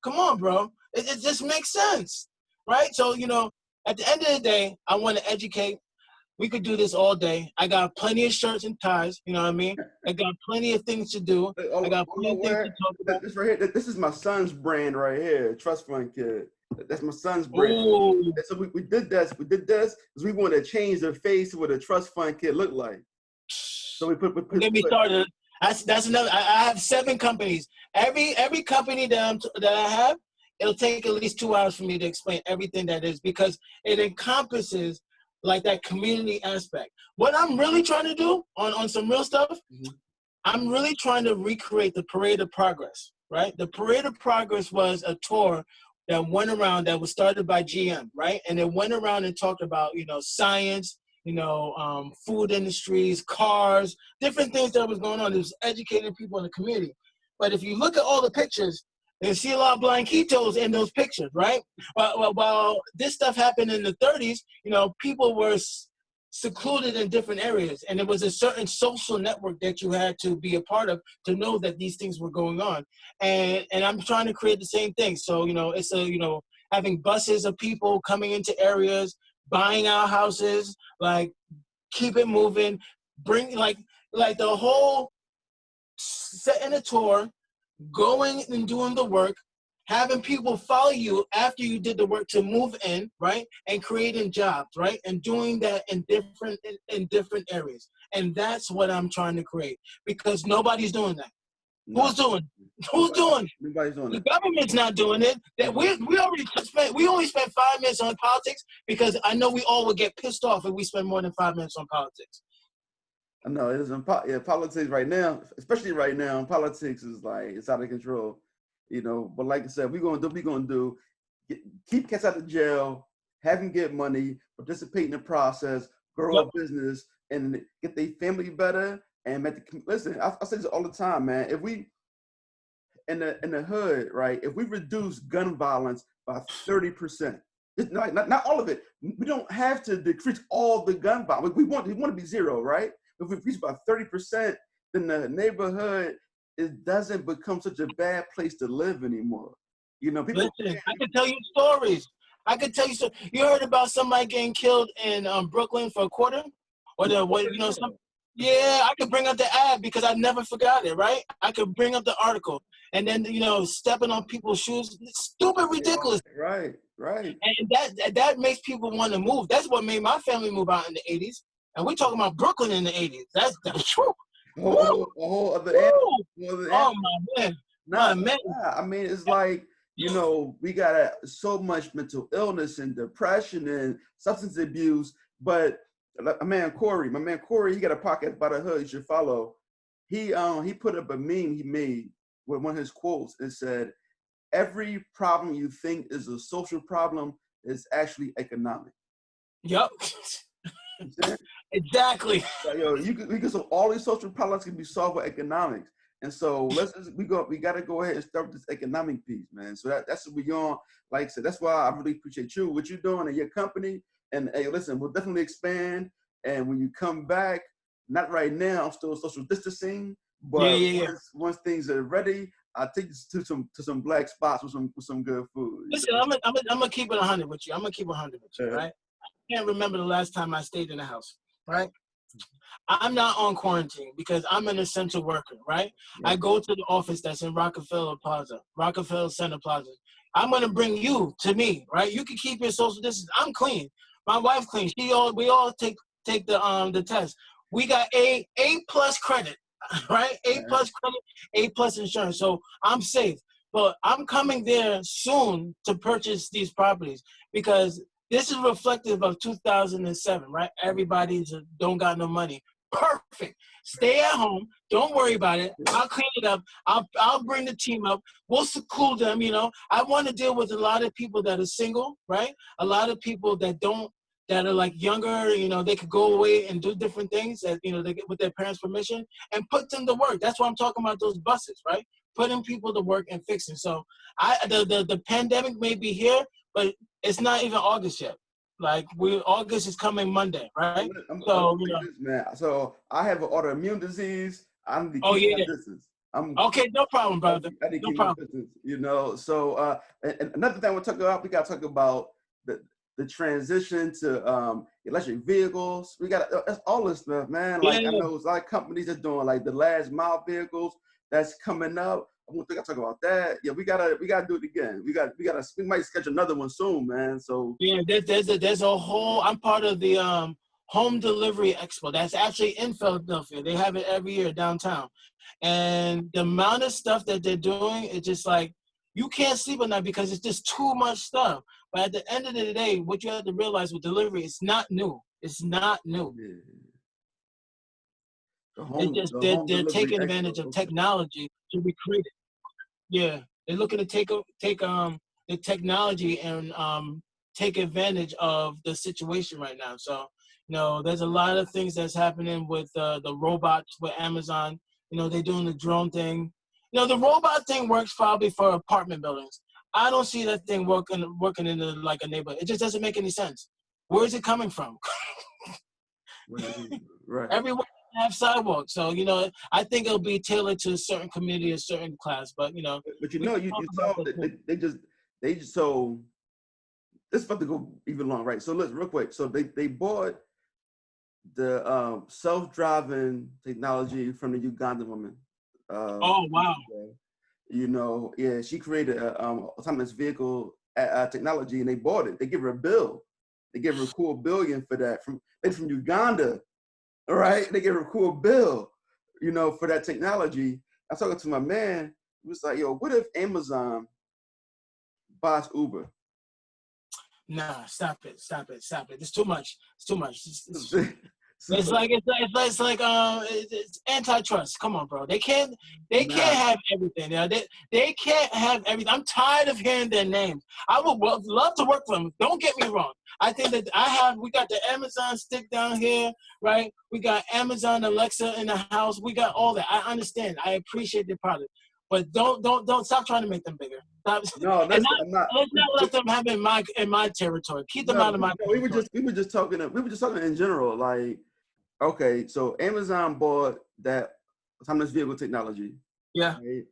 Come on, bro. It just makes sense, right? So, you know, at the end of the day, I want to educate. We could do this all day. I got plenty of shirts and ties, you know what I mean? I got plenty of things to do. I got plenty of things to talk about. This right here, this is my son's brand right here, Trust Fund Kid. That's my son's brand. Ooh. So we did this because we want to change the face of what a Trust Fund Kid look like. So we put Get me started. That's another. I have 7 companies. Every company that I have, it'll take at least 2 hours for me to explain everything that is, because it encompasses like that community aspect. What I'm really trying to do on some real stuff, I'm really trying to recreate the Parade of Progress, right? The Parade of Progress was a tour that went around, that was started by GM, right? And it went around and talked about, you know, science, you know, food industries, cars, different things that was going on. It was educating people in the community. But if you look at all the pictures, you see a lot of blanquitos in those pictures, right? While this stuff happened in the 30s, you know, people were secluded in different areas, and it was a certain social network that you had to be a part of to know that these things were going on. And I'm trying to create the same thing. So, you know, it's having buses of people coming into areas, buying our houses, like keep it moving, bring like the whole setting a tour, going and doing the work, having people follow you after you did the work to move in, right? And creating jobs, right? And doing that in different areas. And that's what I'm trying to create, because nobody's doing that. No. Who's doing it? Nobody's doing it. The government's not doing it. That we only spent 5 minutes on politics, because I know we all would get pissed off if we spend more than 5 minutes on politics. I know it is politics right now, especially right now. Politics is like, it's out of control, you know. But like I said, we're gonna do. Keep cats out of jail, have them get money, participate in the process, grow a business, and get their family better. And listen, I say this all the time, man. in the hood, right? If we reduce gun violence by 30%, it's not all of it. We don't have to decrease all the gun violence. We want to be zero, right? If we increase by 30%, then the neighborhood doesn't become such a bad place to live anymore. You know, people. Listen, I can tell you stories. I could tell you. So you heard about somebody getting killed in Brooklyn for a quarter, or some. Yeah, I could bring up the ad because I never forgot it. Right? I could bring up the article, and then stepping on people's shoes. It's stupid, ridiculous. Right. And that makes people want to move. That's what made my family move out in the '80s. And we're talking about Brooklyn in the '80s. That's true. A whole other animal. Oh my man. I mean, it's like, we got so much mental illness and depression and substance abuse. But my man Corey, he got a podcast about a hood you should follow. He put up a meme he made with one of his quotes. It said, "Every problem you think is a social problem is actually economic." Yep. Exactly. So all these social problems can be solved with economics. And so we got to go ahead and start with this economic piece, man. So that's what we're on. Like I said, that's why I really appreciate what you're doing in your company. And hey, listen, we'll definitely expand. And when you come back, not right now, I'm still social distancing, but once things are ready, I'll take you to some black spots with some good food. Listen, I'm gonna keep it 100 with you. I'm gonna keep 100 with you, right? I can't remember the last time I stayed in the house, right? I'm not on quarantine because I'm an essential worker, right? Yeah. I go to the office that's in Rockefeller Center Plaza. I'm gonna bring you to me, right? You can keep your social distance. I'm clean. My wife clean. We all take the test. We got A+ credit, right? A+ credit, A+ insurance. So I'm safe. But I'm coming there soon to purchase these properties because this is reflective of 2007, right? Everybody's don't got no money. Perfect. Stay at home. Don't worry about it. I'll clean it up. I'll bring the team up. We'll seclude them, I want to deal with a lot of people that are single, right? A lot of people that are like younger, they could go away and do different things that, they get with their parents' permission and put them to work. That's why I'm talking about those buses, right? Putting people to work and fixing. So the pandemic may be here, but it's not even August yet. Like August is coming Monday, right? So I have an autoimmune disease. I need to keep my distance. Okay, no problem, brother. I need to keep my distance, So and another thing we got to talk about the transition to electric vehicles. We got all this stuff, man. Like I know a lot of companies are doing like the last mile vehicles that's coming up. I think I talk about that. Yeah, we gotta do it again. We might schedule another one soon, man. So there's a whole. I'm part of the Home Delivery Expo. That's actually in Philadelphia. They have it every year downtown, and the amount of stuff that they're doing, it's just like you can't sleep at night because it's just too much stuff. But at the end of the day, what you have to realize with delivery, it's not new. It's not new. Yeah. They're taking advantage of technology to recreate it. Yeah, they're looking to take the technology and take advantage of the situation right now. So, there's a lot of things that's happening with the robots with Amazon. They're doing the drone thing. The robot thing works probably for apartment buildings. I don't see that thing working in like a neighborhood. It just doesn't make any sense. Where is it coming from? Right. Everywhere have sidewalks, so I think it'll be tailored to a certain community, a certain class. But you saw they just so this is about to go even long, right? So let's real quick. So they bought the self-driving technology from the Ugandan woman. Oh wow! She created a autonomous vehicle technology, and they bought it. They give her a bill. They gave her a cool $1 billion for that from Uganda. All right, they gave her a cool bill, for that technology. I was talking to my man. He was like, "Yo, what if Amazon buys Uber?" Nah, stop it. It's too much. It's antitrust. Come on, bro. They can't have everything. They can't have everything. I'm tired of hearing their names. I would love to work for them. Don't get me wrong. I think that we got the Amazon stick down here, right? We got Amazon Alexa in the house. We got all that. I understand. I appreciate the product. But don't stop trying to make them bigger. Stop. No, And I'm not. let's not let them have in my territory. Keep them out of my territory. We were just talking in general. Like, okay, so Amazon bought that autonomous vehicle technology. Yeah. Right?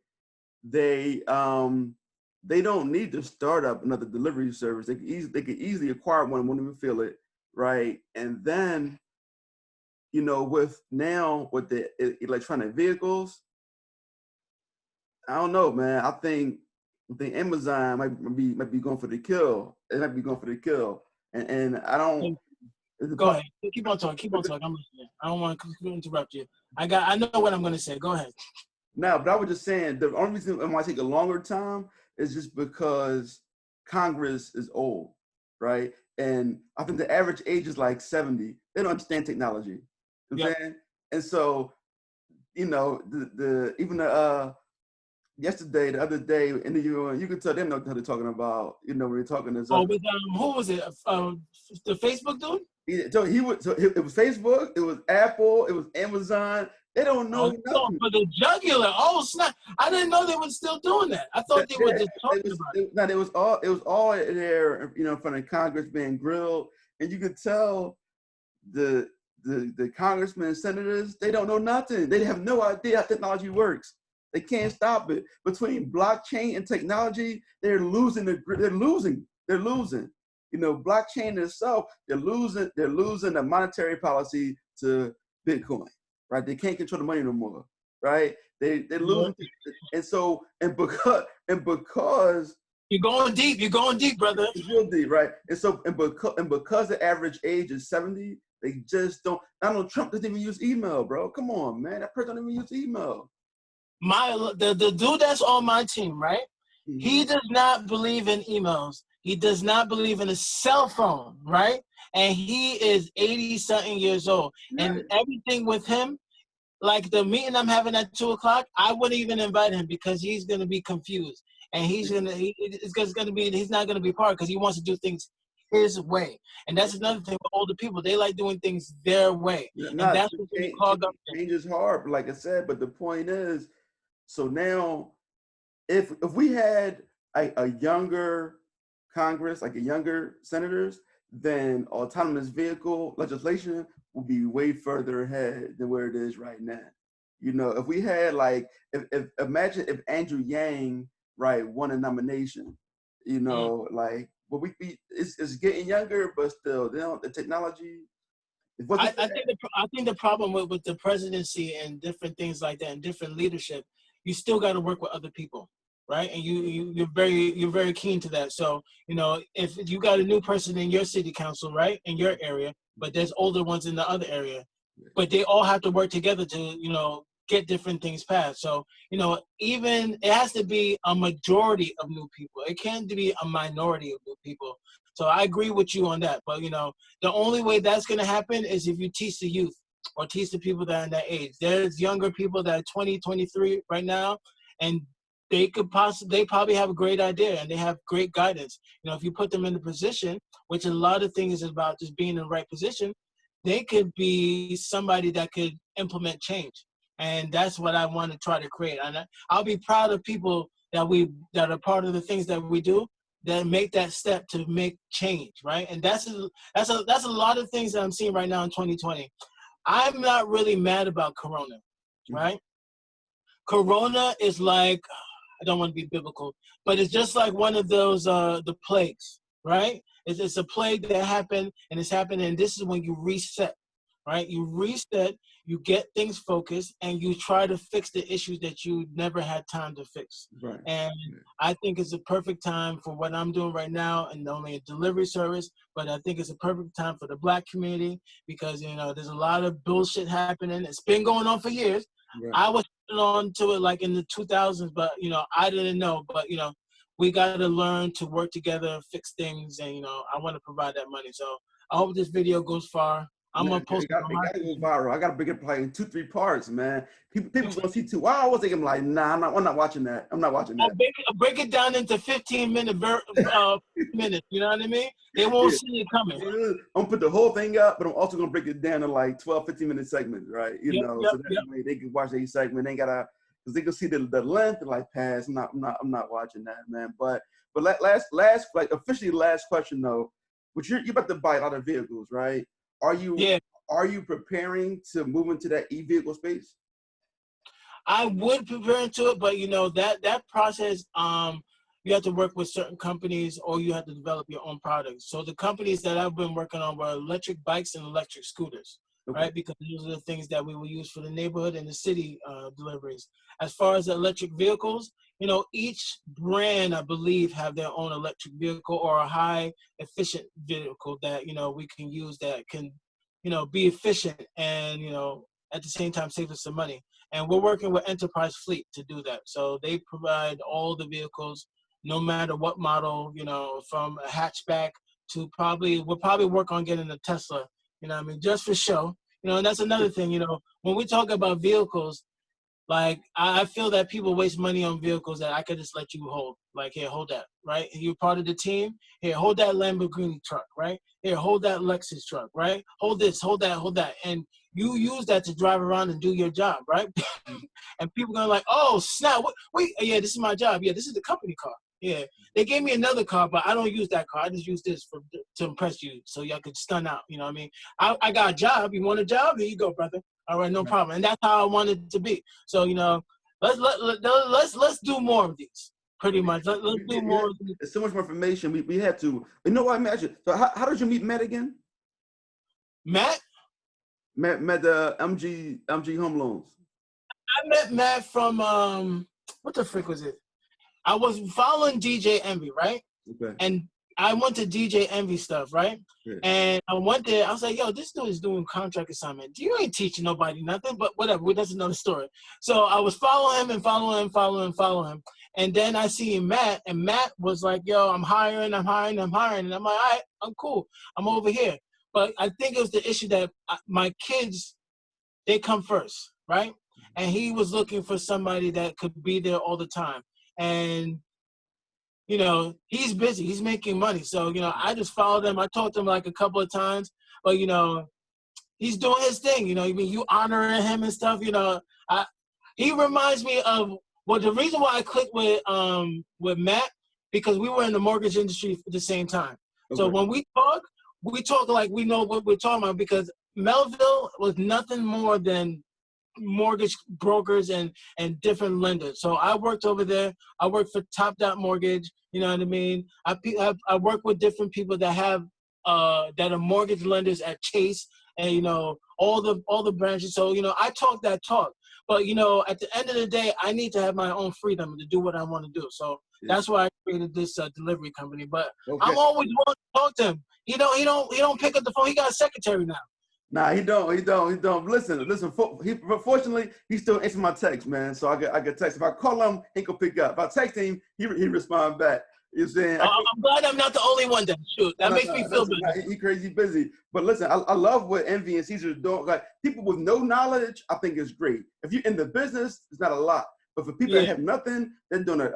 They don't need to start up another delivery service. They could easily acquire one when we feel it, right? And then, with the electronic vehicles, I don't know, man. I think Amazon might be going for the kill. It might be going for the kill, and I don't. Go ahead. Keep on talking. I'm listening. I don't want to interrupt you. I know what I'm going to say. Go ahead. No, but I was just saying the only reason it might take a longer time is just because Congress is old, right? And I think the average age is like 70. They don't understand technology. You know what I'm saying? And so, yesterday, the other day, interviewing, you could tell them know what they're talking about. When you're talking to with who was it? The Facebook dude? It was Facebook, it was Apple, it was Amazon. They don't know nothing. For the jugular. Oh snap! I didn't know they were still doing that. I thought they were just talking about it. It was all there, in front of Congress being grilled, and you could tell the congressmen and senators, they don't know nothing. They have no idea how technology works. They can't stop it. Between blockchain and technology, they're losing. They're losing. Blockchain itself, they're losing the monetary policy to Bitcoin, right? They can't control the money no more, right? They're losing, and because you're going deep, brother. It's real deep, right? And because the average age is 70, they just don't. Donald Trump doesn't even use email, bro. Come on, man, that person doesn't even use email. The dude that's on my team, right? Mm-hmm. He does not believe in emails. He does not believe in a cell phone, right? And he is 80-something years old. Right. And everything with him, like the meeting I'm having at 2:00, I wouldn't even invite him because he's going to be confused. And he's not going to be part because he wants to do things his way. And that's another thing with older people. They like doing things their way. And that's what we called up. Change is hard, like I said, but the point is, so now if we had a younger Congress, like a younger senators, then autonomous vehicle legislation will be way further ahead than where it is right now. If we had imagine if Andrew Yang, right, won a nomination, it's getting younger, but still, the technology. I think the problem with the presidency and different things like that and different leadership, you still got to work with other people. Right, and you're very keen to that. So if you got a new person in your city council, right, in your area, but there's older ones in the other area, but they all have to work together to get different things passed. So even it has to be a majority of new people. It can't be a minority of new people. So I agree with you on that. But the only way that's going to happen is if you teach the youth or teach the people that are in that age. There's younger people that are 20, 23 right now, and they probably have a great idea and they have great guidance. If you put them in a position, which a lot of things is about just being in the right position, they could be somebody that could implement change. And that's what I want to try to create. And I'll be proud of people that are part of the things that we do that make that step to make change, right? And that's a lot of things that I'm seeing right now in 2020. I'm not really mad about Corona, right? Corona is like, I don't want to be biblical, but it's just like one of those the plagues, right? It's a plague that happened, and it's happening, and this is when you reset, right? You reset, you get things focused, and you try to fix the issues that you never had time to fix. Right. And I think it's a perfect time for what I'm doing right now, and not only a delivery service, but I think it's a perfect time for the Black community because, there's a lot of bullshit happening. It's been going on for years. Right. I was on to it like in the 2000s, but I didn't know. But we got to learn to work together, fix things, and I want to provide that money. So I hope this video goes far. I'm gonna post it. It gotta go viral. I gotta bring it like in 2-3 parts, man. People gonna see 2. Wow, I was thinking like, nah, I'm not watching that. I'm not watching that. I'll break it down into 15-minute minutes. You know what I mean? They won't see it coming. I'm gonna put the whole thing up, but I'm also gonna break it down to like 12, 15-minute segments, right? So that way they can watch each segment. They gotta because they can see the length and like pass. I'm not watching that, man. But last like officially last question though, which you're about to buy a lot of vehicles, right? Are you preparing to move into that e-vehicle space? I would prepare into it, but you know that process, you have to work with certain companies or you have to develop your own products. So the companies that I've been working on were electric bikes and electric scooters, Okay. right? Because those are the things that we will use for the neighborhood and the city deliveries. As far as the electric vehicles, you know, each brand, I believe, have their own electric vehicle or a high efficient vehicle that, you know, we can use that can, you know, be efficient and, you know, at the same time save us some money. And we're working with Enterprise Fleet to do that. So they provide all the vehicles, no matter what model, you know, from a hatchback to we'll probably work on getting a Tesla, you know what I mean, just for show. You know, and that's another thing, you know, when we talk about vehicles, like, I feel that people waste money on vehicles that I could just let you hold. Like, here, hold that, right? You're part of the team. Here, hold that Lamborghini truck, right? Here, hold that Lexus truck, right? Hold this, hold that, hold that. And you use that to drive around and do your job, right? And people are like, oh, snap, wait, yeah, this is my job. Yeah, this is the company car. Yeah, they gave me another car, but I don't use that car. I just use this to impress you so y'all could stun out, you know what I mean? I got a job. You want a job? Here you go, brother. All right, no problem. And that's how I want it to be. So, you know, let's do more of these. Pretty much. Let's do more of these. There's so much more information. We had to. You know what? Imagine. So how did you meet Matt again? Matt the MG Home Loans. I met Matt from what the frick was it? I was following DJ Envy, right? Okay. And I went to DJ Envy stuff, right? Yeah. And I went there. I was like, yo, this dude is doing contract assignment. You ain't teaching nobody nothing, but whatever. That's another story. So I was following him and following him. And then I see Matt, and Matt was like, yo, I'm hiring. And I'm like, all right, I'm cool. I'm over here. But I think it was the issue that my kids, they come first, right? And he was looking for somebody that could be there all the time. And you know, he's busy. He's making money. So, you know, I just followed him. I talked to him like a couple of times. But, you know, he's doing his thing. You know, I mean, you honoring him and stuff. You know, he reminds me of, well, the reason why I clicked with Matt, because we were in the mortgage industry at the same time. Okay. So when we talk like we know what we're talking about, because Melville was nothing more than mortgage brokers and different lenders. So I worked over there. I worked for Top Dot Mortgage. You know what I mean? I work with different people that have that are mortgage lenders at Chase, and you know all the branches. So you know I talk that talk, but you know at the end of the day I need to have my own freedom to do what I want to do. So that's why I created this delivery company. But I'm always willing to talk to him. He don't pick up the phone. He got a secretary now. Nah, he don't. Listen. Fortunately, he still answers my text, man. So I get text. If I call him, he can pick up. If I text him, he respond back. You know what I'm saying? I'm glad I'm not the only one that shoot. That makes me feel better. He crazy busy. But listen, I love what Envy and Caesar are doing. Like people with no knowledge, I think is great. If you're in the business, it's not a lot. But for people that have nothing, they're doing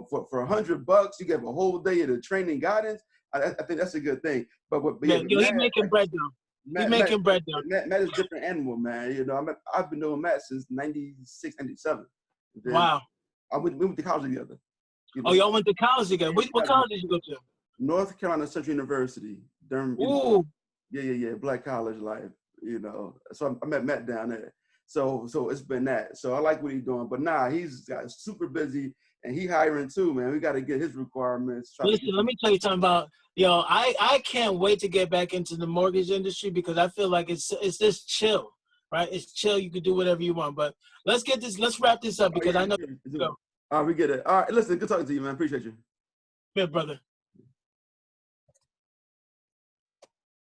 for $100, you get a whole day of the training guidance. I think that's a good thing. But he's making bread though. Matt is a different animal, man. You know, I've been knowing Matt since 96, 97. Wow. We went to college together. You know? Oh, y'all went to college together. What college did you go to? North Carolina Central University. Durham. Ooh. Yeah. Black college life, you know. So I met Matt down there. So it's been that. So I like what he's doing. But he's got super busy. And he hiring too, man. We got to get his requirements. Listen, let me tell you something about, I can't wait to get back into the mortgage industry because I feel like it's just chill, right? It's chill. You can do whatever you want. But let's wrap this up because I know. All right, we get it. All right, listen, good talking to you, man. Appreciate you. Yeah, brother.